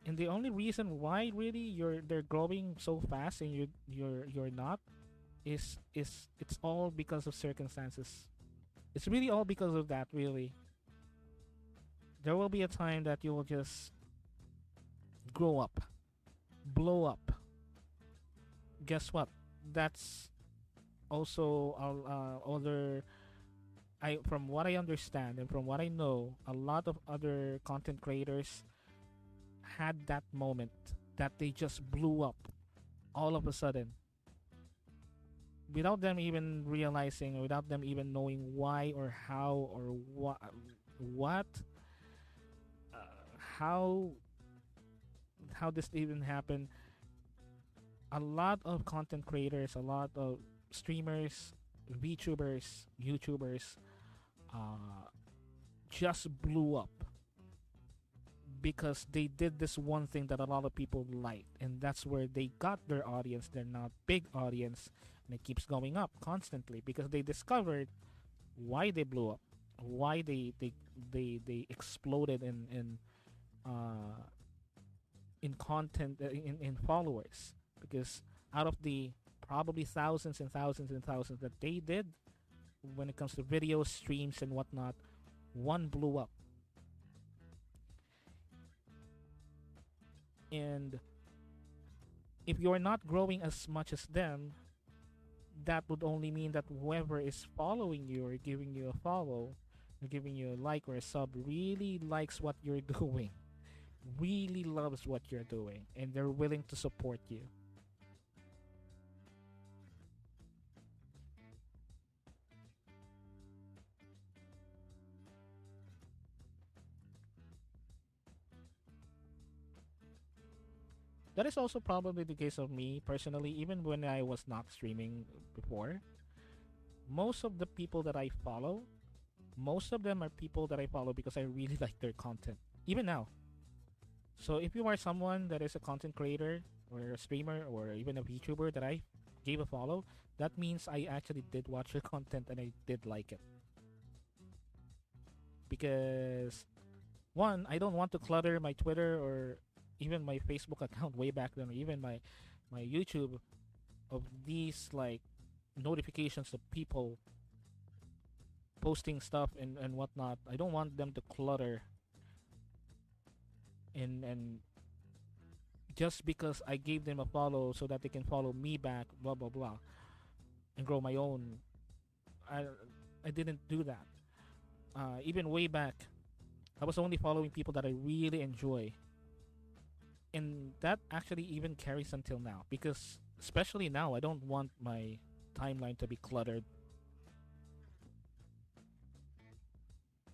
And the only reason why really they're growing so fast and you're not is it's all because of circumstances. It's really all because of that, really. There will be a time that you will just grow up, blow up. Guess what? That's also other. I from what I understand and from what I know, a lot of other content creators had that moment that they just blew up all of a sudden without them even realizing, without them even knowing why or how or what uh, how how this even happened. A lot of content creators, a lot of streamers, VTubers, YouTubers, uh, just blew up because they did this one thing that a lot of people liked, and that's where they got their audience. They're not big audience, and it keeps going up constantly because they discovered why they blew up, why they exploded uh, in content in followers, because out of the probably thousands and thousands and thousands that they did when it comes to videos, streams, and whatnot, one blew up. And if you're not growing as much as them, that would only mean that whoever is following you or giving you a follow or giving you a like or a sub really likes what you're doing, really loves what you're doing, and they're willing to support you. That is also probably the case of me personally, even when I was not streaming before. Most of the people that I follow, most of them are people that I follow because I really like their content, even now. So if you are someone that is a content creator or a streamer or even a VTuber that I gave a follow, that means I actually did watch your content and I did like it. Because one, I don't want to clutter my Twitter or even my Facebook account way back then, or even my YouTube of these like notifications of people posting stuff and whatnot. I don't want them to clutter and just because I gave them a follow so that they can follow me back, blah blah blah, and grow my own. I I didn't do that. Even way back, I was only following people that I really enjoy, and that actually even carries until now. Because especially now, I don't want my timeline to be cluttered.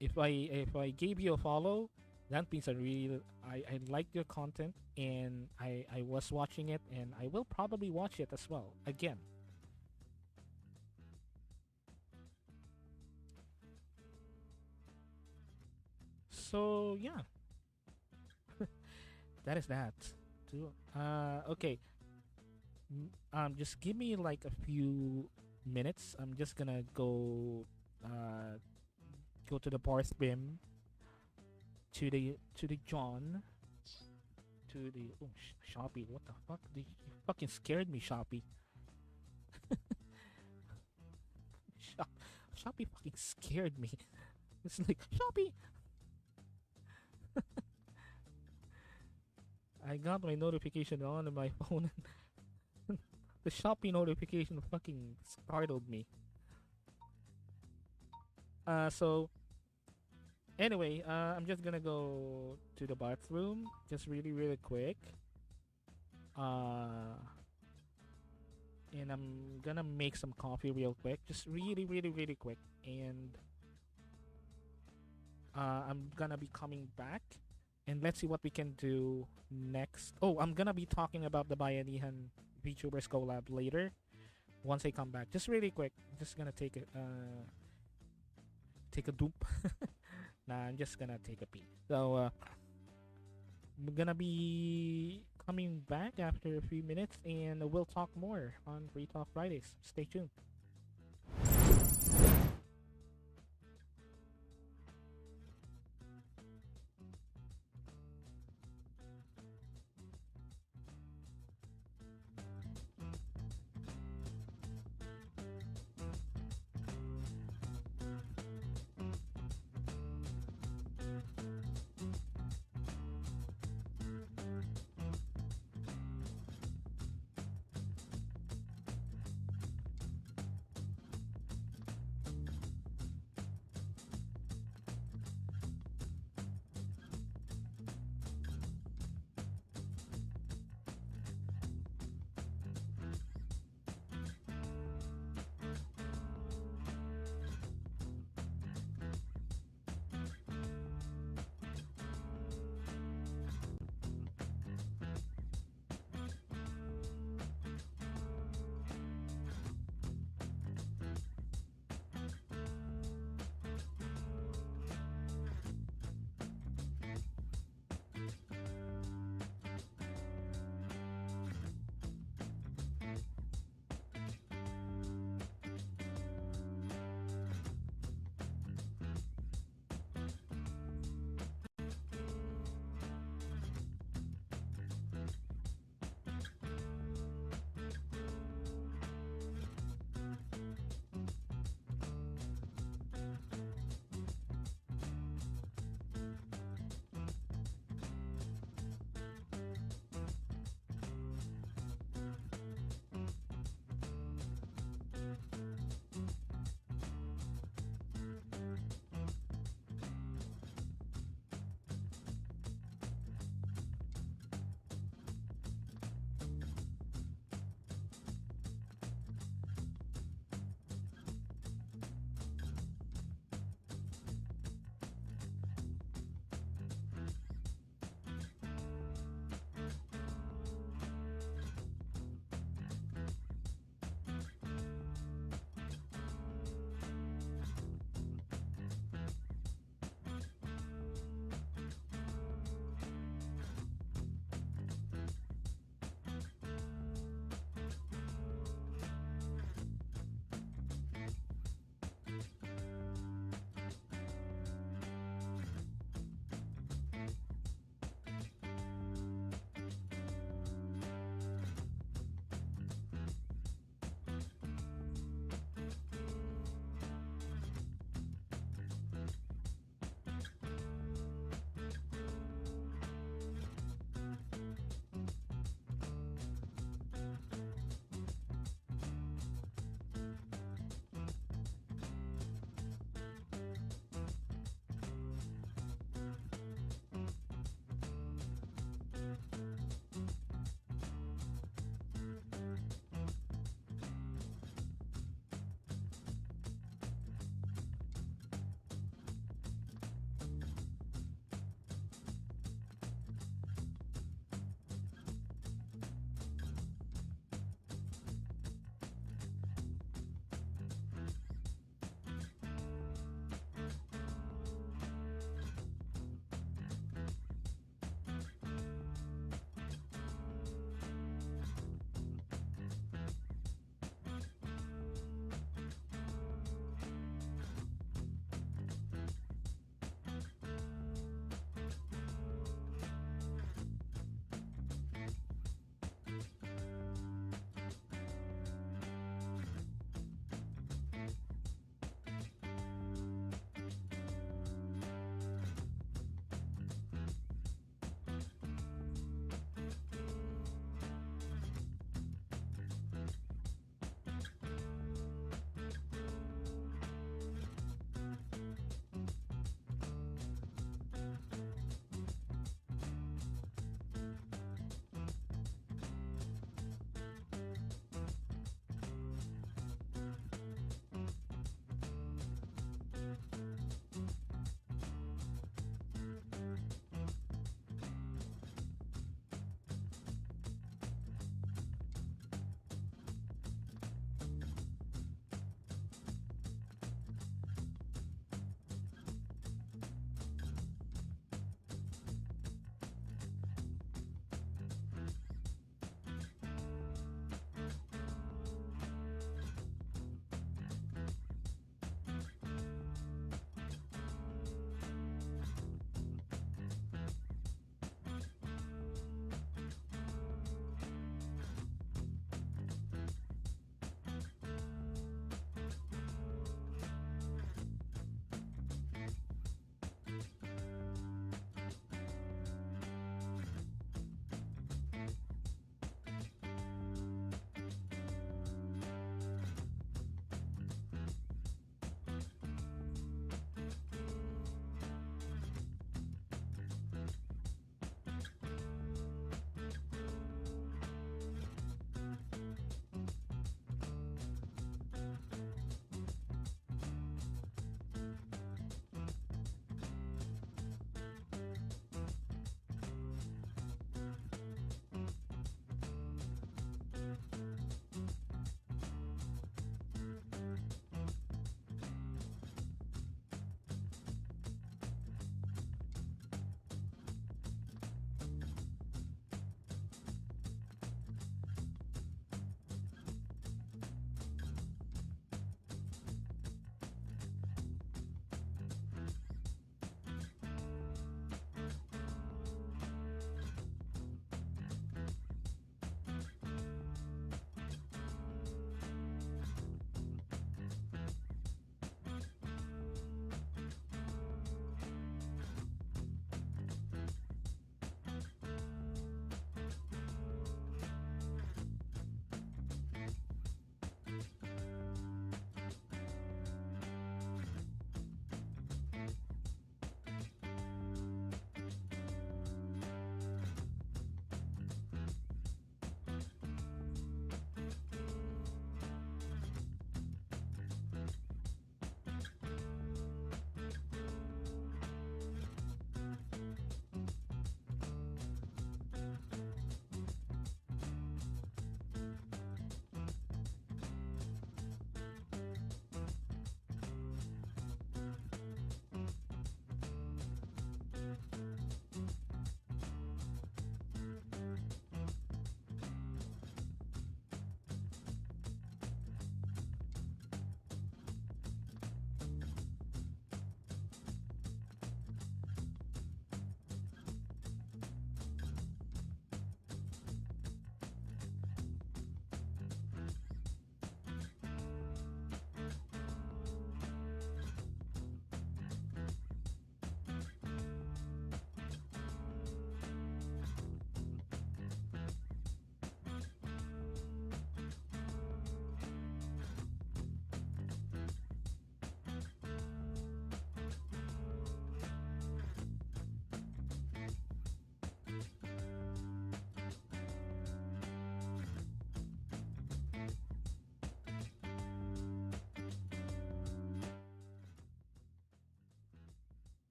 If I gave you a follow, that means I liked your content and I was watching it and I will probably watch it as well again. So yeah, that is that. Okay. Just give me like a few minutes. I'm just gonna go to the bathroom, to the John, to the Shopee. What the fuck? You fucking scared me, Shopee. Shop, Shopee fucking scared me. It's like Shopee. I got my notification on my phone. The Shopee notification fucking startled me. So anyway, I'm just gonna go to the bathroom, just really, really quick. Uh, and I'm gonna make some coffee real quick, just really, really, really quick. And I'm gonna be coming back, and let's see what we can do next. Oh, I'm gonna be talking about the Bayanihan VTubers collab later. once I come back. Just really quick. I'm just gonna take a dupe. Nah, I'm just gonna take a pee. So I'm gonna be coming back after a few minutes, and we'll talk more on Free Talk Fridays. Stay tuned.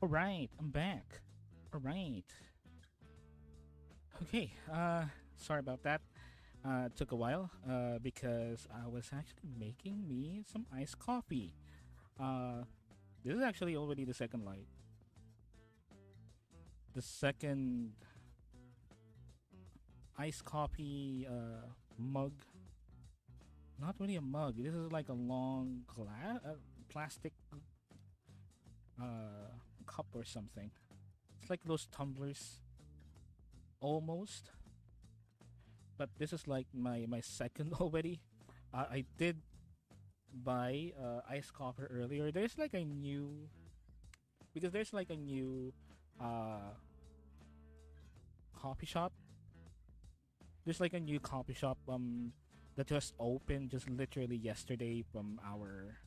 All right, I'm back. All right. Okay. Sorry about that. It took a while. Because I was actually making me some iced coffee. Uh, this is actually already the second light. The second iced coffee mug. Not really a mug. This is like a long glass, plastic cup or something. It's like those tumblers, almost. But this is like my second already. I did buy iced coffee earlier. There's like a new because there's like a new uh coffee shop. There's like a new coffee shop that just opened just literally yesterday from our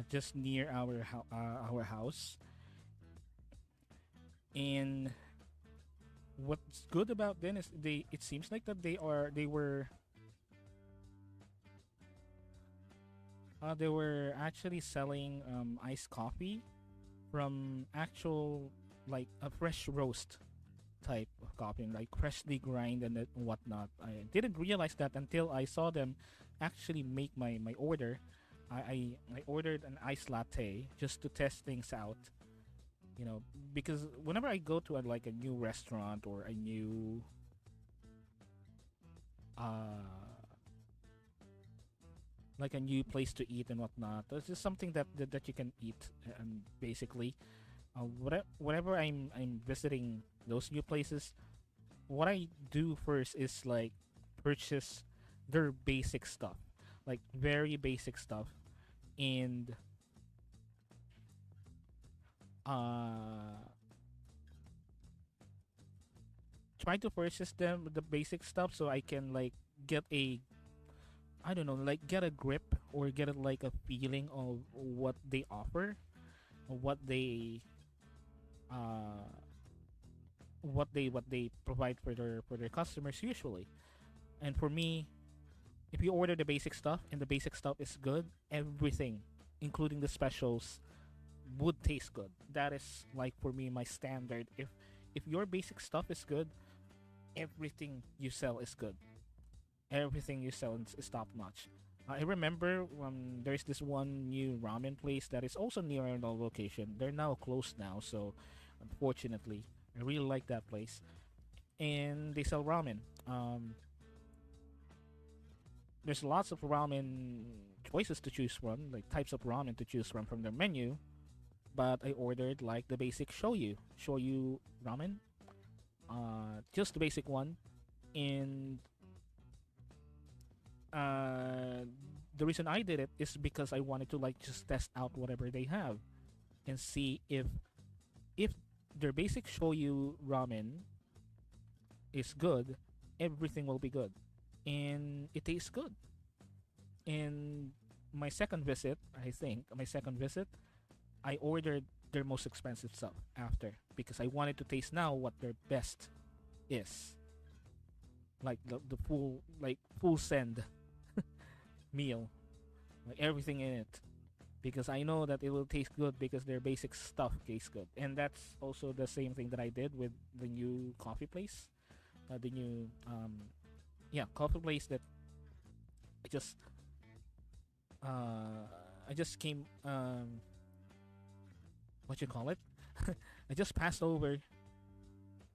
just near our house. And what's good about them is they it seems like that they were actually selling iced coffee from actual like a fresh roast type of coffee, like freshly grind and whatnot. I didn't realize that until I saw them actually make my order. I ordered an iced latte just to test things out, you know, because whenever I go to like a new restaurant or a new uh like a new place to eat and whatnot, this is something that you can eat basically. Whenever I'm visiting those new places, what I do first is like purchase their basic stuff, like very basic stuff, and uh try to purchase them the basic stuff so I can like get a I don't know, like get a grip or get a, like a feeling of what they offer, what they uh what they provide for their customers usually. And for me, if you order the basic stuff and the basic stuff is good, everything, including the specials, would taste good. That is like for me my standard. If your basic stuff is good, everything you sell is good. Everything you sell is top notch. I remember there's this one new ramen place that is also near our location. They're now closed now, so unfortunately, I really like that place. And they sell ramen. There's lots of ramen choices to choose from, like types of ramen to choose from their menu. But I ordered like the basic shoyu ramen, just the basic one, and uh, the reason I did it is because I wanted to like just test out whatever they have and see if their basic shoyu ramen is good, everything will be good, and it tastes good. And my second visit, I think my second visit, I ordered their most expensive stuff after because I wanted to taste now what their best is, like the full send meal, like everything in it, because I know that it will taste good because their basic stuff tastes good. And that's also the same thing that I did with the new coffee place, the new coffee place that I just uh I just came what you call it I just passed over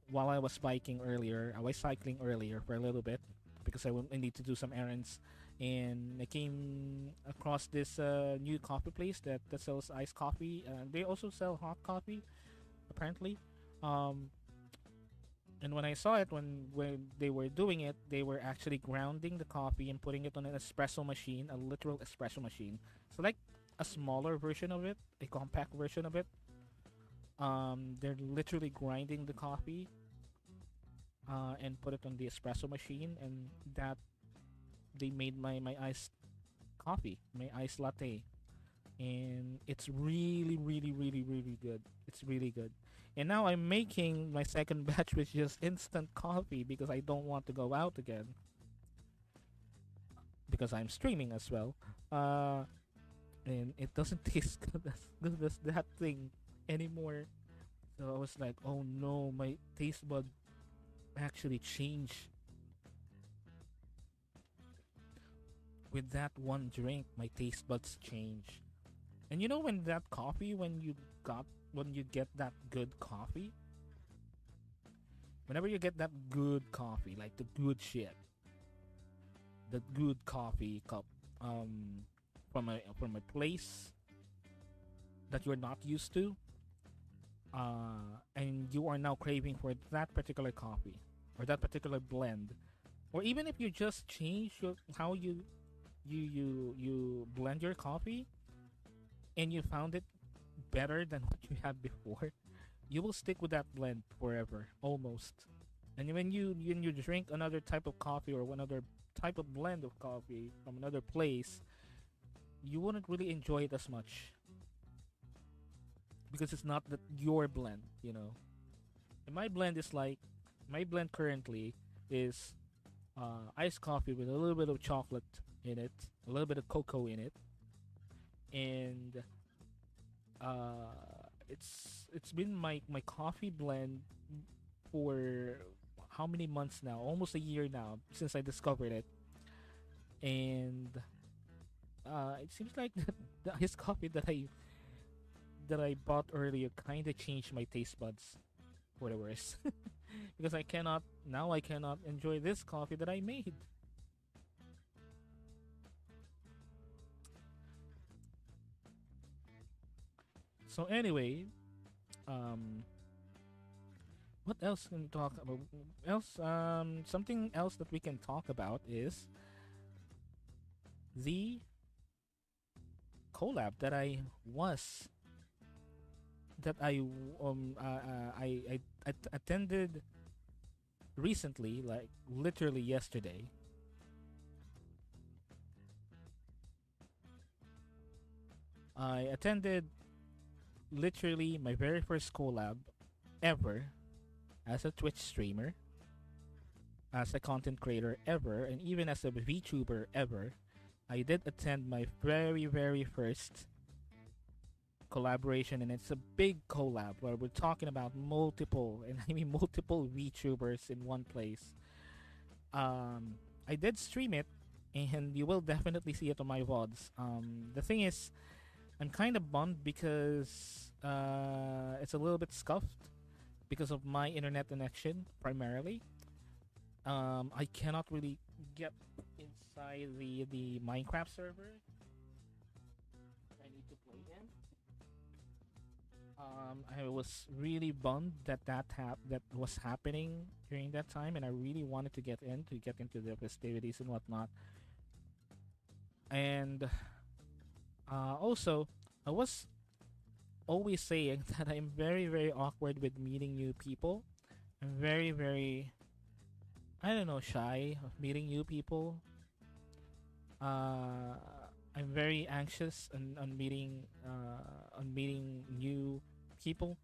while I was biking earlier. I was cycling earlier for a little bit because I need to do some errands, and I came across this new coffee place that sells iced coffee. They also sell hot coffee, apparently. Um, and when I saw it, when they were doing it, they were actually grounding the coffee and putting it on an espresso machine, a literal espresso machine. So like a smaller version of it, a compact version of it. They're literally grinding the coffee and put it on the espresso machine, and that they made my iced coffee, my iced latte, and it's really, really, really, really good. It's really good. And now I'm making my second batch with just instant coffee because I don't want to go out again because I'm streaming as well. Uh, and it doesn't taste good as that thing anymore. So I was like, oh no, my taste bud actually changed with that one drink. My taste buds change. And you know when that coffee, when you get that good coffee, whenever you get that good coffee, like the good shit, the good coffee cup, from a place that you're not used to, and you are now craving for that particular coffee or that particular blend, or even if you just change how you blend your coffee, and you found it better than what you had before, you will stick with that blend forever, almost. And when you drink another type of coffee or another type of blend of coffee from another place, you wouldn't really enjoy it as much because it's not that your blend, you know. And my blend currently is iced coffee with a little bit of chocolate in it, a little bit of cocoa in it, and it's been my coffee blend for how many months now? Almost a year now since I discovered it, and it seems like the iced coffee that I bought earlier kind of changed my taste buds for the worse because I cannot enjoy this coffee that I made. So anyway, um, what else can we talk about? Something else that we can talk about is the collab was that I attended recently, like literally yesterday. I attended literally my very first collab ever as a Twitch streamer, as a content creator ever, and even as a VTuber ever. I did attend my very, very first collaboration, and it's a big collab where we're talking about multiple, and I mean multiple VTubers in one place. I did stream it, and you will definitely see it on my VODs. The thing is, I'm kind of bummed because it's a little bit scuffed because of my internet connection primarily. I cannot really get inside the Minecraft server I need to play in. I was really bummed that was happening during that time, and I really wanted to get into the festivities and whatnot. And also, I was always saying that I'm very, very awkward with meeting new people. I'm very, very, I don't know, shy of meeting new people. Uh, I'm very anxious on meeting new people.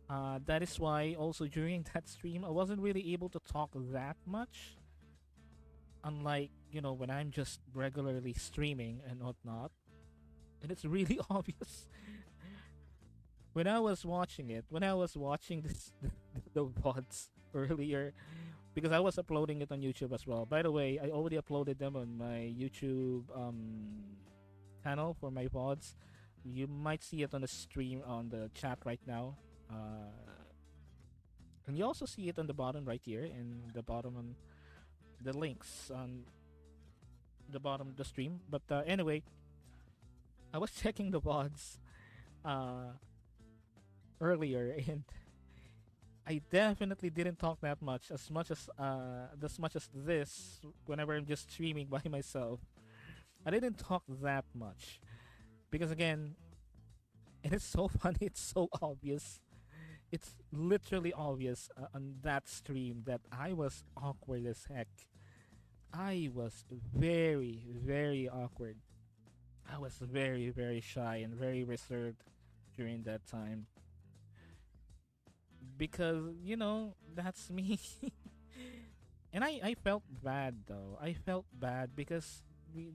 That is why also during that stream I wasn't really able to talk that much. Unlike when I'm just regularly streaming and whatnot, and it's really obvious when I was watching this the VODs earlier, because I was uploading it on YouTube as well. By the way, I already uploaded them on my YouTube channel for my VODs. You might see it on the stream on the chat right now. And you also see it on the bottom right here, and the bottom on the links on the bottom of the stream. But anyway, I was checking the VODs uh, earlier, and I definitely didn't talk that much as this whenever I'm just streaming by myself. I didn't talk that much because again, and it's so funny, it's so obvious. It's literally obvious on that stream that I was awkward as heck. I was very, very awkward. I was very, very shy and very reserved during that time because that's me. And I felt bad though. I felt bad because we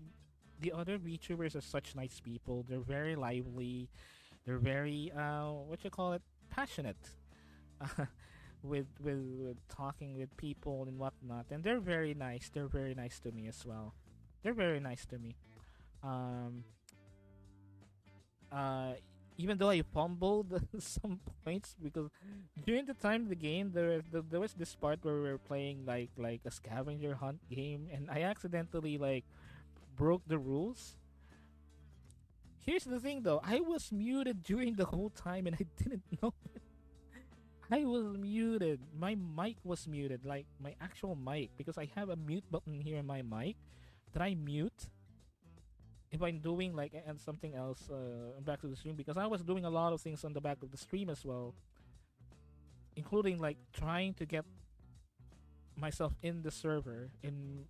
the other VTubers are such nice people. They're very lively. They're very what you call it, passionate. With talking with people and whatnot, and they're very nice. They're very nice to me as well. They're very nice to me. Um, uh, Even though I fumbled some points because during the time of the game there was this part where we were playing like a scavenger hunt game, and I accidentally like broke the rules. Here's the thing though, I was muted during the whole time and I didn't know. I was muted. My mic was muted, like my actual mic, because I have a mute button here in my mic that I mute if I'm doing like and something else back to the stream, because I was doing a lot of things on the back of the stream as well, including like trying to get myself in the server in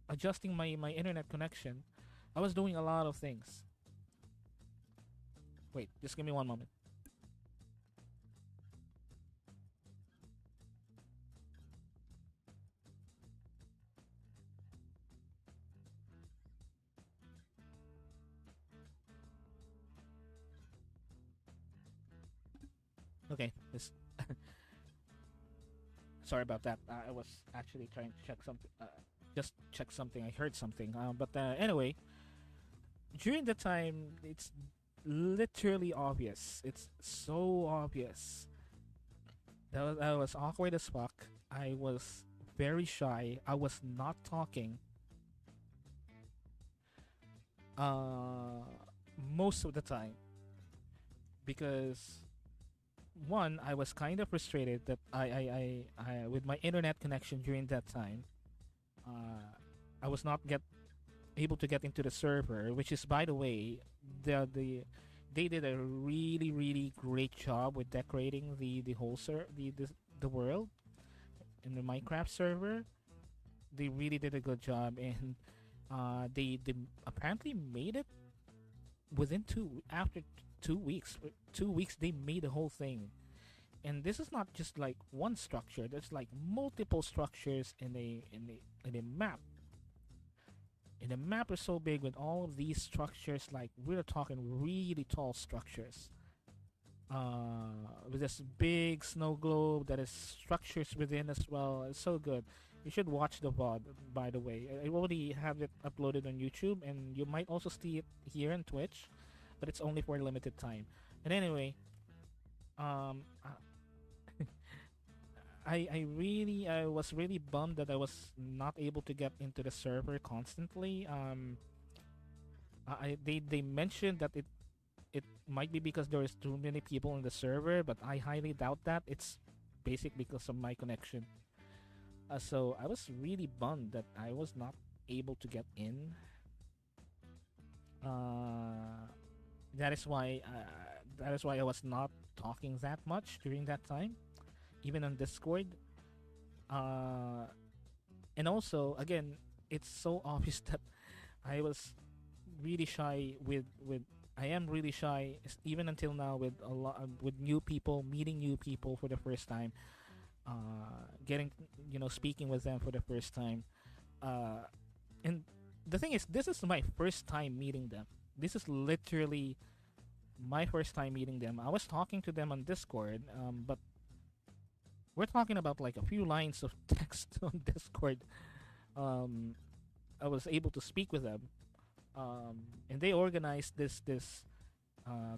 adjusting my internet connection. I was doing a lot of things. Wait, just give me one moment. Okay, this. Sorry about that. I was actually trying to check something. Just check something. I heard something. But anyway, during the time, it's literally obvious. It's so obvious. I was awkward as fuck. I was very shy. I was not talking. Uh, Most of the time because one, I was kind of frustrated that I with my internet connection during that time. Uh, I was not get able to get into the server, which is, by the way, the they did a really great job with decorating the whole the world in the Minecraft server. They really did a good job, and they apparently made it within 2 weeks. 2 weeks they made the whole thing, and this is not just like one structure. There's like multiple structures in a map. And the map is so big with all of these structures. Like we're talking really tall structures. With this big snow globe that is structures within as well. It's so good. You should watch the VOD, by the way. I already have it uploaded on YouTube, and you might also see it here on Twitch, but it's only for a limited time. And anyway, um, I was really bummed that I was not able to get into the server constantly. They mentioned that it might be because there is too many people in the server, but I highly doubt that. It's basic because of my connection. So I was really bummed that I was not able to get in. Uh, that is why I was not talking that much during that time, even on Discord. Uh, and also, again, it's so obvious that I was really shy with. I am really shy even until now with a lot with new people, meeting new people for the first time, getting speaking with them for the first time, uh, and the thing is, this is my first time meeting them. This is literally my first time meeting them. I was talking to them on Discord, but we're talking about like a few lines of text on Discord. Um, I was able to speak with them, and they organized this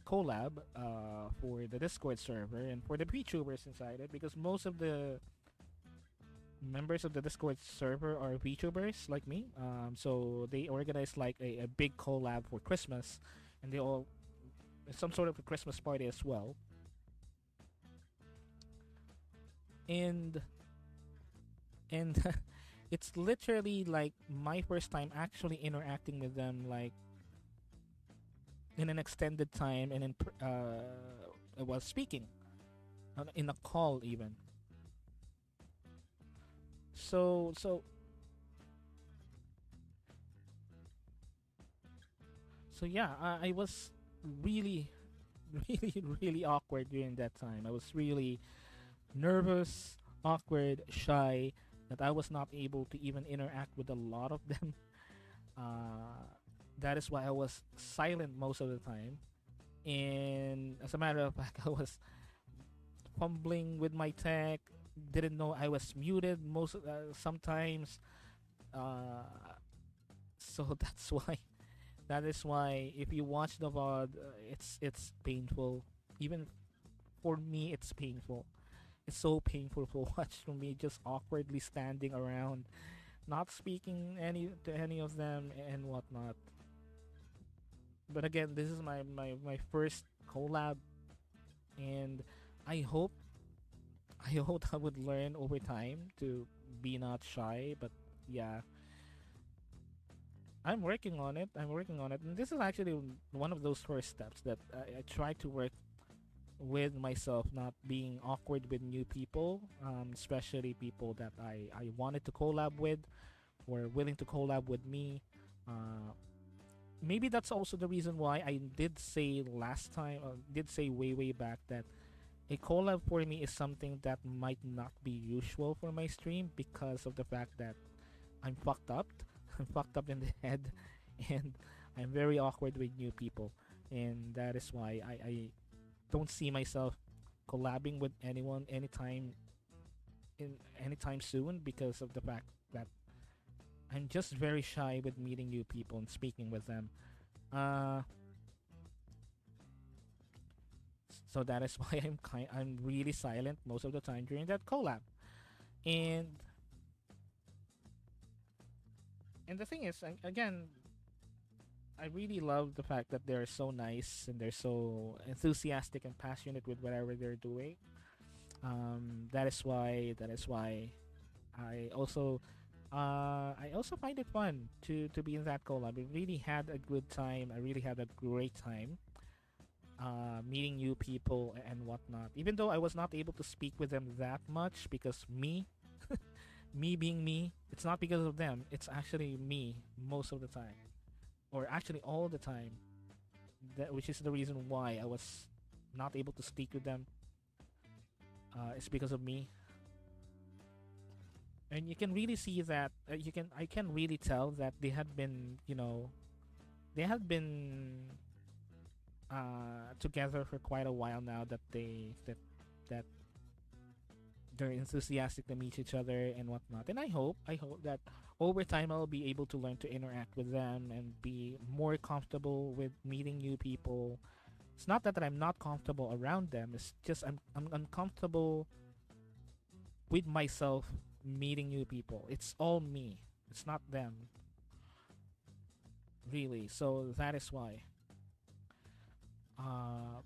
collab for the Discord server and for the VTubers inside it, because most of the members of the Discord server are VTubers like me. So they organized like a big collab for Christmas, and they all some sort of a Christmas party as well. And and it's literally like my first time actually interacting with them, like in an extended time, and I was speaking in a call even. So so so yeah, I was really really awkward during that time. I was really nervous, awkward, shy, that I was not able to even interact with a lot of them. Uh, that is why I was silent most of the time. And as a matter of fact, I was fumbling with my tech. Didn't know I was muted most sometimes. Uh, so that's why. That is why if you watch the VOD, it's painful. Even for me, it's painful. It's so painful to watch for me just awkwardly standing around, not speaking any of them and whatnot. But again, this is my first collab, and I hope I hope I would learn over time to be not shy. But yeah, I'm working on it. I'm working on it, and this is actually one of those first steps that I try to work with myself, not being awkward with new people, especially people that I wanted to collab with or willing to collab with me. Uh, Maybe that's also the reason why I did say last time, did say way back that a collab for me is something that might not be usual for my stream because of the fact that I'm fucked up. I'm fucked up in the head, and I'm very awkward with new people, and that is why I don't see myself collabing with anyone anytime soon because of the fact that I'm just very shy with meeting new people and speaking with them. Uh, so that is why I'm really silent most of the time during that collab. And the thing is, again, I really love the fact that they're so nice and they're so enthusiastic and passionate with whatever they're doing. That is why I also I also find it fun to be in that collab. I really had a good time. I really had a great time meeting new people and whatnot. Even though I was not able to speak with them that much because me being me, it's not because of them. It's actually me most of the time, or actually all the time. Which is the reason why I was not able to speak with them. It's because of me, and you can really see that I can really tell that they had been they have been together for quite a while now, that they're enthusiastic to meet each other and whatnot. And I hope that over time I'll be able to learn to interact with them and be more comfortable with meeting new people. It's not that I'm not comfortable around them. It's just I'm uncomfortable with myself meeting new people. It's all me. It's not them, really. So that is why.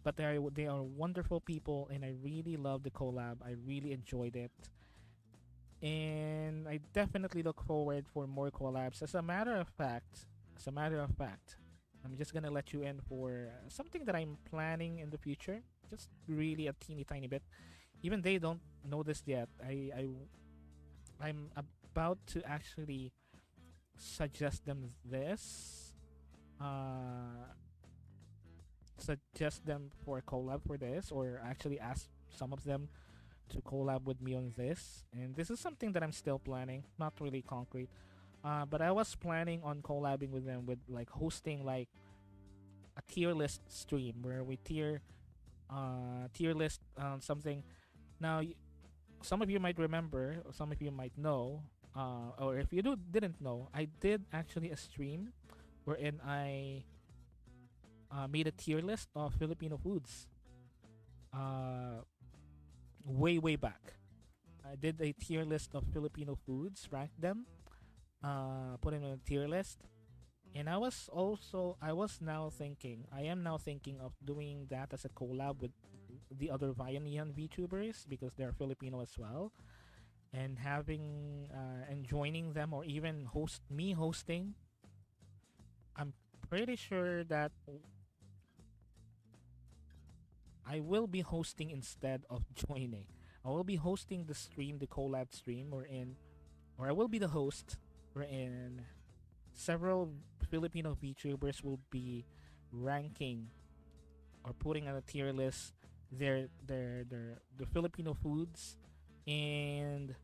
But they are wonderful people, and I really love the collab. I really enjoyed it, and I definitely look forward for more collabs. As a matter of fact, I'm just gonna let you in for something that I'm planning in the future. Just really a teeny tiny bit. Even they don't know this yet. I'm about to actually suggest them this. Uh, Suggest them for a collab for this, or actually ask some of them to collab with me on this. And this is something that I'm still planning, not really concrete. But I was planning on collabing with them with like hosting like a tier list stream where we tier list something. Now, some of you might remember, or some of you might know, or if you didn't know, I did actually a stream wherein I made a tier list of Filipino foods. Uh, way back, I did a tier list of Filipino foods, ranked them, put them on a tier list, and I was now thinking, I am now thinking of doing that as a collab with the other Vianihan VTubers because they're Filipino as well, and having and joining them, or even hosting. I'm pretty sure that I will be hosting instead of joining. I will be hosting the stream, the collab stream, or I will be the host, wherein several Filipino VTubers will be ranking or putting on a tier list their the Filipino foods, and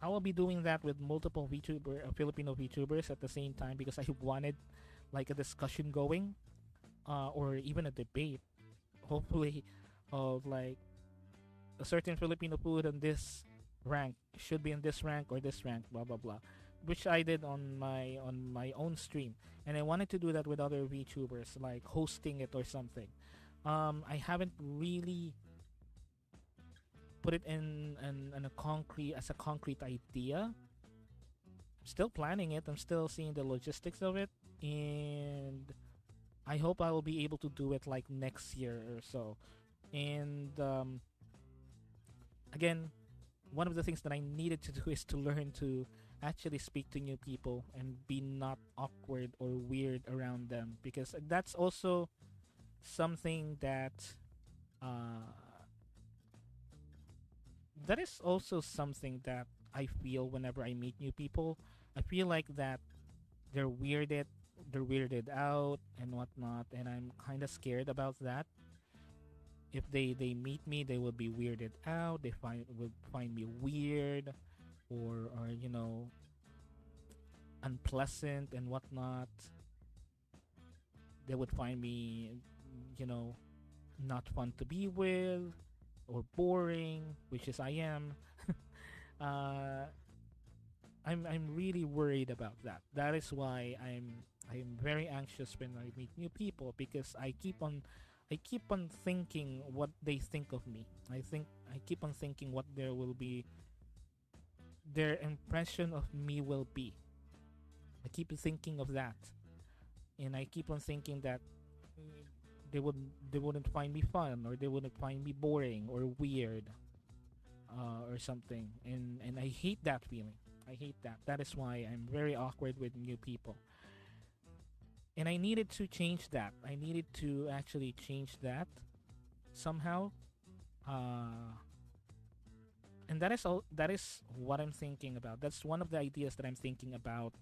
I will be doing that with multiple Filipino VTubers at the same time because I wanted like a discussion going, or even a debate, hopefully, of like a certain Filipino food on this rank should be in this rank or this rank, blah blah blah, which I did on my own stream, and I wanted to do that with other VTubers, like hosting it or something. I haven't really put it in a concrete as a concrete idea. Still planning it. I'm still seeing the logistics of it, and I hope I will be able to do it like next year or so. And again, one of the things that I needed to do is to learn to actually speak to new people and be not awkward or weird around them, because that's also something uh, that is also something that I feel whenever I meet new people. I feel like that they're weirded, they're weirded out and whatnot, and I'm kind of scared about that. If they meet me, they will be weirded out. They will find me weird, or unpleasant and whatnot. They would find me, you know, not fun to be with or boring, which is I am. uh, I'm really worried about that. That is why I'm very anxious when I meet new people, because I keep on thinking what they think of me. I keep on thinking what their impression of me will be. I keep thinking of that, and I keep on thinking that they wouldn't find me fun, or they wouldn't find me boring or weird, or something. And I hate that feeling. I hate that. That is why I'm very awkward with new people. And I needed to change that. I needed to actually change that somehow. Uh, and that is all. That is what I'm thinking about. That's one of the ideas that I'm thinking about.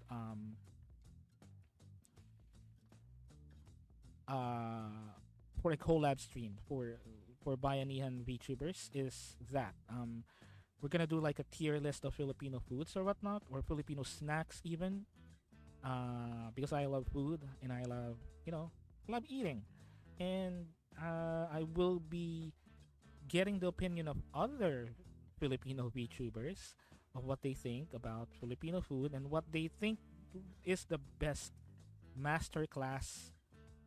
For a collab stream for Bayanihan VTubers is that we're gonna do like a tier list of Filipino foods or whatnot, or Filipino snacks even, because I love food and I love, love eating. And I will be getting the opinion of other Filipino VTubers of what they think about Filipino food and what they think is the best master class,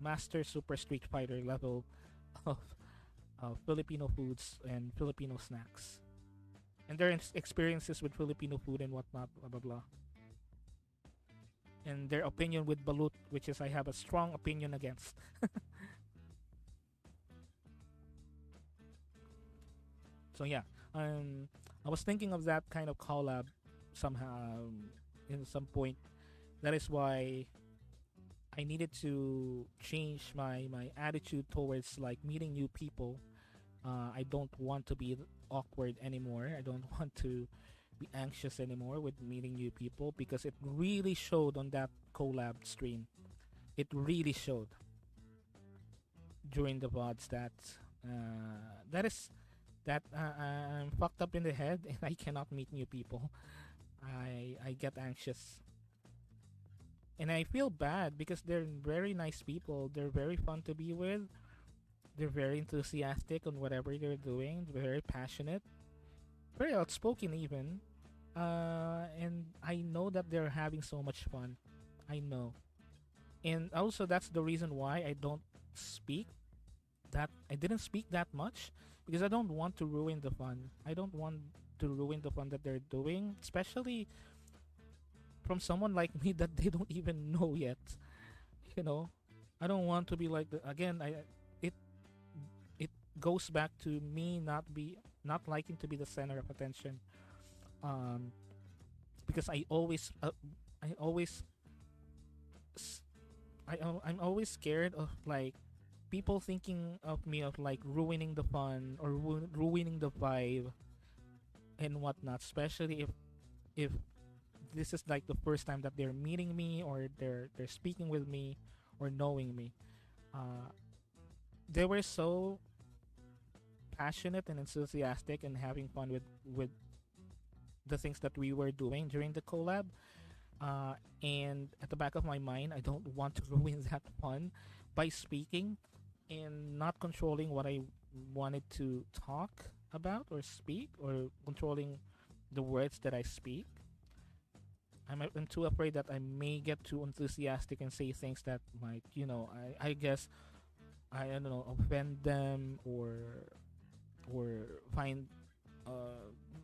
master super street fighter level of, Filipino foods and Filipino snacks, and their experiences with Filipino food and whatnot, blah blah blah, and their opinion with balut, which is I have a strong opinion against. So yeah, I was thinking of that kind of collab somehow, in some point. That is why I needed to change my attitude towards like meeting new people. I don't want to be awkward anymore. I don't want to be anxious anymore with meeting new people, because it really showed on that collab stream. It really showed during the VODs that that is that I'm fucked up in the head and I cannot meet new people. I get anxious. And I feel bad because they're very nice people. They're very fun to be with. They're very enthusiastic on whatever they're doing. They're very passionate, very outspoken even. And I know that they're having so much fun. I know. And also that's the reason why speak I didn't speak that much, because I don't want to ruin the fun. I don't want to ruin the fun that they're doing, especially from someone like me that they don't even know yet. You know, I don't want to be like again. It it goes back to me not liking to be the center of attention. Um, because I always I'm always scared of like people thinking of me of like ruining the fun or ruining the vibe and whatnot. Especially if this is like the first time that they're meeting me, or they're speaking with me or knowing me. Uh, they were so passionate and enthusiastic and having fun with the things that we were doing during the collab. And at the back of my mind, I don't want to ruin that fun by speaking and not controlling what I wanted to talk about or speak, or controlling the words that I speak. I'm too afraid that I may get too enthusiastic and say things that might, I guess, I don't know, offend them, or find,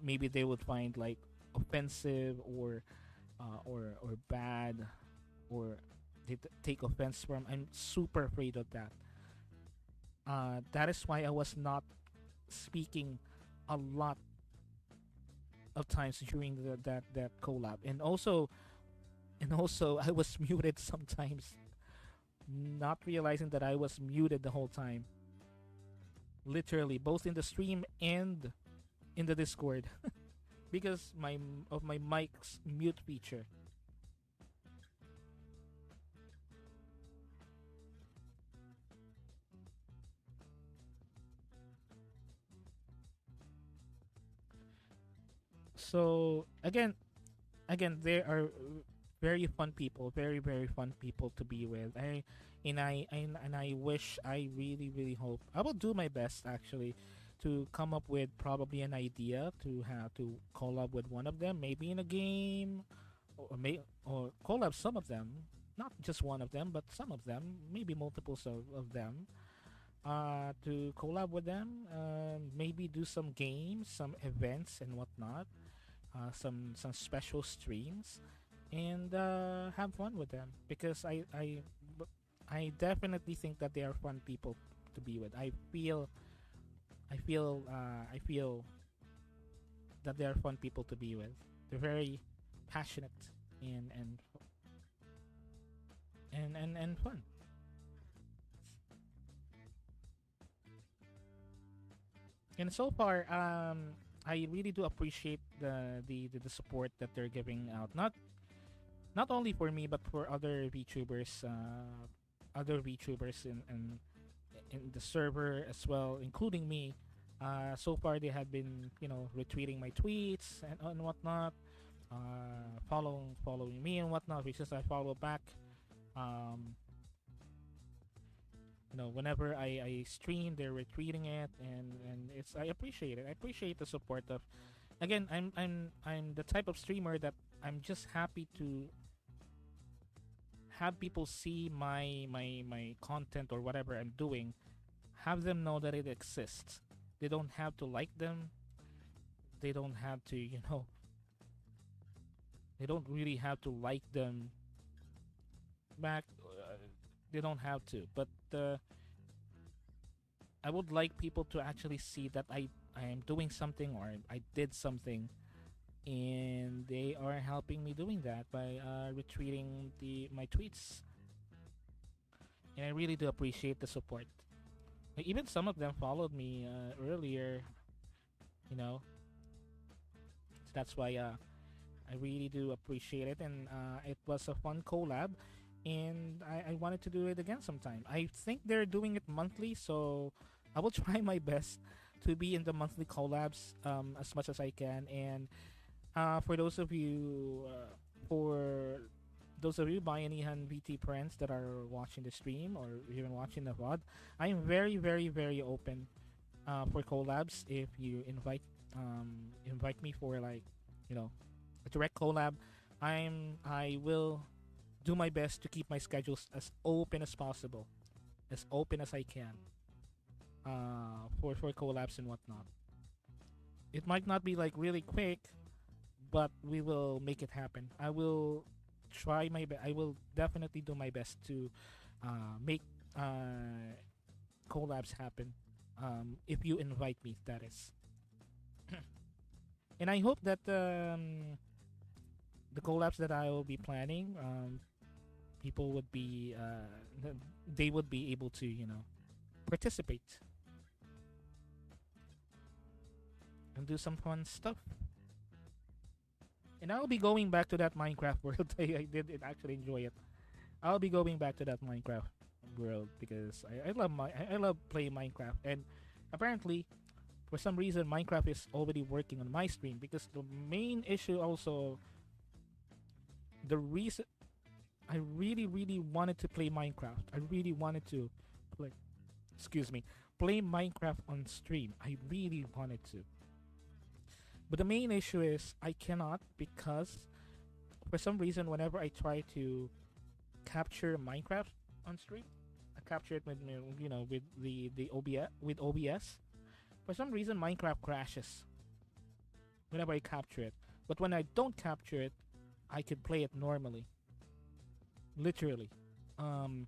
maybe they would find like offensive, or bad, or they take offense from. I'm super afraid of that. That is why I was not speaking a lot of times during that collab, and also I was muted sometimes, not realizing that I was muted the whole time, literally, both in the stream and in the Discord, because my mic's mute feature. So again, there are very fun people, very very fun people to be with. I wish, I really really hope I will do my best actually to come up with probably an idea to have to collab with one of them, maybe in a game, or collab some of them, not just one of them, but some of them, maybe multiples of them. To collab with them, maybe do some games, some events and whatnot, some special streams, and have fun with them, because I definitely think that they are fun people to be with. I feel that they are fun people to be with. They're very passionate and fun. And so far, I really do appreciate the support that they're giving out. Not only for me, but for other VTubers in the server as well, including me. So far, they have been, retweeting my tweets and whatnot, following me and whatnot, which is I follow back. Um, whenever I stream, they're retweeting it, and it's I appreciate it. I appreciate the support of. Again, I'm the type of streamer that I'm just happy to have people see my content or whatever I'm doing, have them know that it exists. They don't have to like them. They don't have to, they don't really have to like them back. They don't have to, but I would like people to actually see that I am doing something, or I did something, and they are helping me doing that by retweeting my tweets, and I really do appreciate the support. Like, even some of them followed me earlier, you know. So that's why I really do appreciate it, and it was a fun collab, and I wanted to do it again sometime. I think they're doing it monthly, so I will try my best to be in the monthly collabs as much as I can. And for those of you, BayanihanVT friends that are watching the stream or even watching the VOD, I am very, very, very open for collabs. If you invite me for, like, a direct collab, I will do my best to keep my schedules as open as possible, as open as I can, for collabs and whatnot. It might not be like really quick, but we will make it happen. I will try my best. I will definitely do my best to make collabs happen. If you invite me, that is. And I hope that the collabs that I will be planning, people would be they would be able to, participate and do some fun stuff. And I'll be going back to that Minecraft world. I did actually enjoy it. I'll be going back to that Minecraft world because I love playing Minecraft. And apparently, For some reason, Minecraft is already working on my stream because the main issue also, the reason I really, really wanted to play Minecraft. I really wanted to play, excuse me, play Minecraft on stream. I really wanted to. But the main issue is I cannot because for some reason whenever I try to capture Minecraft on stream, I capture it with with the OBS with OBS. For some reason Minecraft crashes whenever I capture it. But when I don't capture it, I could play it normally. Literally. Um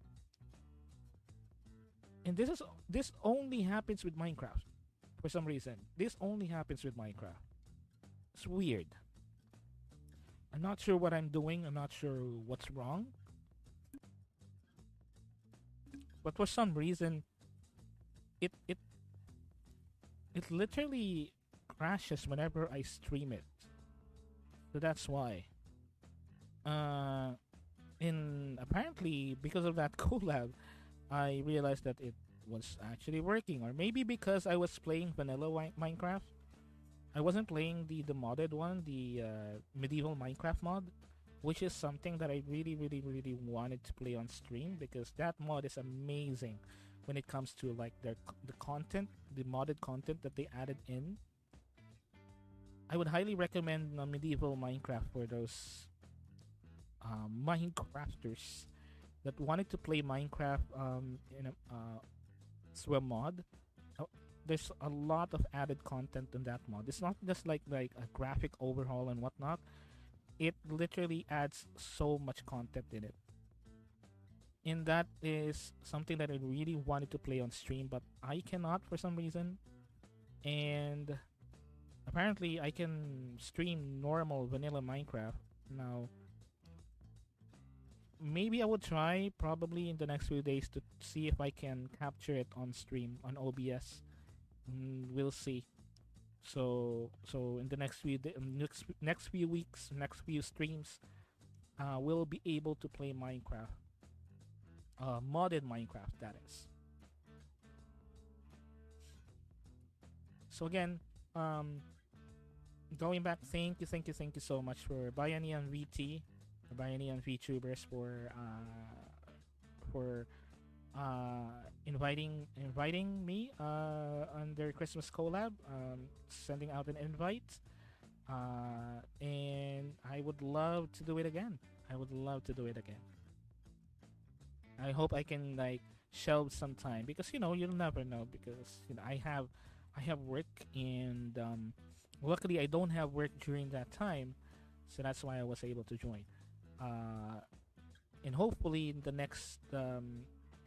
and this only happens with Minecraft for some reason. This only happens with Minecraft. It's weird. I'm not sure what I'm doing. I'm not sure what's wrong. But for some reason, it it it literally crashes whenever I stream it. So that's why. Uh, in apparently because of that collab, I realized that it was actually working, or maybe because I was playing vanilla Minecraft. I wasn't playing the modded one, the medieval Minecraft mod, which is something that I really, really, really wanted to play on stream because that mod is amazing when it comes to like the content, the modded content that they added in. I would highly recommend medieval Minecraft for those Minecrafters that wanted to play Minecraft in a swim mod. There's a lot of added content in that mod. It's not just like a graphic overhaul and whatnot. It literally adds so much content in it. And that is something that I really wanted to play on stream, but I cannot for some reason. And apparently, I can stream normal vanilla Minecraft now. Maybe I would try probably in the next few days to see if I can capture it on stream on OBS. We'll see. So in the next few weeks, next few streams, we'll be able to play Minecraft, modded Minecraft that is. So again, going back, thank you so much for BayanihanVT, Bayanihan VTubers for inviting me on their Christmas collab, sending out an invite, and I would love to do it again. I would love to do it again. I hope I can like shelve some time because you'll never know because I have work and luckily I don't have work during that time, so that's why I was able to join. Uh, and hopefully in the next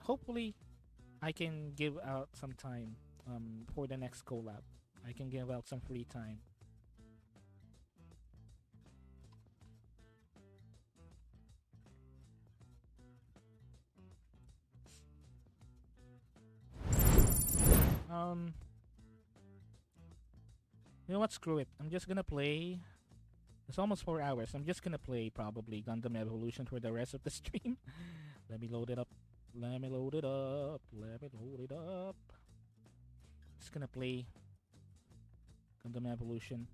hopefully I can give out some time for the next collab. I can give out some free time. Um, you know what? Screw it. I'm just gonna play. It's almost 4 hours. I'm just gonna play probably Gundam Evolution for the rest of the stream. Let me load it up. Let me load it up. Let me load it up. Just gonna play Gundam Evolution.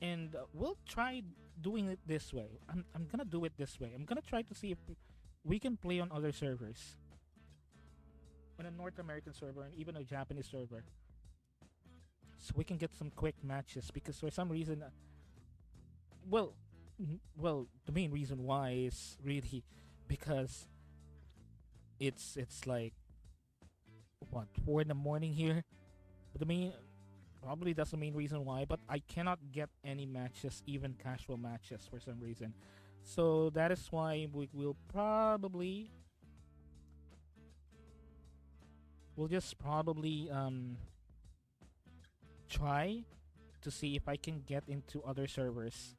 And we'll try doing it this way. I'm gonna do it this way. I'm gonna try to see if we can play on other servers. On a North American server and even a Japanese server. So we can get some quick matches because for some reason well the main reason why is really because it's like what 4 in the morning here. But the main probably that's the main reason why, but I cannot get any matches, even casual matches for some reason. So that is why we will probably we'll just probably try to see if I can get into other servers.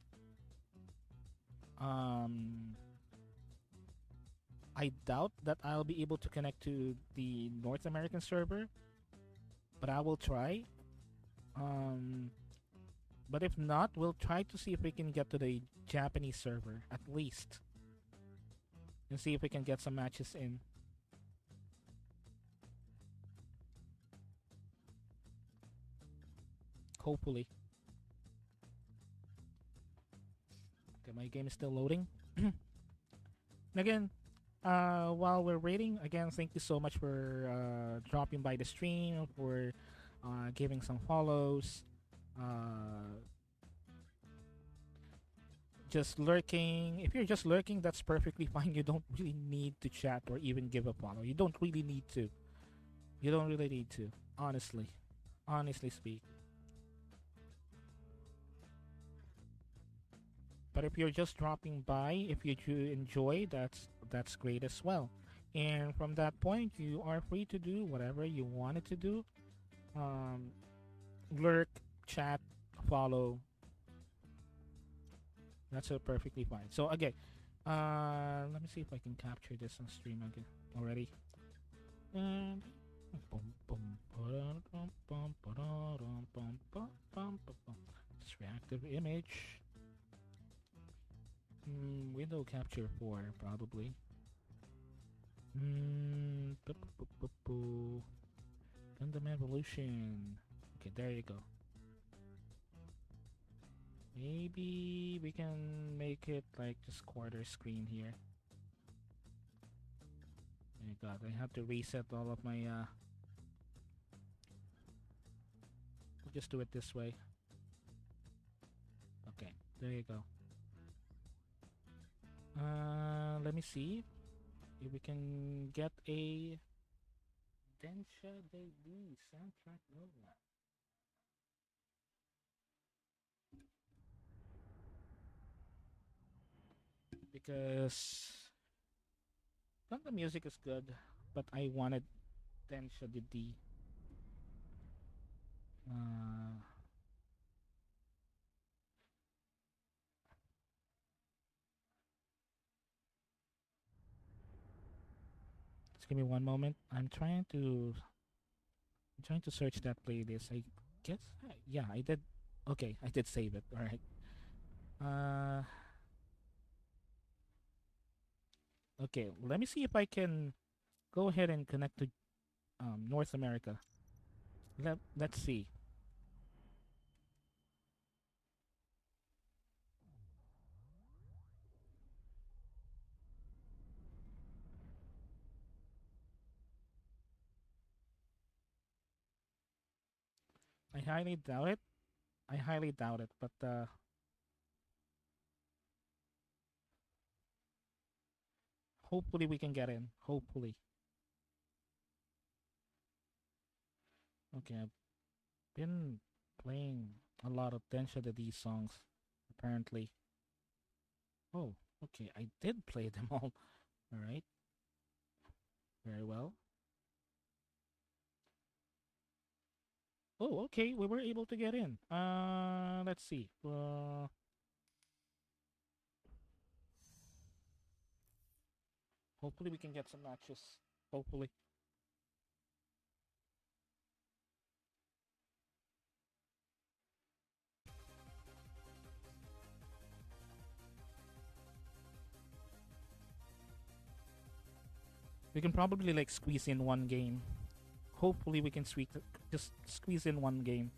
I doubt that I'll be able to connect to the North American server, but I will try. But if not, we'll try to see if we can get to the Japanese server at least, and see if we can get some matches in. Hopefully. Okay, my game is still loading. And again, while we're waiting, again, thank you so much for dropping by the stream, for giving some follows, uh, just lurking. If you're just lurking, that's perfectly fine. You don't really need to chat or even give a follow. You don't really need to. You don't really need to. Honestly, honestly speak. But if you're just dropping by, if you do enjoy, that's great as well. And from that point, you are free to do whatever you wanted to do. Um, Lurk, chat, follow. That's perfectly fine. So again, let me see if I can capture this on stream again already. And this reactive image. Window capture 4 probably. Gundam Evolution. Okay, there you go. Maybe we can make it like just quarter screen here. Oh my god, I have to reset all of my we'll just do it this way. Okay, there you go. Let me see if we can get a Densha Day soundtrack roadmap. Because the music is good, but I wanted Densha D. Uh, just give me one moment. I'm trying to search that playlist. I guess yeah, I did. Okay, I did save it. All right. Uh, okay. Let me see if I can go ahead and connect to North America. Let's see. I highly doubt it. I highly doubt it, but hopefully we can get in. Hopefully. Okay, I've been playing a lot of Densha the songs, apparently. Oh, okay, I did play them all. All right, very well. Oh, okay, we were able to get in. Let's see. Hopefully we can get some matches. Hopefully. We can probably like squeeze in one game. Hopefully we can just squeeze in one game.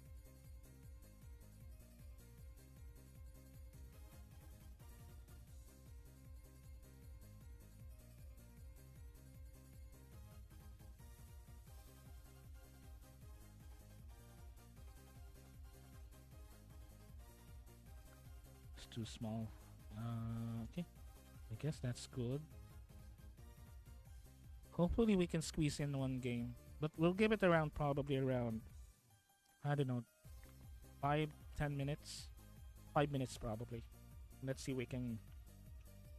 It's too small. Okay. I guess that's good. Hopefully we can squeeze in one game. But we'll give it around probably around I don't know 5-10 minutes. 5 minutes probably. Let's see if we can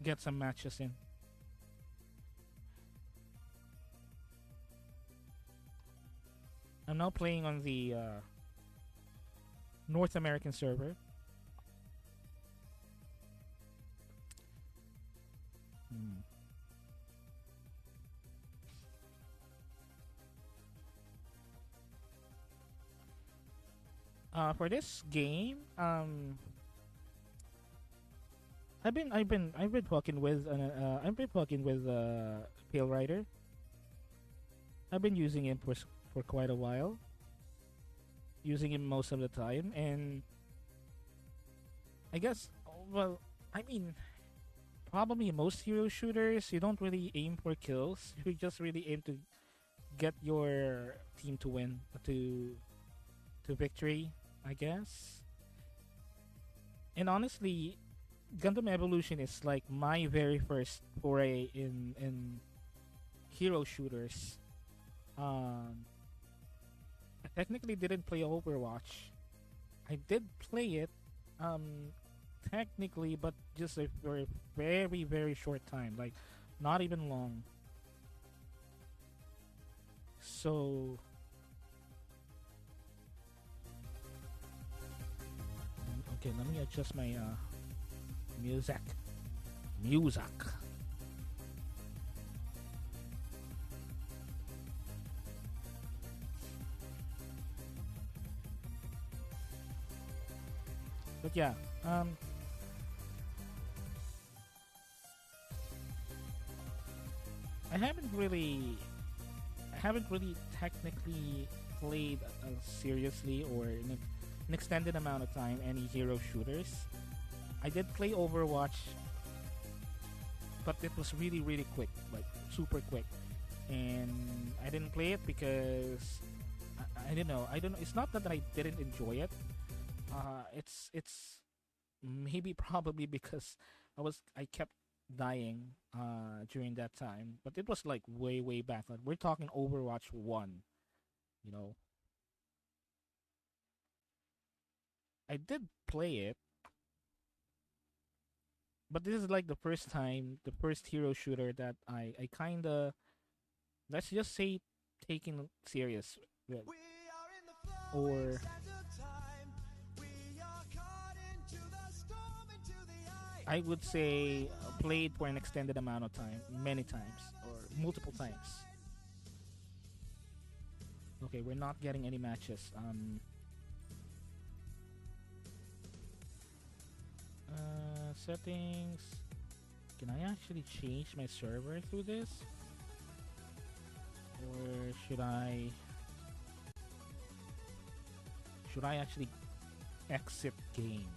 get some matches in. I'm now playing on the North American server. For this game, I've been talking with Pale Rider. I've been using him for quite a while. using it most of the time. And I guess, well, I mean, probably most hero shooters, you don't really aim for kills. You just really aim to get your team to win, to victory, I guess. And honestly, Gundam Evolution is like my very first foray in hero shooters. Um, I technically didn't play Overwatch. I did play it, um, technically, but just a very, very, very short time. Like, not even long. So, okay, let me adjust my music. Music. But yeah, I haven't really technically played seriously or in an extended amount of time any hero shooters. I did play Overwatch, but it was really really quick, like super quick, and I didn't play it because I don't know. I don't know. It's not that I didn't enjoy it. It's maybe probably because I kept dying during that time, but it was like way back. Like we're talking Overwatch 1, you know. I did play it, but this is like the first time, the first hero shooter that I kind of, let's just say, taking serious with, or I would say played for an extended amount of time, many times or multiple times. Okay, we're not getting any matches. Settings. Can I actually change my server through this, or should I actually exit game?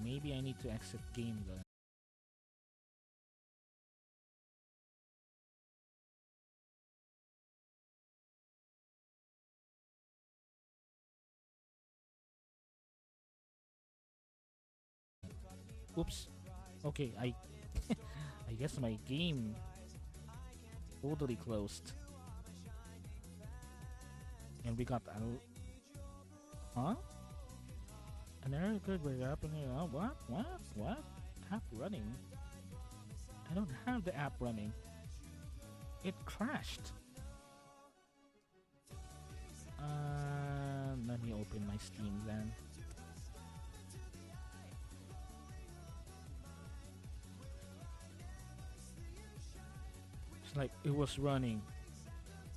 Maybe I need to exit game then. Oops. Okay, I guess my game totally closed, and we got huh? An error occurred where happening. What? App running? I don't have the app running. It crashed. Let me open my Steam then. It's like it was running.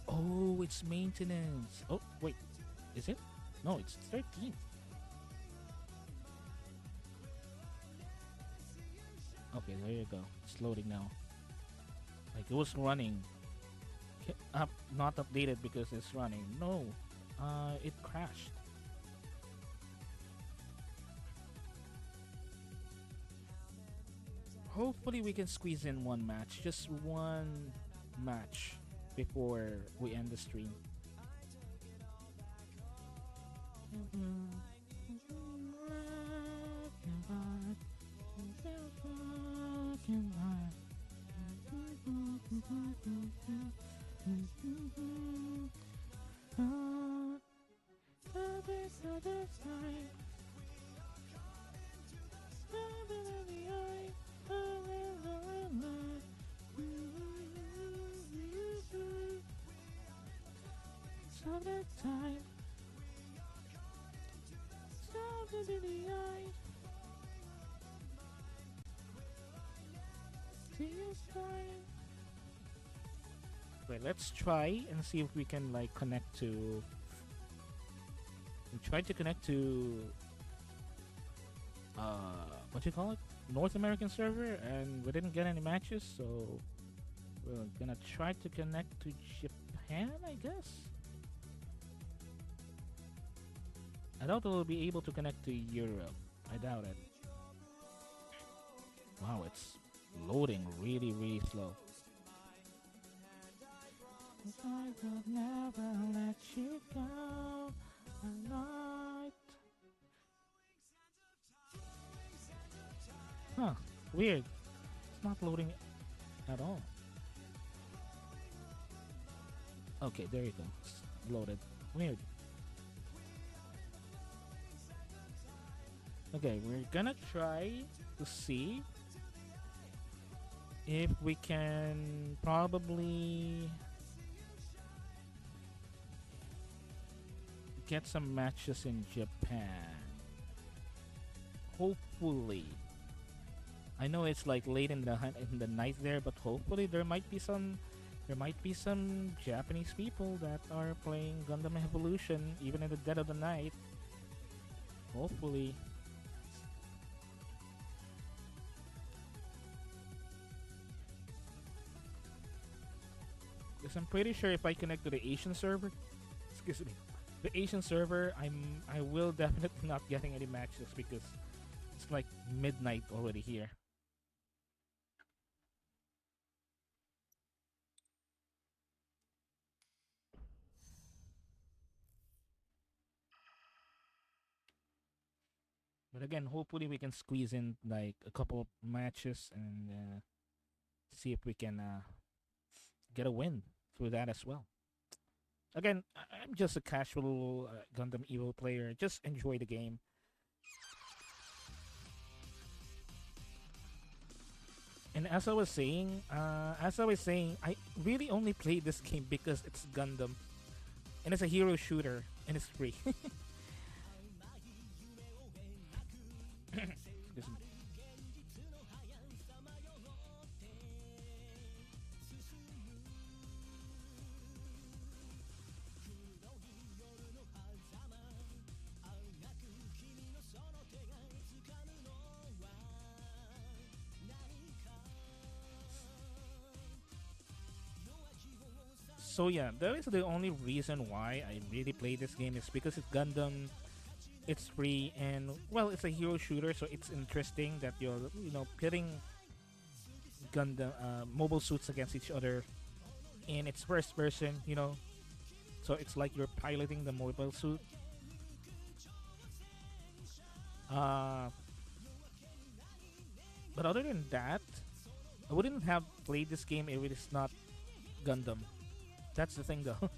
Oh, it's maintenance. Oh, wait. Is it? No, it's 13. Okay, there you go. It's loading now. Like it was running. Not updated because it's running. No. It crashed. Hopefully we can squeeze in one match. Just one match before we end the stream. Wait, let's try and see if we can like connect to. We tried to connect to what do you call it? North American server, and we didn't get any matches, so we're gonna try to connect to Japan, I guess. I doubt we'll be able to connect to Europe. I doubt it. Wow, it's loading really, really slow. I will never let you go. Night. Huh, weird. It's not loading at all. Okay, there you go. It's loaded. Weird. Okay, we're gonna try to see if we can probably get some matches in Japan. Hopefully. I know it's like late in the night there, but hopefully there might be some Japanese people that are playing Gundam Evolution even in the dead of the night. Hopefully. Because I'm pretty sure if I connect to the Asian server, excuse me, the Asian server, I will definitely not getting any matches because it's like midnight already here. But again, hopefully we can squeeze in like a couple of matches and see if we can get a win through that as well. Again, I'm just a casual Gundam Evo player. Just enjoy the game. And as I was saying, I really only played this game because it's Gundam, and it's a hero shooter, and it's free. Excuse me. So yeah, that is the only reason why I really play this game is because it's Gundam, it's free, and well, it's a hero shooter, so it's interesting that you're pitting Gundam mobile suits against each other, and it's first person, so it's like you're piloting the mobile suit. Uh, but other than that, I wouldn't have played this game if it is not Gundam. That's the thing, though.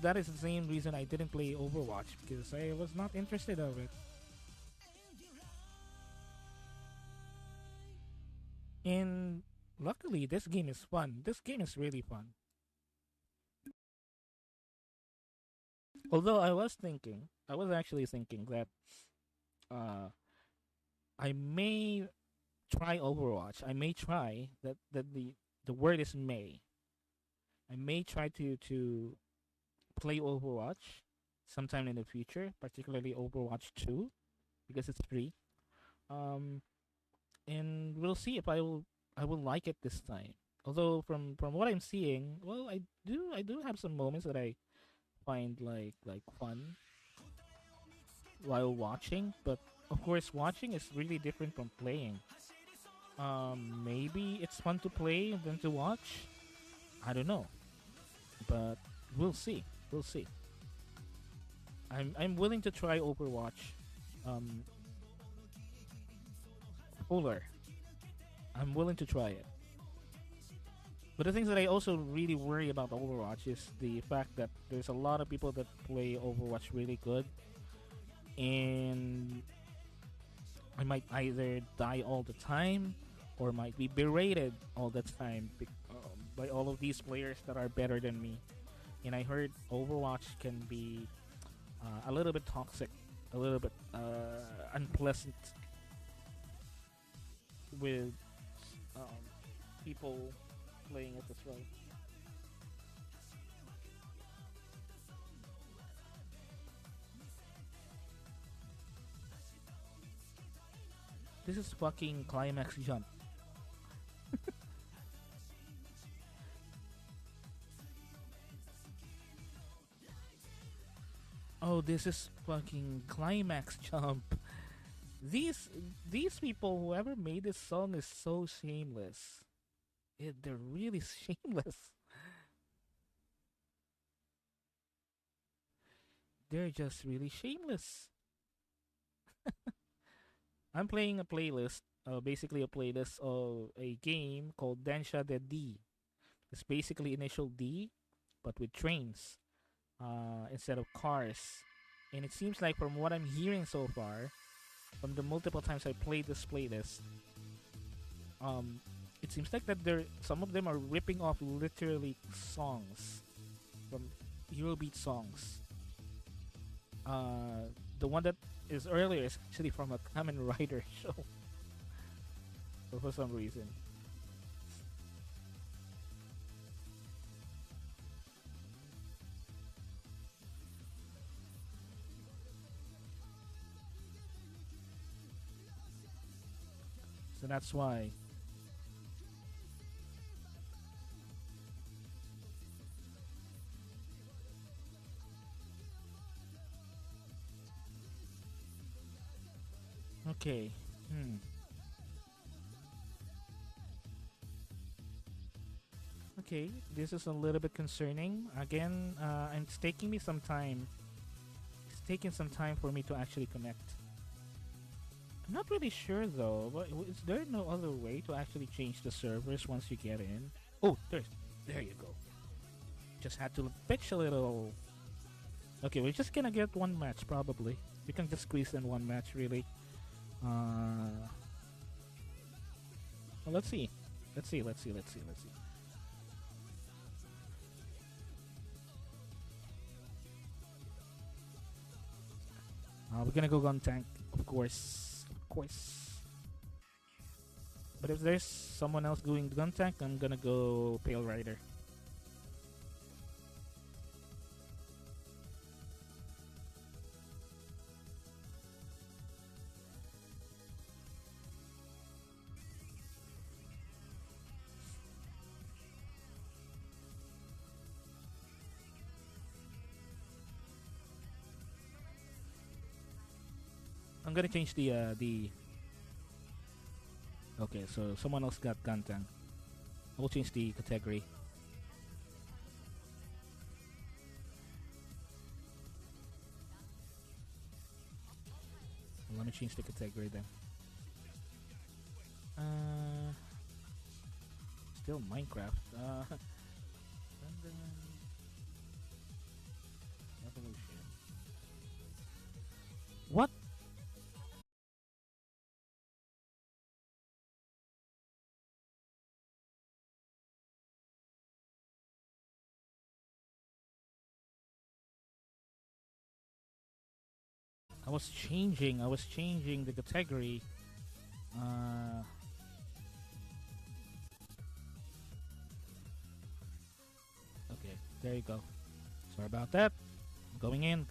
That is the same reason I didn't play Overwatch because I was not interested of it. And luckily, this game is fun. This game is really fun. Although I was actually thinking that uh, I may try Overwatch. I may try that the word is may. I may try to play Overwatch sometime in the future, particularly Overwatch 2 because it's free. Um, and we'll see if I will like it this time. Although from what I'm seeing, well, I do have some moments that I find like fun while watching, but of course watching is really different from playing. Maybe it's fun to play than to watch. I don't know, but we'll see. We'll see. I'm willing to try Overwatch. Um, fuller. I'm willing to try it. But the things that I also really worry about Overwatch is the fact that there's a lot of people that play Overwatch really good, and I might either die all the time or might be berated all the time by all of these players that are better than me. And I heard Overwatch can be a little bit toxic, a little bit unpleasant with um, people playing it as well. This is fucking climax jump. Oh, this is fucking climax jump. These these people, whoever made this song, is so shameless. They're really shameless. They're just really shameless. I'm playing a playlist, basically a playlist of a game called Densha de D. It's basically Initial D, but with trains instead of cars. And it seems like, from what I'm hearing so far, from the multiple times I played this playlist, um, it seems like that some of them are ripping off literally songs from Eurobeat songs. The one that is earlier is actually from a Kamen Rider show for some reason. So that's why. Okay. Hmm. Okay, this is a little bit concerning. Again, it's taking me some time. It's taking some time for me to actually connect. I'm not really sure though. But is there no other way to actually change the servers once you get in? Oh, there you go. Just had to pitch a little. Okay, we're just gonna get one match probably. We can just squeeze in one match really. Well, let's see. Let's see. We're gonna go gun tank, of course. Of course. But if there's someone else going gun tank, I'm gonna go Pale Rider. I'm gonna change the. Okay, so someone else got gun tank. We'll change the category. Let me change the category then. Uh, Still Minecraft. London Evolution. What? I was changing the category. Uh, okay, there you go. Sorry about that. Going in.